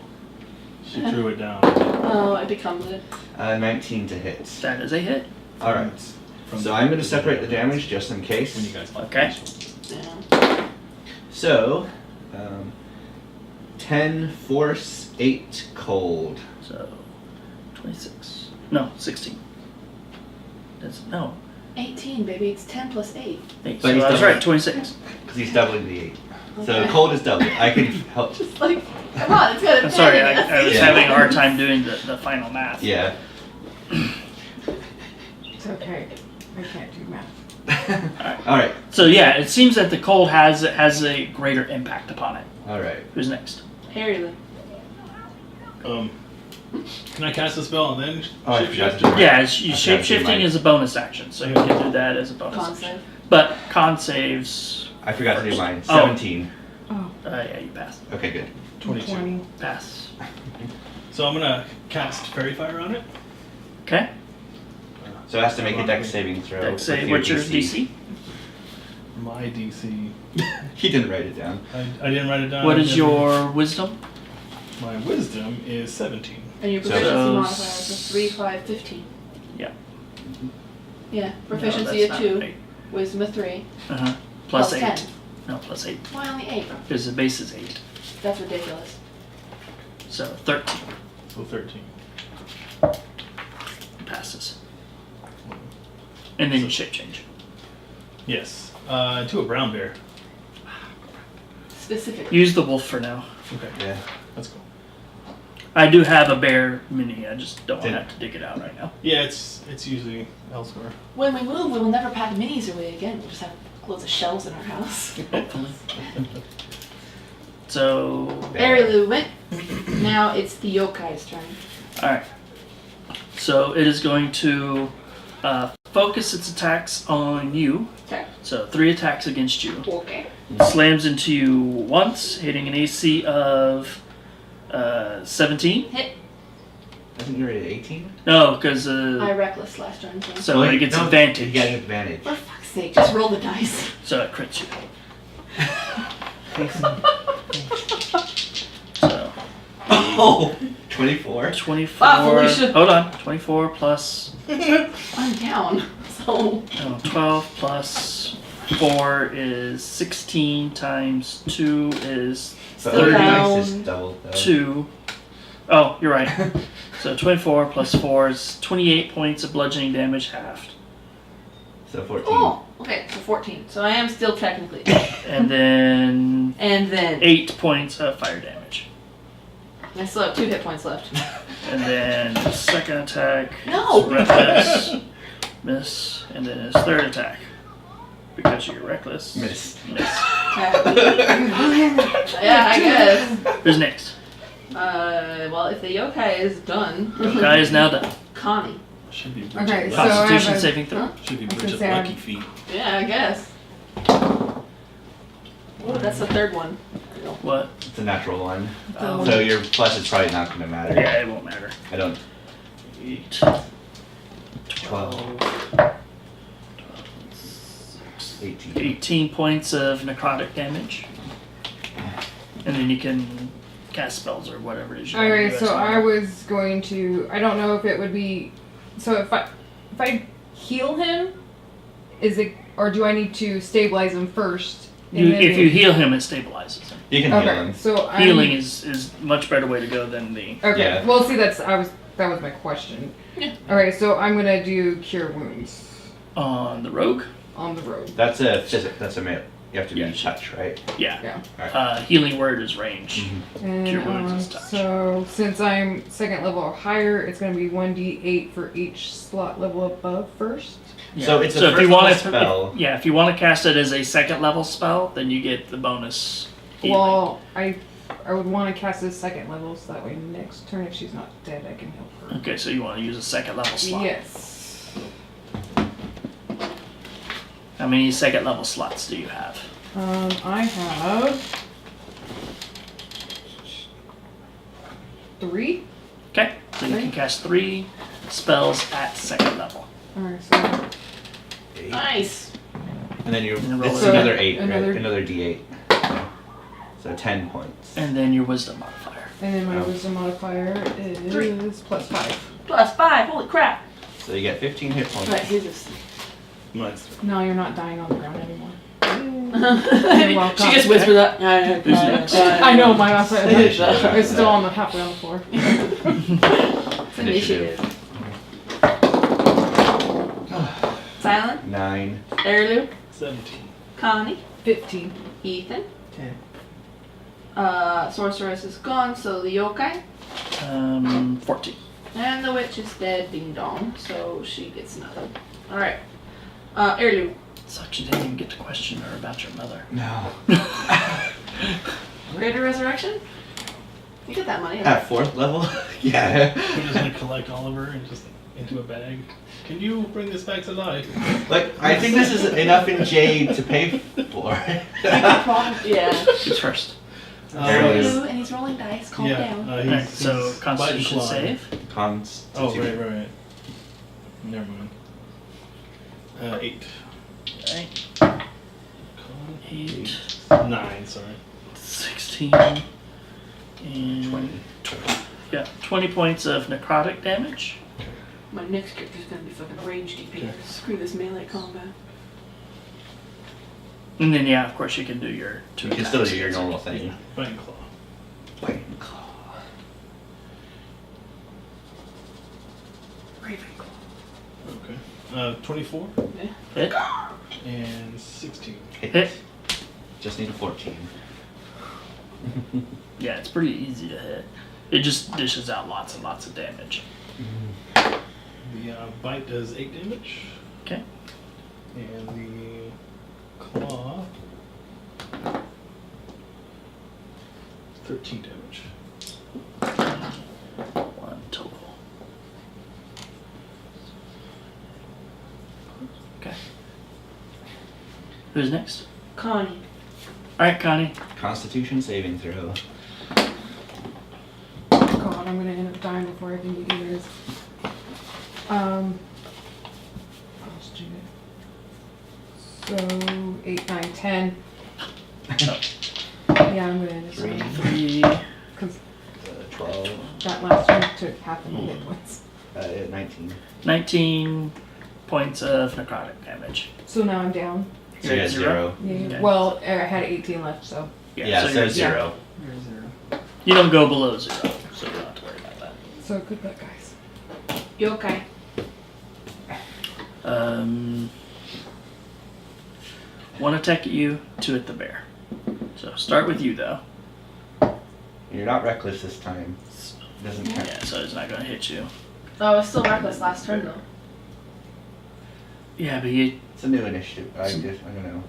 She threw it down. Oh, it becomes it. 19 to hit. That is a hit. All right. So I'm going to separate the damage just in When you case. guys fight. Okay. Yeah. So, 10 force, 8 cold. So, 26. No, 16. That's, no, 18, baby. It's 10 plus 8. 8. But So he's I was double- right, 26. Because he's doubling the 8. So Okay. cold is double. I can help. Just like, come on, it's got a I'm sorry, 10 in it. I was Yeah. having a hard time doing the final math. Yeah. It's okay. I can't do math. All right. So yeah, it seems that the cold has a greater impact upon it. All right. Who's next? Arilu. Can I cast a spell and then Oh, I shapeshift? forgot to do mine. Yeah, Okay, shape-shifting mine. is a bonus action, so you can do that as a bonus Con action. save. But con saves, I forgot to do mine. Oh. 17. Oh, yeah, you pass. Okay, good. 22. 20. Pass. So I'm gonna cast Fairy Fire on it. Okay. So it has to make a dex saving throw. Dex with save, your what's your DC? My DC. He didn't write it down. I didn't write it down. What is your wisdom? My wisdom is 17. And your So- proficiency So- modifier is a 3, 5, 15. Yeah. Yeah, proficiency No, of that's 2, not eight. wisdom of 3, Uh-huh. Plus 8. 10. No, plus 8. Why only 8? Because the base is 8. That's ridiculous. So 13 So 13. passes. And then you shape change. Yes. To a brown bear. Specific. Use the wolf for now. Okay. Yeah. That's cool. I do have a bear mini, I just don't Did- have to dig it out right now. Yeah, it's usually elsewhere. When we move, we will never pack minis away again. We'll just have loads of shelves in our house. Hopefully. So, Arilu went. Now it's the yokai's turn. alright. So it is going to focus its attacks on you. Okay. So 3 attacks against you. Okay. Slams into you once, hitting an AC of 17. Hit. Isn't you already at 18? No, because I reckless last turn. So. so it gets No, advantage. You get an advantage. For fuck's sake, just roll the dice. So it crits you. Thanks. Man. So Oh! 24? 24. Wow, Felicia. Hold on. 24 plus I'm down. So. 12 plus 4 is 16 times 2 is But Still other down. dice is double, though. 2. Oh, you're right. So 24 plus 4 is 28 points of bludgeoning damage halved. So 14. Oh, okay, so 14. So I am still technically. And then And then 8 points of fire damage. I still have 2 hit points left. And then his second attack. No! is reckless. Miss. And then his third attack. Because you're reckless. Miss. Miss. Yeah, I guess. Who's next? Well, if the yokai is done, Yokai is now done. Connie. Should be Bridget. Okay, so lucky. I have Constitution a- saving throw. Huh? Should be I was Bridget gonna say, lucky feet. Yeah, I guess. Oh, that's the third one. What? It's a natural one. Oh. So your plus is probably not going to matter. Yeah, it won't matter. I don't. 8, 12, 18. 18 points of necrotic damage. And then you can cast spells or whatever it is you want to Alright, do so as I well. was going to. I don't know if it would be. So if I heal him, is it, or do I need to stabilize him first? and then If you heal him, it stabilizes him. You can heal Okay, him. so I'm, Healing is much better way to go than the. Okay, Yeah. well, see, that was my question. Yeah. Alright, so I'm gonna do cure wounds On the rogue? on the road. That's a physic. That's a melee. You have to be Yeah. touch, right? Yeah. Yeah. Healing word is range. And Cure wounds is touch. so since I'm second level or higher, it's gonna be 1d8 for each slot level above first. Yeah. So it's a if first you level want spell. if you want to cast it as a second level spell, then you get the bonus. Healing. Well, I would want to cast this second level so that way next turn if she's not dead, I can help her. Okay, so you want to use a second level slot. Yes. How many second level slots do you have? I have 3. Okay, so you can cast 3 spells at second level. Alright, so 8. Nice. And then you. And roll It's it. another 8, Another- right? Another D8. So 10 points. And then your wisdom modifier. and then my Oh. wisdom modifier is +5. +5. Holy crap. So you get 15 hit points. Right, here's this. Nice. No, you're not dying on the ground anymore. She just whispered that. Who's next? I know my last Initiative. it's still on the halfway on the floor. It's initiative. Sylen, 9. Arilu, 17. Connie, 15. Ethan. 10. Sorceress is gone, so the yokai. 14. And the witch is dead, ding dong, so she gets nothing. Alright. Arilu. Sucks you didn't even get to question her about your mother. No. Greater Resurrection? You get that money. At 4th level? Yeah. We're just gonna collect all of her and just into a bag. Can you bring this back to life? Like, I think this is enough in jade to pay for. Yeah. Who's first? Arilu. Arilu, and he's rolling dice, calm down. Alright, so he's Constitution bite and claw. save. Constitution. Oh, right. Never mind. 8. Alright, Con- 8, 9, sorry. 16, and 20. Yeah, 20 points of necrotic damage. My next character's gonna be fucking rage DP. Okay. Screw this melee combat. And then, yeah, of course, you can do your 2 You can still attacks do your against normal it. thing. Bite and claw. Bite and claw. Okay. 24 Hit. and 16. Hit. Just need a 14. Yeah, it's pretty easy to hit. It just dishes out lots and lots of damage. The bite does 8 damage. Okay. And the claw 13 damage. 1 total. Okay. Who's next? Connie. Alright, Connie. Constitution saving throw. God, I'm gonna end up dying before I can do this. I'll just do it. So 8, 9, 10. Yeah, I'm gonna end up dying 3. because 12. that last one took half of my hit points. 19. 19 points of necrotic damage. So now I'm down. So You're you at got 0. Yeah. Okay. Well, I had 18 left, so. Yeah, so you're- 0. You're 0. You don't go below 0, so you don't have to worry about that. So good luck, guys. Yokai. 1 attack at you, 2 at the bear. So start with you though. You're not reckless this time. It doesn't count. Yeah, so it's not gonna hit you. Oh, I was still reckless last turn though. Yeah, but you. It's a new initiative. I don't know.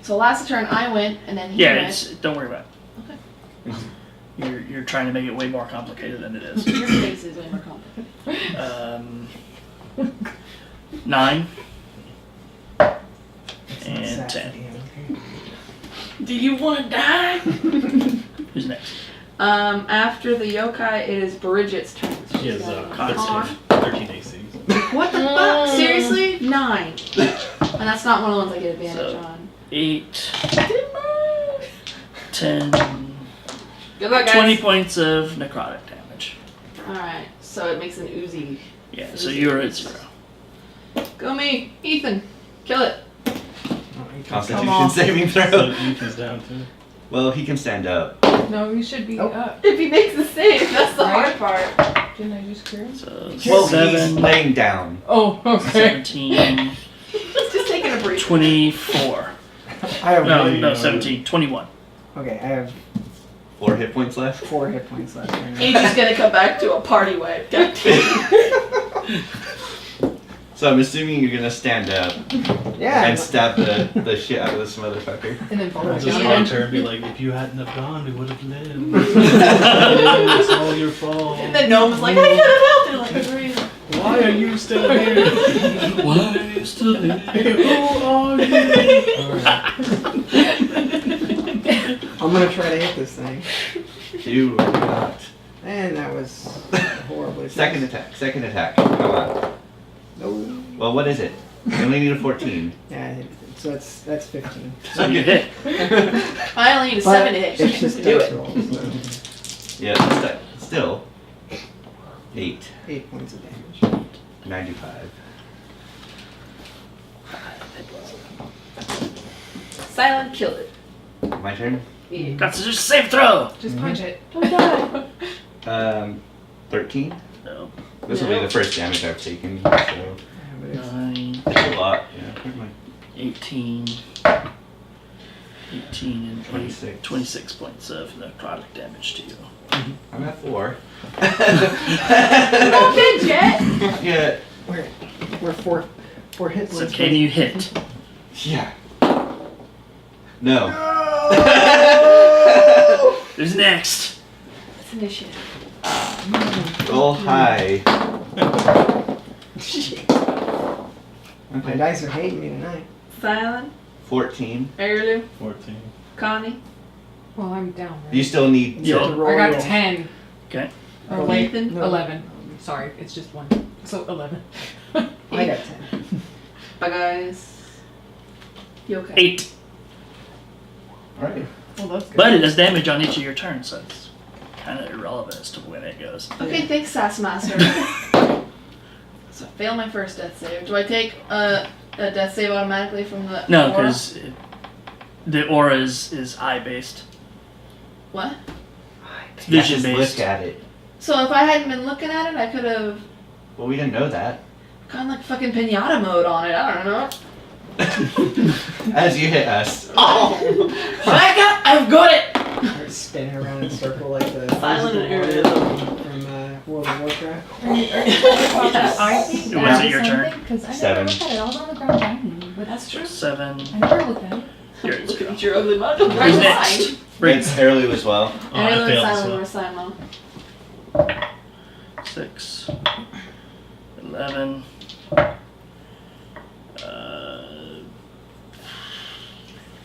So last turn I went, and then he Yeah, went. don't worry about it. Okay. You're trying to make it way more complicated than it is. Your face is way more complicated. 9 It's not and sad 10. again. Do you want to die? Who's next? After the yokai, it is Bridget's turn. He has Con. 13 AC. What the fuck? Seriously? 9. And that's not one of the ones I get advantage So- on. 8, 10, Good luck, guys. 20 points of necrotic damage. Alright, so it makes an Uzi. Yeah, so you're at 0. Go me, Ethan. Kill it. Oh, you can- Constitution on. saving So throw. Ethan's down too. Well, he can stand up. No, you should be Oh. up. If he makes the save, that's the Right? hard part. Didn't I just clear him? So Well, he's 7, laying down. Oh, okay. 17, He's just taking a break. 24. I have No, 17, 21. Okay, I have 4 hit points left. 4 hit points left. Right now. Angel's gonna come back to a party wipe. God damn. So I'm assuming you're gonna stand up Yeah. and stab the shit out of this motherfucker. And then fall I'll back just down. run to her and be like, if you hadn't have gone, we would have lived. It's all your fault. And then Gnome's like, I could have helped. And like, Adrie. Why are you still here? Why are you still here? Who are you? Alright. I'm gonna try to hit this thing. You are not. And that was horribly. Second attack. Come on. No. Well, what is it? You only need a 14. Yeah, I hit it. So that's 15. So you hit. I only need a 7 to hit. It's just to do dice it. rolls, so Yeah, still. 8. 8 points of damage. 95. Sylen killed it. My turn. Yeah. That's just a save throw. Just punch it. Don't die. 13. So, This will be the first damage I've taken, so Yeah, but it's- 9, it's a lot. Yeah, pretty much. 18, 18 and 26. 26 points of necrotic damage to you. I'm at 4. Not dead yet. Yeah. We're 4 hit So points. can you hit? Yeah. No. Who's next? It's initiative. Roll high. My Okay. dice are hating me tonight. Sylen, 14. Arilu, 14. Connie, Well, I'm down, right? You still need. You have to roll I got your- 10. Okay. Or wait, Ethan. No. 11. Sorry, it's just one. So 11. I got 10. bye guys. You okay? 8. Alright. Well, that's good. But it does damage on each of your turns, so it's kind of irrelevant as to when it goes. Okay, thanks, Sassmaster. So I failed my first death save. Do I take a death save automatically from the No, aura? because the aura is eye based. What? It's Yeah, vision just based. look at it. So if I hadn't been looking at it, I could have Well, we didn't know that. gone like fucking pinata mode on it. I don't know. As you hit us. Oh! Back up! I've got it! Start spinning around in a circle like the Silent physical area. warrior from World of Warcraft. I think Was that it your turn? Because I 7. never looked at it. I was on the ground dining. But That's true. 7. I never looked at it. Here it's Look go. at your ugly mug. Who's Right next? behind. It's Arilu as well. Oh, I Arilu failed and as Sylen well. were Sylen. 6. 11.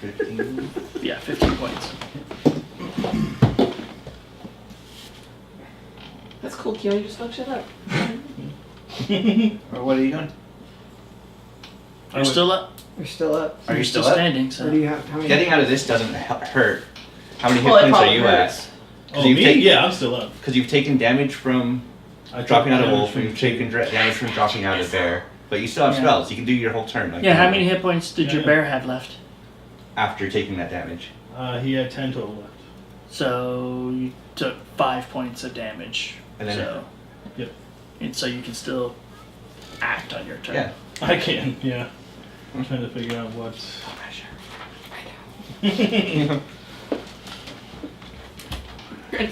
15. Yeah, 15 points. That's cool, Keone. Just fuck shit up. Or what are you doing? You're still up. You're still up. Are you You're still still up? standing, Or so. do you have how many? Getting out of this doesn't hurt. How many hit Well, it points are probably you hurts. at? Oh, you've me? taken- Yeah, I'm still up. Because you've taken damage from I took dropping out of damage wolf, from and you've taken damage from dropping out of bear. But you still have Yeah. spells. You can do your whole turn. Like Yeah, how normal many hit points did your Yeah. bear have left? after taking that damage? He had 10 total left. So you took 5 points of damage. And then- so, Yep. And so you can still act on your turn. Yeah. I can, yeah. I'm trying to figure out what.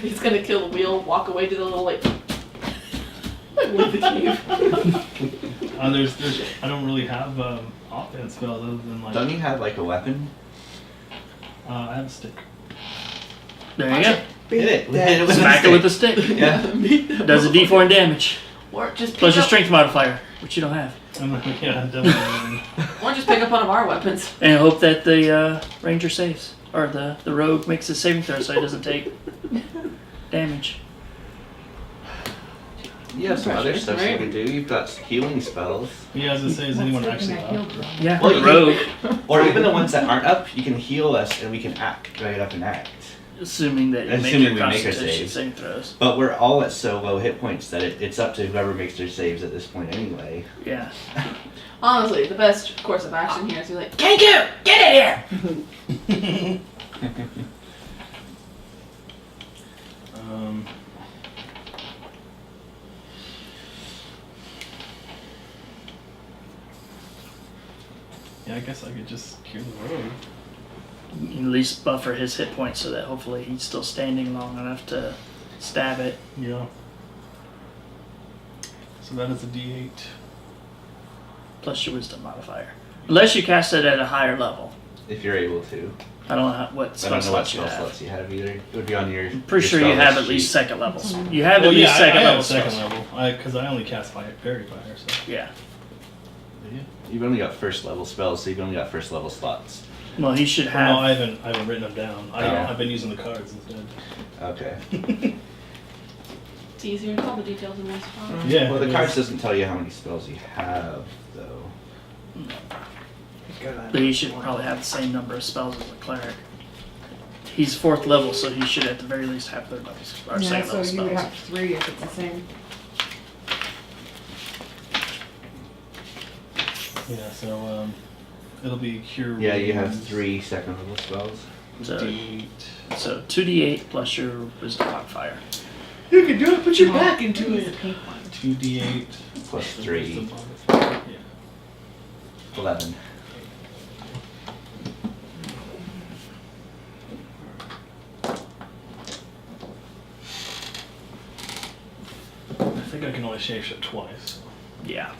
He's gonna kill the wheel, walk away to the little like with the cave. There's I don't really have offense spells other than like. Don't you have like a weapon? I have a stick. There you go. Hit it. Yeah. Hit it with Smack a it with the stick. stick. Yeah. Does a d4 damage. Or just Plus pick your up, strength modifier, which you don't have. Yeah, definitely. or just pick up one of our weapons. And hope that the ranger saves. Or the rogue makes a saving throw so he doesn't take damage. You have some other Pressure, stuff right? you can do. You've got healing spells. Yeah, as I say, is anyone actually up? Yeah, Well, the you rogue, Or even the ones that aren't up, you can heal us and we can drag it up and act. assuming that you make Assuming your we make our constitution saves. saving throws. But we're all at so low hit points that it's up to whoever makes their saves at this point anyway. Yeah. Honestly, the best course of action here is to be like, Kenku, get in here! Yeah, I guess I could just cure the rogue. You can at least buffer his hit points so that hopefully he's still standing long enough to stab it. Yeah. So that is a D8. Plus your wisdom modifier. Unless you cast it at a higher level. If you're able to. I don't know what I spell don't know what slots you spell have. slots you have either. It would be on your. I'm pretty your sure you spell have list at least sheet. second levels. You have Well, at least yeah, second I level have second spells. level. Because I only cast Fairy Fire, so. Yeah. Yeah. You've only got first level spells, so you've only got first level slots. Well, he should Well, no, have. I haven't written them down. Oh. I've been using the cards instead. Okay. It's easier to call the details in this file. Yeah. Well, the it cards is. doesn't tell you how many spells you have, though. But he should probably have the same number of spells as a cleric. He's 4th level, so he should at the very least have 3rd levels or Yeah, second so level you would spells. have 3 if it's the same. Yeah, so it'll be cure. Yeah, you have wounds, 3 second level spells. So, D8. so 2d8 plus your wisdom modifier. You can do it. Put your back into it. 2d8 Plus the 3. wisdom modifier. Yeah. 11. I think I can only shapeshift twice. Yeah,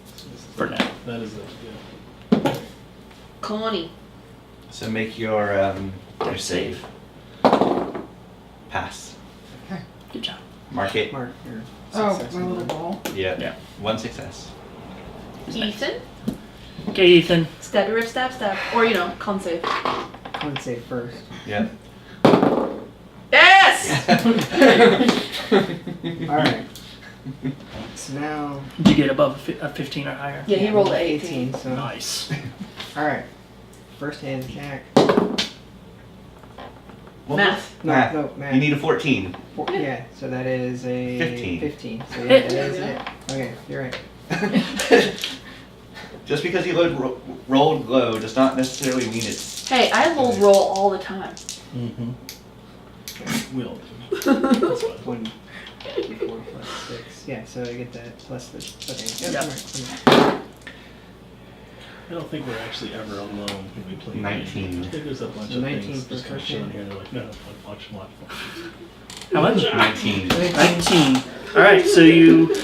So this is for now. That is Connie. So make your save. Pass. Good job. Mark it. Mark your Oh, success my and little then- ball. Yeah. Yeah. 1 success. Ethan. Okay, Ethan. Stabby rip stab stab. Or, con save. Con save first. Yep. Yes! Alright. So now Did you get above a 15 or higher? Yeah, he rolled an 18. So Nice. alright. First hand attack. Math. No, Math. no, math. You need a 14. Yeah, so that is a 15. 15. So yeah, that is it. Okay, you're right. Just because you rolled low does not necessarily mean it's. Hey, I roll all the time. Mm-hmm. We'll. 1, 4 plus 6. Yeah, so I get that plus the. Okay, Yeah. alright. I don't think we're actually ever alone when we play. 19. I think there's a bunch So of 19 things for just kind of first chilling hand. here. They're like, no, watch. How much? 19. 19. Alright, so you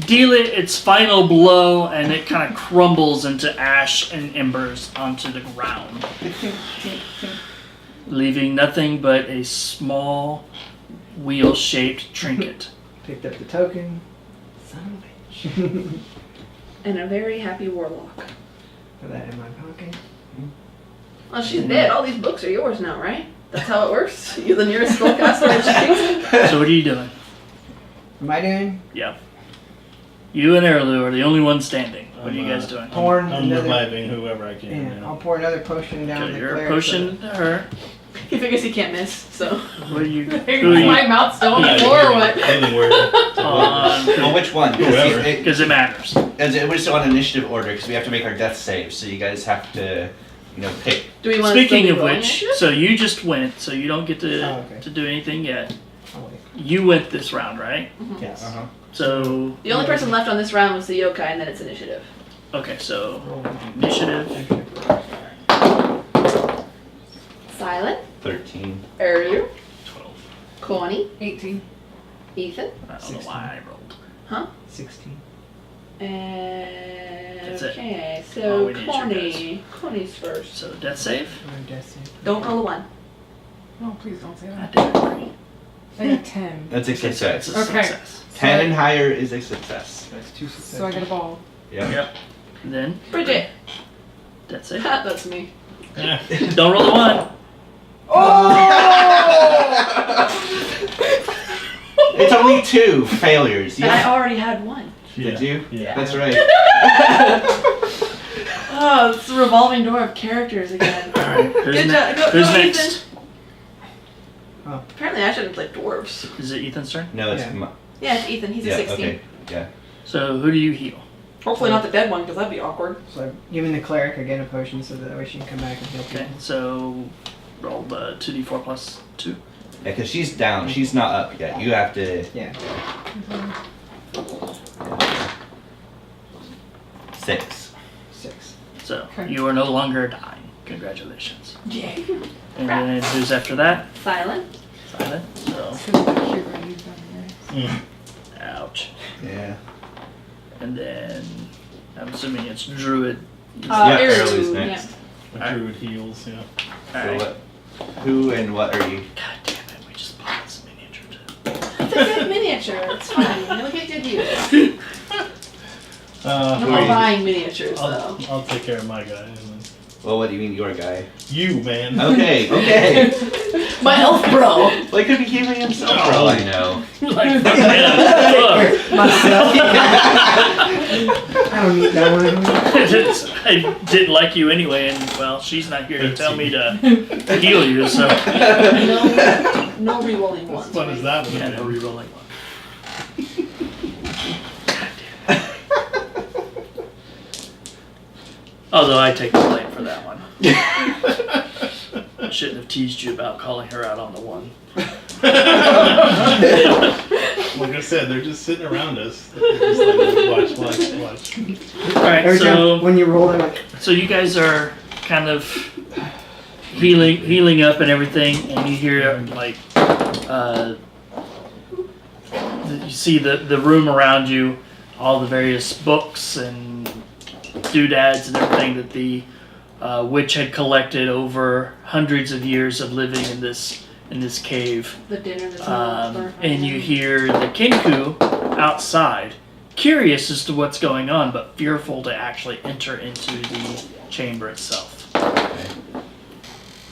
deal it its final blow, and it kind of crumbles into ash and embers onto the ground, leaving nothing but a small wheel-shaped trinket. Picked up the token. Son of a bitch. And a very happy warlock. Put that in my pocket. Well, she's dead. All these books are yours now, right? That's how it works? You're the nearest spellcaster and she takes it? So what are you doing? Am I doing? Yeah. You and Arilu are the only ones standing. What are you guys doing? Porn I'm another. reviving whoever I can. Yeah, Yeah. I'll pour another potion down Okay, the you're cleric. potion to her. He figures he can't miss, so. What are you? Who are My you? mouth's still on Yeah, the floor or you're what? anything where- Well, which one? Whoever. Because it matters. We're still on initiative order because we have to make our death saves. So you guys have to, pick. Do we want Speaking to of which, so you just went, so you don't get to Oh, okay. to do anything yet. Oh, wait. You went this round, right? Yes. So The only person left on this round was the yokai, and then it's initiative. Okay, so initiative. Sylen, 13. Arilu, 12. Connie, 18. Ethan, I don't know why I rolled. 16. and That's it. okay, All so we need is your Connie's first. So death save. Or death save. Don't roll a 1. No, please don't say I that. did agree. I got 10. That's a Okay, so it's success. a Okay. success. 10 and higher is a success. That's 2 successes. So I get a ball. Yep. Yep. And then Bridget. death save. That's me. Yeah. Don't roll the 1. It's only 2 failures. And I Yeah. already had 1. Did you? Yeah. That's right. Oh, it's the revolving door of characters again. Alright. Good job. Go, Who's go, next? Ethan. Oh. Apparently I shouldn't play dwarves. Is it Ethan's turn? No, it's Yeah. Yeah, it's Ethan. He's a yeah. 16. Okay. Yeah. So who do you heal? Hopefully not the dead one, because that'd be awkward. So I'm giving the cleric again a potion so that way she can come back and heal Okay, people. so roll the 2d4 plus 2. Yeah, because she's down. She's not up yet. You have to. Yeah. 6. 6. So Okay. you are no longer dying. Congratulations. Yay. And then who's after that? Silent. Silent. So It's gonna be cute when he's done here. ouch. Yeah. And then I'm assuming it's Druid. Yeah, Arilu, Arilu's next. A Alright. druid heals, yeah. So Alright. what? Who and what are you? God damn it, we just bought this miniature too. It's a good miniature. It's fine. It'll get good use. Who No are more you? buying miniatures, though. I'll take care of my guy. And then Well, what do you mean, your guy? you, man. Okay, okay. My elf bro. Well, he could be healing himself for all I know. Like, fuck yeah. Myself. I don't need that one. I didn't like you anyway, and well, she's not here to tell me to heal you, so No re-rolling ones. As fun as that yeah, would no be. re-rolling one. Although I take the blame for that one. I shouldn't have teased you about calling her out on the 1. Like I said, they're just sitting around us. They're just like, watch. Alright, Every time so when you roll, I'm like, so you guys are kind of healing up and everything, and you hear like you see the room around you, all the various books and doodads and everything that the witch had collected over hundreds of years of living in this cave. The dinner that's not And you hear the Kinku outside, curious as to what's going on, but fearful to actually enter into the chamber itself.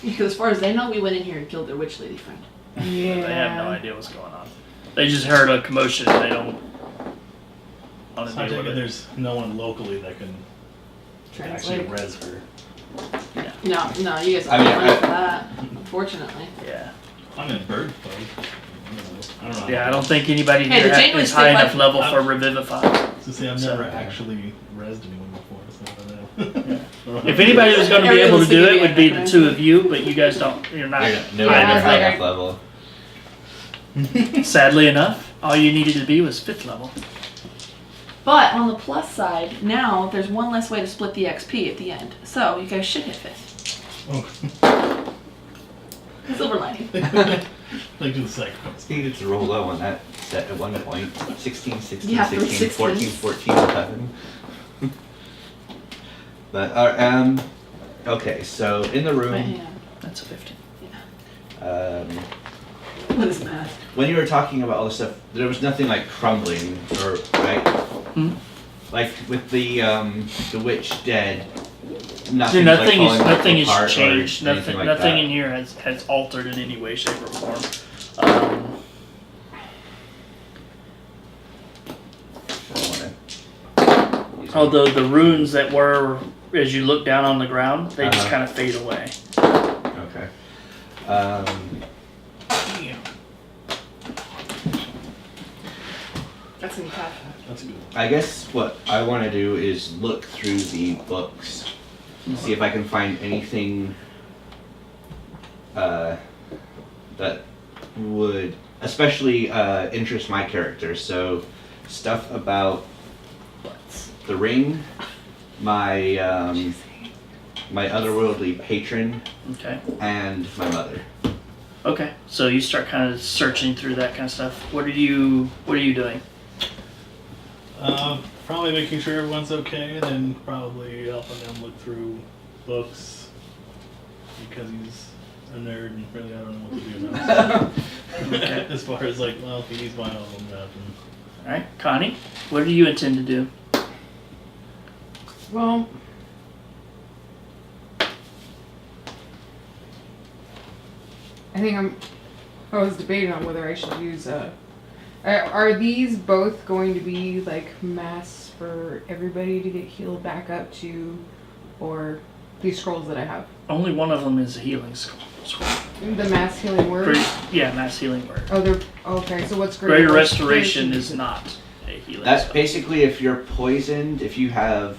Because as far as they know, we went in here and killed their witch lady friend. Yeah. They have no idea what's going on. They just heard a commotion and they don't want So to I deal take with it it. there's no one locally that can actually Translate. res her. No, you guys I don't mean, have money I- for that, unfortunately. Yeah. I'm in bird folk. I don't know. Yeah, I don't think anybody Hey, here the January is high stick enough level like- for Revivify. So see, I've So- never actually resed anyone before, so I don't know. If anybody was going to be able to do it, it would be the Everyone's two of you, but you guys don't. You're not. No, high I never enough high level. enough level. Sadly enough, all you needed to be was 5th level. But on the plus side, now there's one less way to split the XP at the end. So you guys should hit 5th. Oh. Silver lining. Like do the sacrifice. You get to roll low on that set at 1 point. 16, 16, Yeah, 16, 14, 16s. 14, 11. But, okay, so in the But room, yeah. That's a 15. What is math? when you were talking about all this stuff, there was nothing like crumbling, or, right? Like with the witch dead, nothing, Dude, nothing like is falling nothing apart has or changed. anything Nothing like nothing that. in here has altered in any way, shape, or form. Although the runes that were, as you look down on the ground, they just Uh-huh. kind of fade away. Okay. That's gonna be tough. That's a good one. I guess what I want to do is look through the books, see if I can find anything that would especially interest my character. So stuff about the ring, my my otherworldly patron, Okay. and my mother. Okay. So you start kind of searching through that kind of stuff. What are you doing? Probably making sure everyone's okay, and then probably helping them look through books because he's a nerd and really I don't know what to do now. Okay. As far as like, well, if he's my own map. All right, Connie. What do you intend to do? Well, I was debating on whether I should use are these both going to be like masks for everybody to get healed back up to, or these scrolls that I have? Only one of them is a healing scroll. The mass healing word? Yeah, mass healing word. Oh, they're okay. So what's Greater restoration is not a healing That's spell. basically if you're poisoned, if you have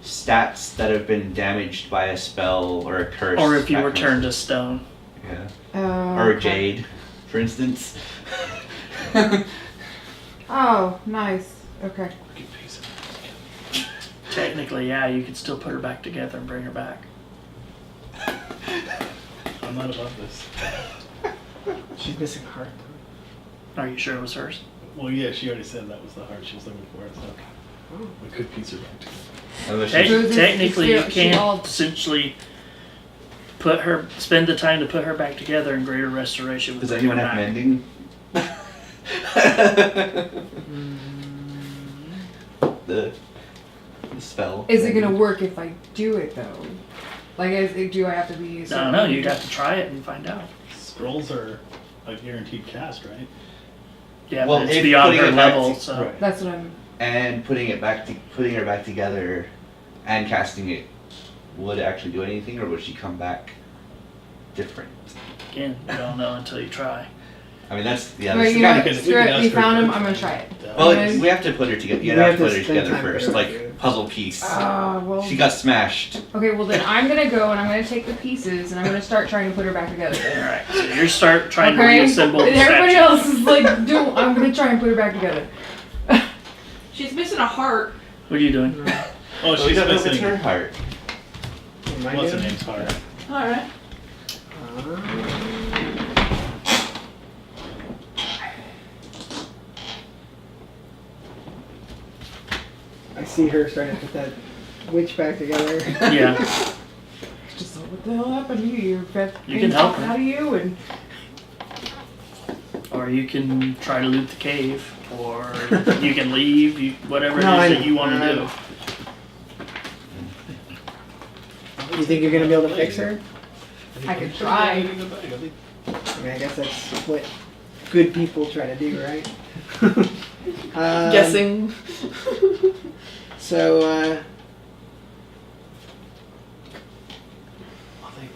stats that have been damaged by a spell or a curse. Or if you that were kind of turned to stone. stuff. Yeah. Or okay. jade, for instance. Oh, nice. Okay. Technically, yeah, you could still put her back together and bring her back. I'm not above this. She's missing a heart. Are you sure it was hers? Well, yeah, she already said that was the heart she was looking for, so Oh. we could piece her back together. Unless Te- you- So is it- technically, is you she all- can't essentially spend the time to put her back together in greater restoration. Does with anyone her have back. mending? the spell. Is it gonna work if I do it though? Like, do I have to be? I don't know. You'd have to try it and find out. Scrolls are a guaranteed cast, right? Yeah, Well, but it's if beyond putting her it back level, to- so Right. That's what I'm. And putting her back together and casting it would it actually do anything, or would she come back different? again, you don't know until you try. I mean, that's Well, that's you kind know, of. we screw can it. ask You her found him. to- I'm gonna try it. Well, Okay. we have to put her together. You We have have to put to her spend together time first, with her, like yeah. puzzle piece. Well. She got smashed. Okay, well then I'm gonna go and I'm gonna take the pieces and I'm gonna start trying to put her back together. All right, so you start trying to Okay. reassemble And the everybody statue. else is like, I'm gonna try and put her back together. She's missing a heart. What are you doing? Oh, We she's don't know if it's missing. her heart. Am I What's her doing? name's heart? Alright. I see her starting to put that witch back together. Yeah, Just like, what the hell happened to you? Your breath You can help her. out of you and or you can try to loot the cave, or you can leave. Whatever it is No, I that know. you want to I do. know. You think you're gonna be able to fix her? I could try. I mean, I guess that's what good people try to do, right? Guessing. So,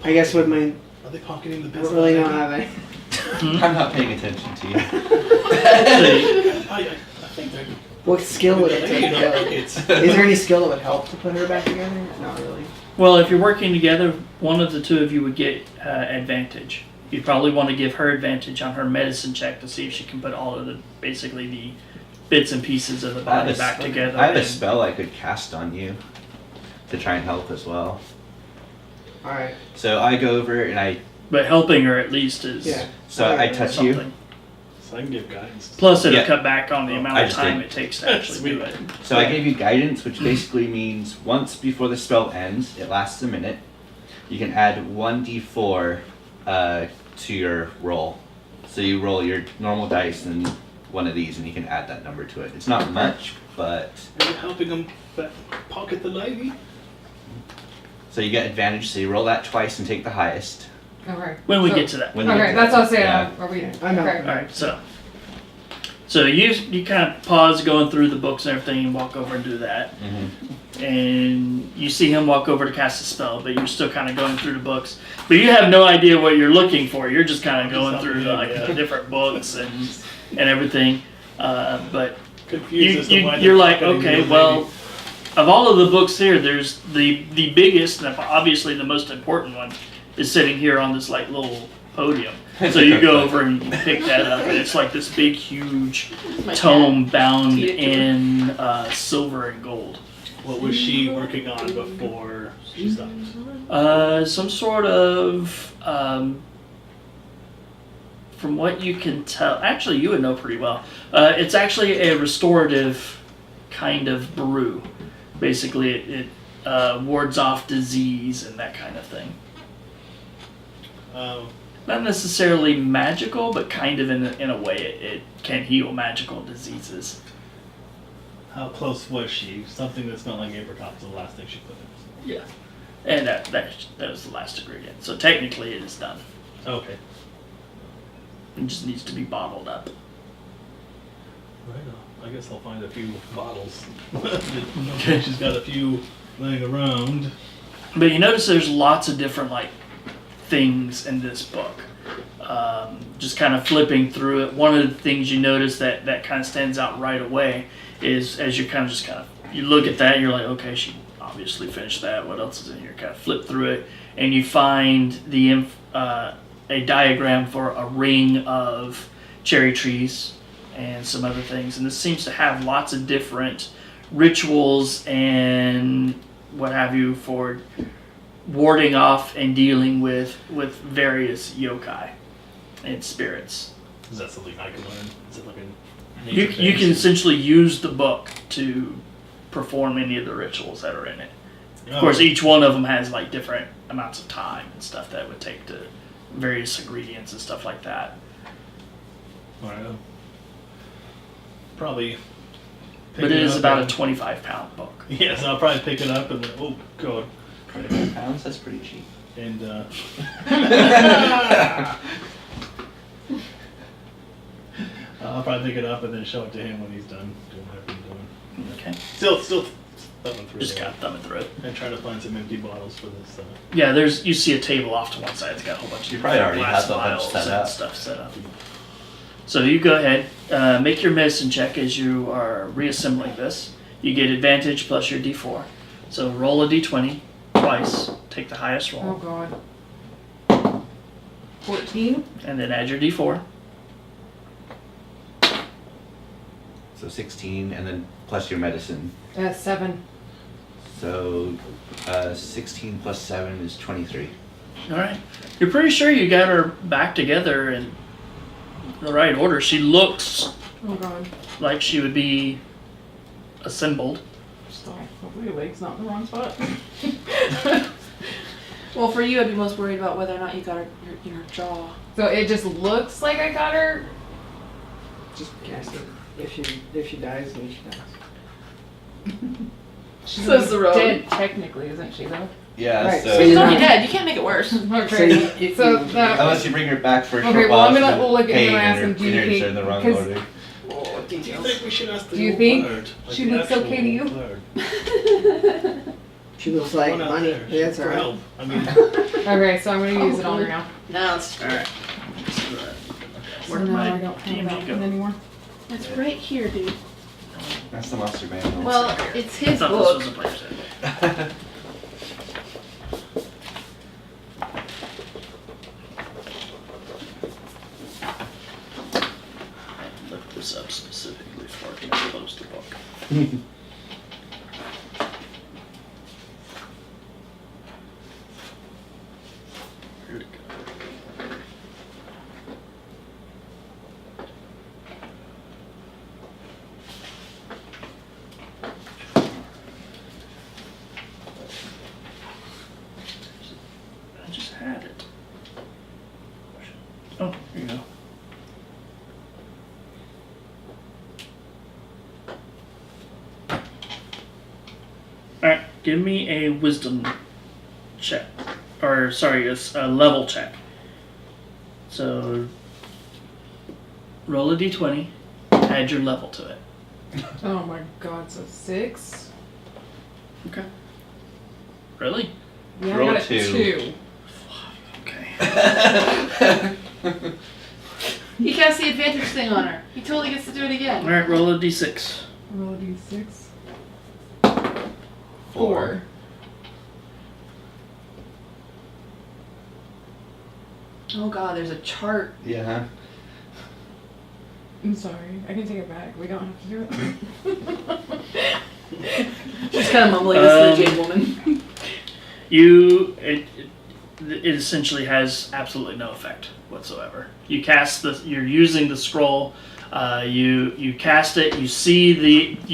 I guess with my Are they pocketing the I best? don't really know how they. I'm not paying attention to you. I think they're. What skill would it take? It's Is there any skill that would help to put her back together? Not really. Well, if you're working together, one of the two of you would get advantage. You'd probably want to give her advantage on her medicine check to see if she can put all of the bits and pieces of the I have body a back s- together. I have a and- spell I could cast on you to try and help as well. All right. So I go over and But helping her at least is Yeah. I touch you. something. So I can give guidance. Plus, it'll Yeah. cut back on the amount I of just time did. it takes to actually do it. So I gave you guidance, which basically means once before the spell ends, it lasts a minute. You can add 1d4 to your roll. So you roll your normal dice and one of these, and you can add that number to it. It's not much, but Are you helping them pocket the lady? so you get advantage. So you roll that twice and take the highest. okay. When we So- get to that. When you Okay, get to that's that. what I was saying. Yeah. Are we? I'm okay. helping. All right, so you kind of pause going through the books and everything and walk over and do that. And you see him walk over to cast a spell, but you're still kind of going through the books. But you have no idea what you're looking for. You're just kind of going through the different books and everything. But Confused as to why you're they're like, pocketing okay, the well, lady. of all of the books here, there's the biggest and obviously the most important one is sitting here on this like little podium. So you go over and you pick that up, and it's like this big, huge My tome bound Feed it to her. in silver and gold. What was she working on before she stopped? Some sort of, from what you can tell, actually you would know pretty well. It's actually a restorative kind of brew. Basically, it wards off disease and that kind of thing. Not necessarily magical, but kind of in a way it can heal magical diseases. How close was she? Something that smelled like apricot was the last thing she put in. Yeah. And that was the last ingredient. So technically it is done. Okay. It just needs to be bottled up. Right on. I guess I'll find a few bottles. Okay. She's got a few laying around. But you notice there's lots of different things in this book. Just kind of flipping through it. One of the things you notice that kind of stands out right away is as you kind of you look at that and you're like, okay, she obviously finished that. What else is in here? Kind of flip through it and you find a diagram for a ring of cherry trees and some other things. And this seems to have lots of different rituals and what have you for warding off and dealing with various yokai and spirits. Is that something I can learn? Is it like a You nature can based? essentially use the book to perform any of the rituals that are in it. Of course, each one of them has different amounts of time and stuff that it would take to various ingredients and stuff like that. Alright. Probably. But it is about a 25-pound book. Yes, I'll probably pick it up and then, oh god. 25 pounds? That's pretty cheap. And I'll probably pick it up and then show it to him when he's done doing whatever he's doing. Okay. Still thumbing through Just there. kind of thumbing through it. And trying to find some empty bottles for this. Yeah, you see a table off to one side. It's got a whole bunch of You probably already glass have a bunch vials set and up. stuff set up. So you go ahead, make your medicine check as you are reassembling this. You get advantage plus your d4. So roll a d20 twice. Take the highest roll. Oh god. 14? And then add your d4. So 16, and then plus your medicine. 7. So 16 plus 7 is 23. All right. You're pretty sure you got her back together in the right order. She looks Oh god. like she would be assembled. Stop. Hopefully your leg's not in the wrong spot. Well, for you, I'd be most worried about whether or not you got your jaw. So it just looks like I got her. Just cast it. If she dies, then she dies. She's Says the rogue. dead technically, isn't she though? Yeah, Right, so so She's you're already not- dead. You can't make it worse. Okay. So that. unless you bring her back for a Okay, short well, while, I'm gonna so look at pain him and ask and him, do you innards think- are in the wrong 'cause- order. Oh, Do you think we should ask the Do you old think bird, like she the looks okay to actual you? bird? She looks like One out money. there, Yeah, that's for alright. help. I mean, Okay, so I'm gonna use it on her now. No, it's Alright. So Where did now my I don't have DMG that go? one anymore. it's right here, dude. That's the monster manual. Well, it's I his thought book. this was a player's handbook. I looked this up specifically for it to close the book. Where'd it go? I just had it. Oh, here you go. Alright, give me a wisdom check. Or, sorry, it's a level check. So, roll a d20, add your level to it. Oh my god, so 6? Okay. Really? Yeah, Roll I got a 2. 2. Okay. He casts the advantage thing on her. He totally gets to do it again. Alright, roll a d6. Roll a d6. 4. 4. Oh god, there's a chart. Yeah. I'm sorry. I can take it back. We don't have to do it. Just kind of mumbling this to the jade woman. It essentially has absolutely no effect whatsoever. You're using the scroll. You cast it. You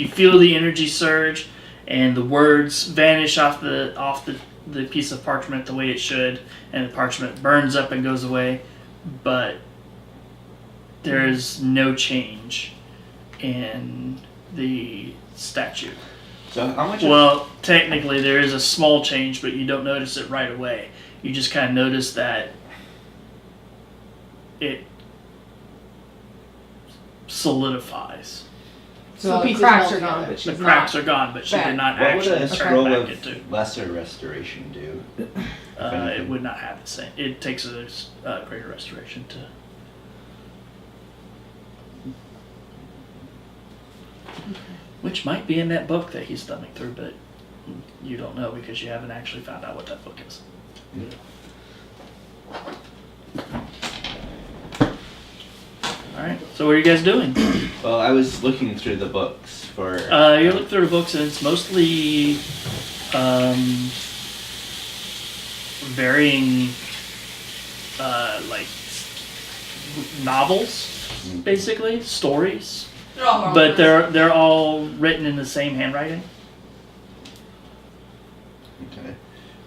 feel the energy surge, and the words vanish off the piece of parchment the way it should, and the parchment burns up and goes away. But there is no change in the statue. So how much? Well, technically there is a small change, but you don't notice it right away. You just kind of notice that it solidifies. So the pieces cracks melt are gone, together. but she's The cracks not. are gone, but she back. did not what would actually a turn scroll back of into. lesser restoration do? It would not have the same. It takes a greater restoration to. Which might be in that book that he's thumbing through, but you don't know because you haven't actually found out what that book is. Alright, so what are you guys doing? Well, I was looking through the books for. You look through the books and it's mostly varying like novels, basically, stories. They're all wrong. But they're all written in the same handwriting. Okay.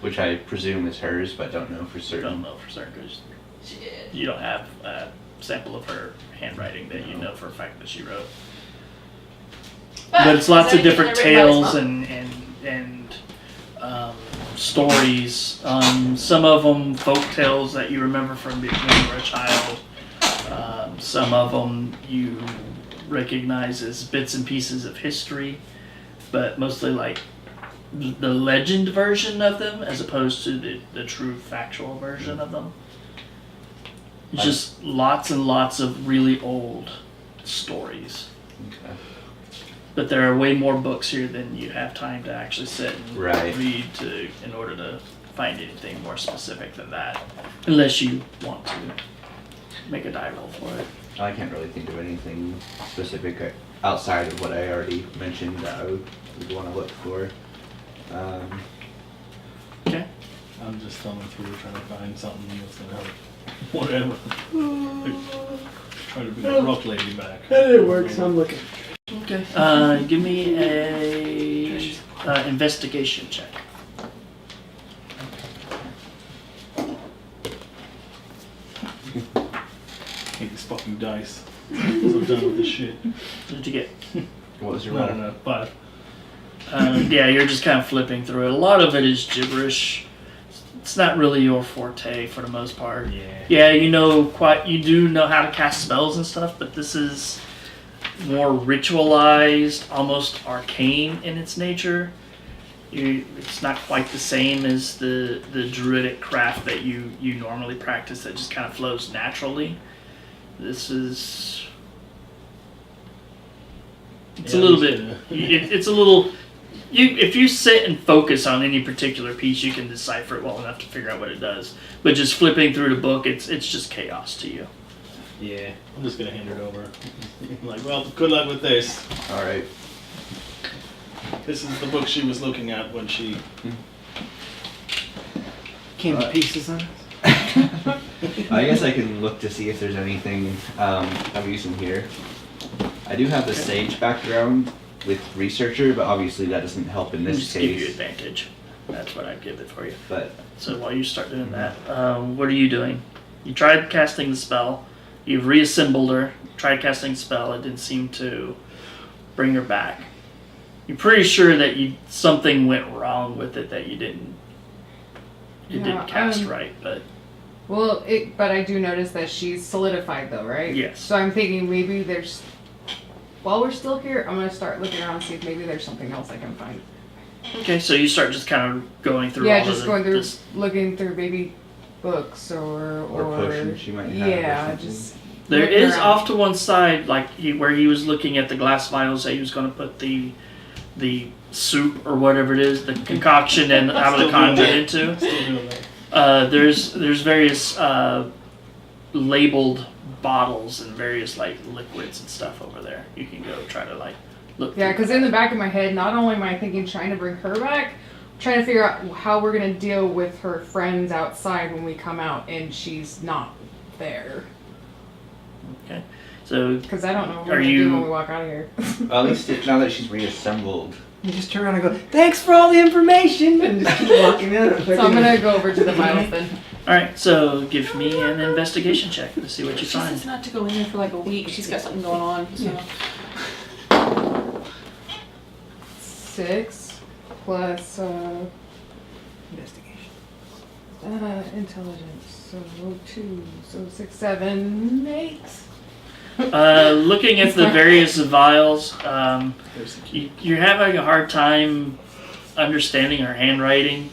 Which I presume is hers, but don't know for I certain. don't know for certain because Shit. you don't have a sample of her handwriting that you know for a fact that she wrote. But it's lots of different tales and stories. Some of them folk tales that you remember from when you were a child. Some of them you recognize as bits and pieces of history, but mostly like the legend version of them as opposed to the true factual version of them. Just lots and lots of really old stories. Okay. But there are way more books here than you have time to actually sit and Right. read in order to find anything more specific than that. Unless you want to make a die roll for it. I can't really think of anything specific outside of what I already mentioned that I would want to look for. Okay. I'm just thumbing through trying to find something that's gonna help. Whatever. Trying to bring the rock lady back. That didn't work, so I'm looking. Okay. Give me a investigation check. Hate these fucking dice. So done with this shit. What did you get? What was your No, roll? no, 5. Yeah, you're just kind of flipping through it. A lot of it is gibberish. It's not really your forte for the most part. Yeah. Yeah, you do know how to cast spells and stuff, but this is more ritualized, almost arcane in its nature. It's not quite the same as the druidic craft that you normally practice that just kind of flows naturally. This is... It's a little bit... It's a little... If you sit and focus on any particular piece, you can decipher it well enough to figure out what it does. But just flipping through the book, it's just chaos to you. Yeah. I'm just gonna hand it over. I'm like, well, good luck with this. Alright. This is the book she was looking at when she... Came to pieces on it. I guess I can look to see if there's anything I'm using here. I do have the sage background with researcher, but obviously that doesn't help in this Just give you case. advantage. That's what I'd give it for you. But So while you start doing that, what are you doing? You tried casting the spell. You've reassembled her. Tried casting the spell. It didn't seem to bring her back. You're pretty sure that something went wrong with it that you didn't. It Yeah, didn't cast right, but Well, but I do notice that she's solidified though, right? Yes. So I'm thinking maybe there's, while we're still here, I'm gonna start looking around and see if maybe there's something else I can find. okay. So you start just kind of going through. Yeah, all just of going through, this. looking through maybe books or potions she might have or Yeah, something. just. There looking is around. off to one side, like where he was looking at the glass vials that he was going to put the soup or whatever it is, the concoction and out of the Still doing conduit that. into. Still doing that. There's various labeled bottles and various like liquids and stuff over there. You can go try to like look. Yeah, through because in the back of my head, not only am I thinking trying to bring her back, I'm trying to figure out how we're gonna deal with her friends outside when we come out and she's not there. Okay. So Because I don't know what Are we're gonna you- do when we walk out of here. Well, at least now that she's reassembled. You just turn around and go, thanks for all the information, and just keep walking out. So I'm gonna go over to the vials then. all right. So give me an investigation check to see what you She says find. not to go in there for like a week. She's got something going on. So. 6 plus Investigation. intelligence. So 2. So 6, 7, 8. Looking at the various vials, There's the key. you're having a hard time understanding her handwriting.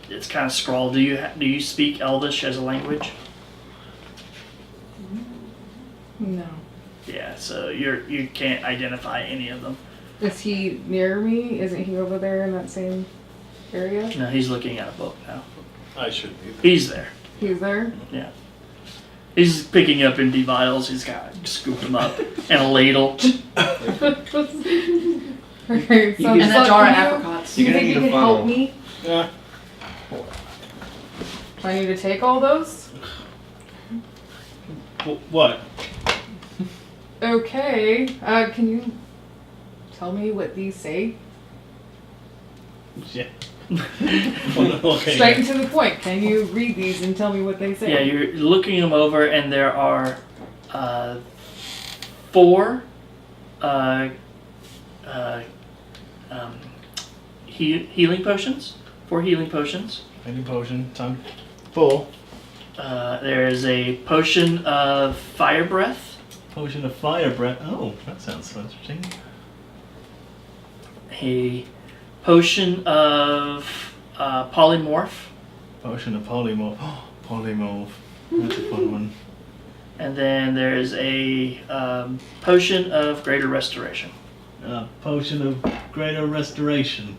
It's kind of scrawled. Do you speak Elvish as a language? No. Yeah. So you can't identify any of them. Is he near me? Isn't he over there in that same area? No, he's looking at a book now. I should be. He's there. He's there? He's picking up empty vials. He's got to scoop them up and a ladle. Okay, so And a jar of you, apricots. do you You're think gonna you need a can help funnel. me? Yeah. Do I need to take all those? What? Okay. Can you tell me what these say? Yeah. Okay. Straight and to the point. Can you read these and tell me what they say? Yeah, you're looking them over, and there are 4 healing potions. 4 healing potions. Any potion. Time. Full. There is a potion of fire breath, Potion of fire breath. Oh, that sounds interesting. a potion of polymorph, Potion of polymorph. Oh, polymorph. That's a fun one. and then there's a potion of greater restoration. Potion of greater restoration.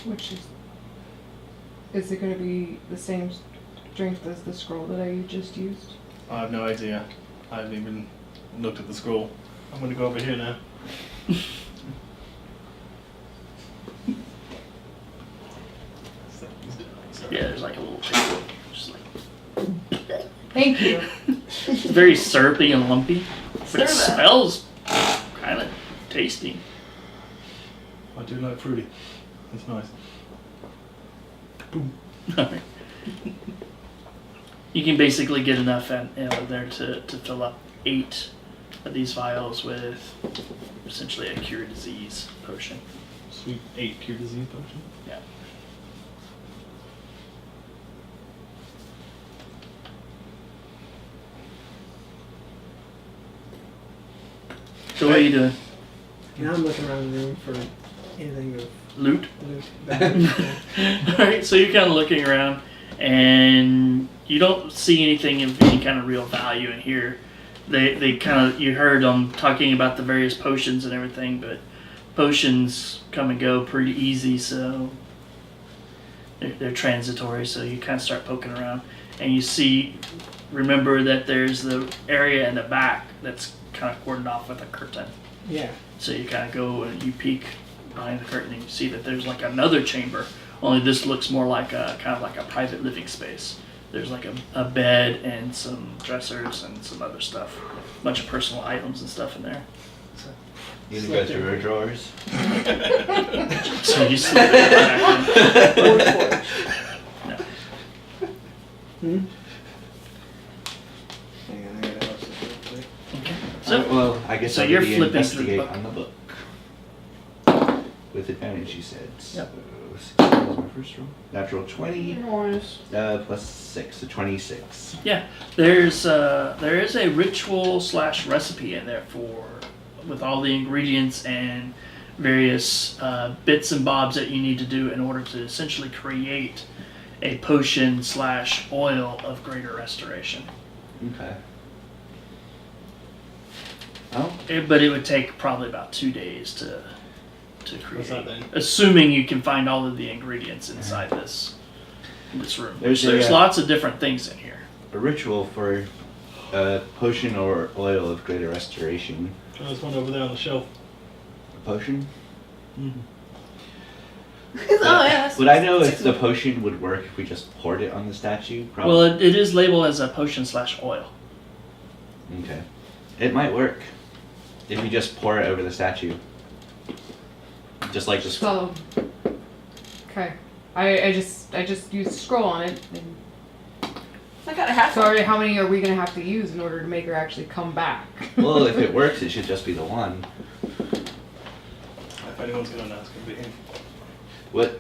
Which is it going to be the same strength as the scroll that I just used? I have no idea. I haven't even looked at the scroll. I'm gonna go over here now. Yeah, there's like a little table, just like Thank you. it's very syrupy and lumpy, but it Stir that. smells kind of tasty. I do like fruity. That's nice. You can basically get enough there to fill up 8 of these vials with essentially a cure disease potion. Sweet 8 cure disease potion. Yeah. So what are you doing? Now I'm looking around the room for anything of Loot? loot. Alright, so you're kind of looking around and you don't see anything of any kind of real value in here. They kind of, you heard them talking about the various potions and everything, but potions come and go pretty easy, so they're transitory, so you kind of start poking around and you see, remember that there's the area in the back that's kind of cordoned off with a curtain. Yeah. So you kind of go and you peek behind the curtain and you see that there's like another chamber, only this looks more like a kind of like a private living space. There's like a bed and some dressers and some other stuff, a bunch of personal items and stuff in there. You can go through her drawers. So you slip it back in. No. Hang on, I gotta help this real quick. Okay. So Well, I guess so I'll you're maybe flipping through the investigate book. on the book. With advantage, you said. Yep. So, 16 was my first roll. Natural 20, Noise. plus 6, so 26. yeah, there is a ritual / recipe in there with all the ingredients and various bits and bobs that you need to do in order to essentially create a potion / oil of greater restoration. Okay. Oh, But it would take probably about 2 days to create. What's that then? Assuming you can find all of the ingredients inside this room. There's There's a, lots of different things in here. a ritual for A potion or oil of greater restoration. Oh, there's one over there on the shelf. A potion? Mm-hmm. Oh yeah. Would I know if the potion would work if we just poured it on the statue? Probably. Well, it is labeled as a potion/oil. Okay. It might work. If you just pour it over the statue. Just like this. So, okay. I just used scroll on it. And I got a half. so how many are we gonna have to use in order to make her actually come back? Well, if it works, it should just be the one. If anyone's gonna ask, it'll be him. What?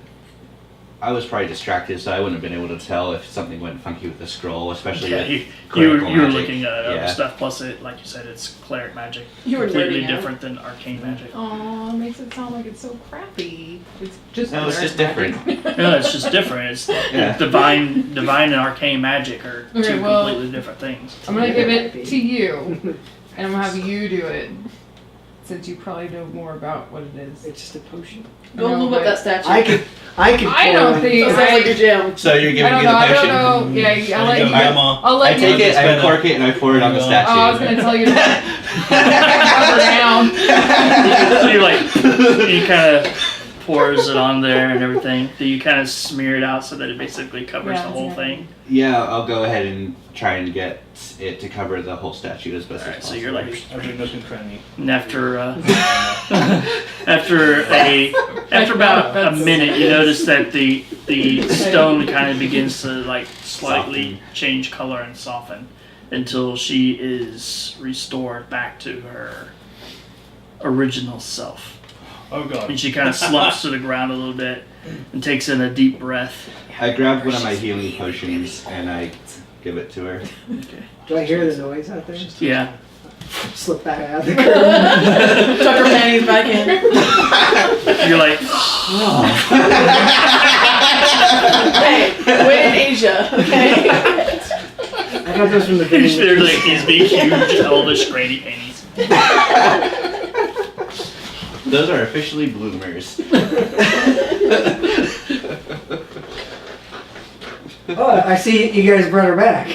I was probably distracted, so I wouldn't have been able to tell if something went funky with the scroll, especially Yeah, with you clerical were magic. looking at other Yeah. stuff. Plus, it, like you said, it's cleric magic. You were Completely nerding out. different than arcane magic. Oh, it makes it sound like it's so crappy. It's just No, it's just different. No, it's just different. It's Yeah. divine and arcane magic are Okay, two well- completely different things. I'm gonna give it to you, and I'm gonna have you do it, since you probably know more about what it is. It's just a potion. Don't move up that statue. I can. I don't So think. it sounds like your gym. So you're I giving don't me know. the I potion? don't know. Yeah, I'll let There you. you go, Grandma. I'll I let you. take it, I cork it, and I pour it on the Oh, statue. Oh, I was gonna tell you to cover down. So you like, you kind of pours it on there and everything. Do you kind of smear it out so that it basically covers Yeah, the whole yeah. thing? Yeah, I'll go ahead and try and get it to cover the whole statue as best as Alright, so possible. you're like, Every nook and cranny. and after after about a minute, you notice that the stone kind of begins to like slightly change color and soften until she is restored back to her original self. Oh god. And she kind of slumps to the ground a little bit and takes in a deep breath. I grab one of my healing potions and I give it to her. Okay. Do I hear the noise out there? Yeah. Slip back out of the curtain. Tuck her panties back in. You're like, Hey, we're in Asia, okay? I got those from the there's video. like these big, huge, elvish, granny panties. Those are officially bloomers. Oh, I see you guys brought her back.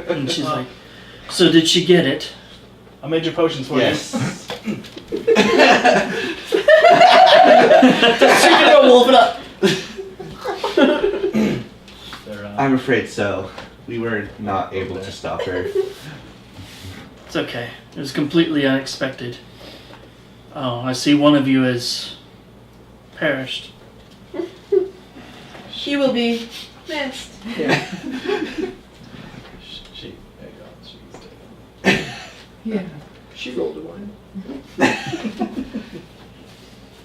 And she's like, so did she get it? I made your potions for Yes. She can go wolf it up. you. They're, I'm afraid so. We were not able to stop her. It's okay. It was completely unexpected. Oh, I see one of you has perished. She will be missed. Yeah. she, there you go. She's dead. Yeah. She rolled a one.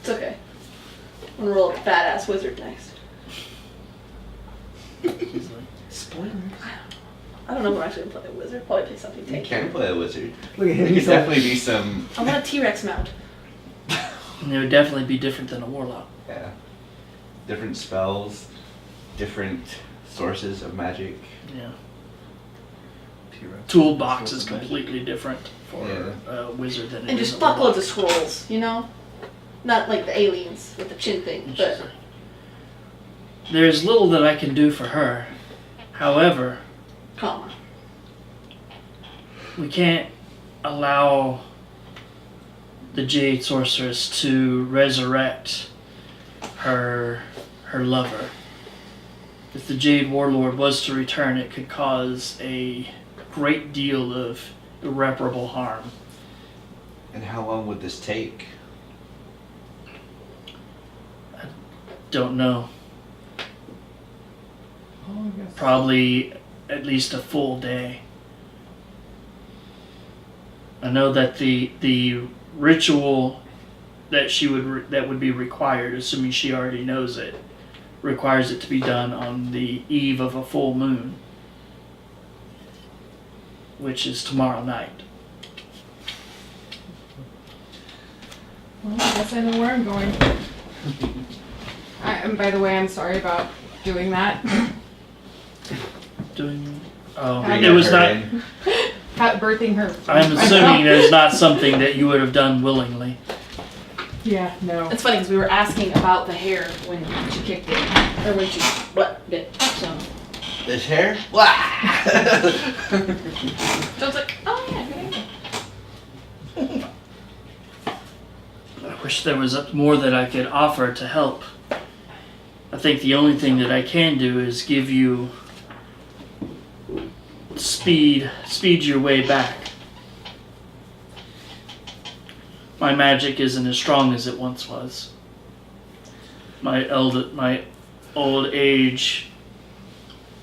It's okay. I'm gonna roll a fat ass wizard next. She's like, Spoilers. I don't know if I'm actually gonna play a wizard. Probably play something You tanky. can play a wizard. Look at There him. could definitely be some, I want a T-Rex mount. and it would definitely be different than a warlock. yeah, different spells, different sources of magic. Yeah. T-Rex. Toolbox is Source of magic. completely different for Yeah. a wizard than it And is just a warlock. fuckloads of scrolls, you know? Not like the aliens with the chin thing, And she's but like, there's little that I can do for her. However, comma. we can't allow the Jade Sorceress to resurrect her lover. If the Jade Warlord was to return, it could cause a great deal of irreparable harm. And how long would this take? Don't know. Oh, I guess. Probably at least a full day. I know that the ritual that that would be required, assuming she already knows it, requires it to be done on the eve of a full moon, which is tomorrow night. Well, I guess I know where I'm going. And by the way, I'm sorry about doing that. Doing. Oh, Bring it was her not. in. Birthing her. I'm assuming it is not something that you would have done willingly. Yeah, no. It's funny because we were asking about the hair when she kicked it, or when she bit. So This hair? Wah! John's like, oh yeah, good idea. I wish there was more that I could offer to help. I think the only thing that I can do is give you speed your way back. My magic isn't as strong as it once was. My old age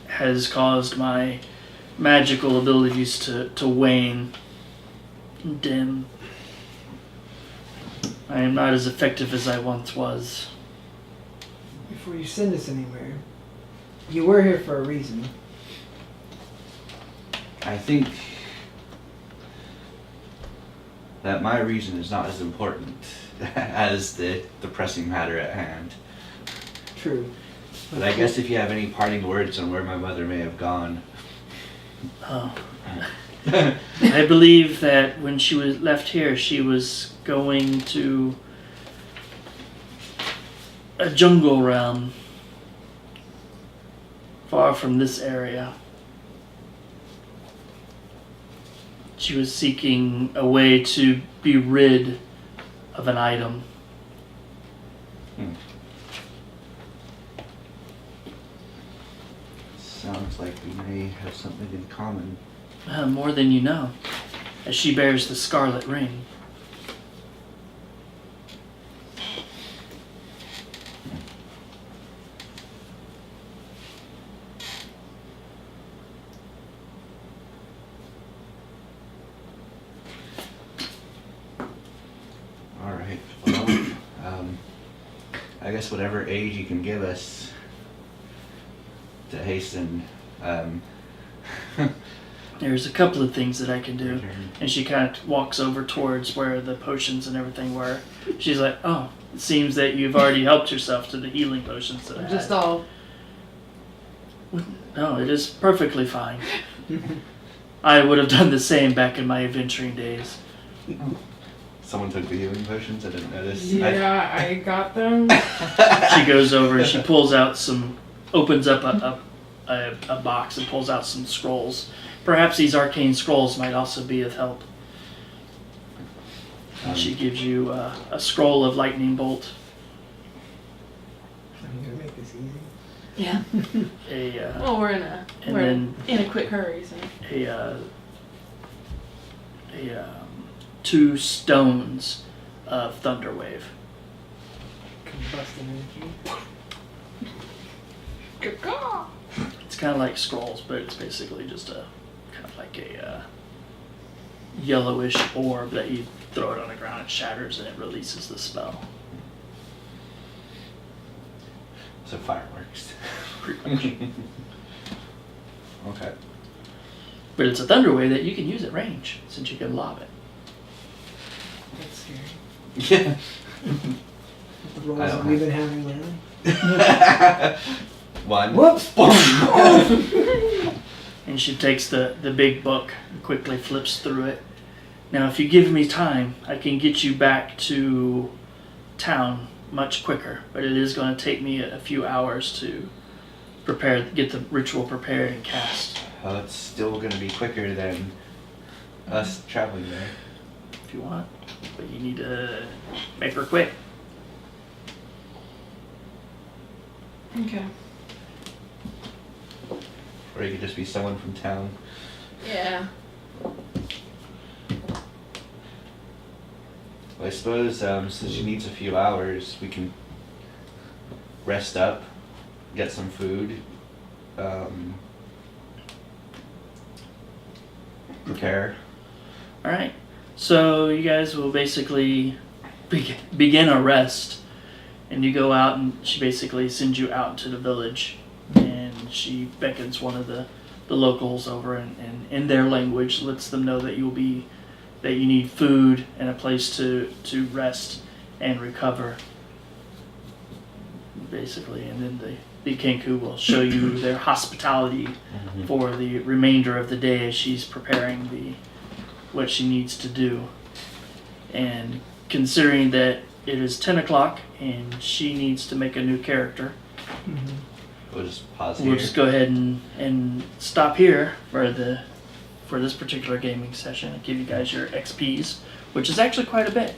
has caused my magical abilities to wane and dim. I am not as effective as I once was. Before you send us anywhere, you were here for a reason. I think that my reason is not as important as the pressing matter at hand. True. But I guess if you have any parting words on where my mother may have gone. Oh. I believe that when she was left here, she was going to a jungle realm far from this area. She was seeking a way to be rid of an item. Sounds like we may have something in common. More than you know, as she bears the scarlet ring. Alright, well, I guess whatever aid you can give us to hasten There's a couple of things that I can do. return. And she kind of walks over towards where the potions and everything were. She's like, oh, it seems that you've already helped yourself to the healing potions that I Just had. all. No, it is perfectly fine. I would have done the same back in my adventuring days. Someone took the healing potions, I didn't notice. Yeah, I got them. She goes over and she pulls out opens up a box and pulls out some scrolls. Perhaps these arcane scrolls might also be of help. She gives you a scroll of lightning bolt, I'm gonna make this easy. Yeah. a Well, and we're then in a quick hurry, so. Two stones of Thunderwave. Combusting energy. It's kind of like scrolls, but it's basically just a kind of like a yellowish orb that you throw it on the ground, it shatters, and it releases the spell. So fireworks. Pretty much. Okay. But it's a Thunderwave that you can use at range, since you can lob it. That's scary. Yeah. The rolls I that don't we've been having lately. One. Whoops! And she takes the big book and quickly flips through it. Now, if you give me time, I can get you back to town much quicker, but it is going to take me a few hours to get the ritual prepared and cast. Well, it's still going to be quicker than us traveling there. If you want, but you need to make her quick. Okay. Or you could just be someone from town. Yeah. Well, I suppose since she needs a few hours, we can rest up, get some food, prepare. All right. So you guys will basically begin a rest, and you go out, and she basically sends you out into the village, and she beckons one of the locals over, and in their language lets them know that you need food and a place to rest and recover, basically, and then the Kenku will show you their hospitality for the remainder of the day as she's preparing what she needs to do. And considering that it is 10 o'clock and she needs to make a new character, We'll just pause we'll here. just go ahead and stop here for this particular gaming session and give you guys your XPs, which is actually quite a bit.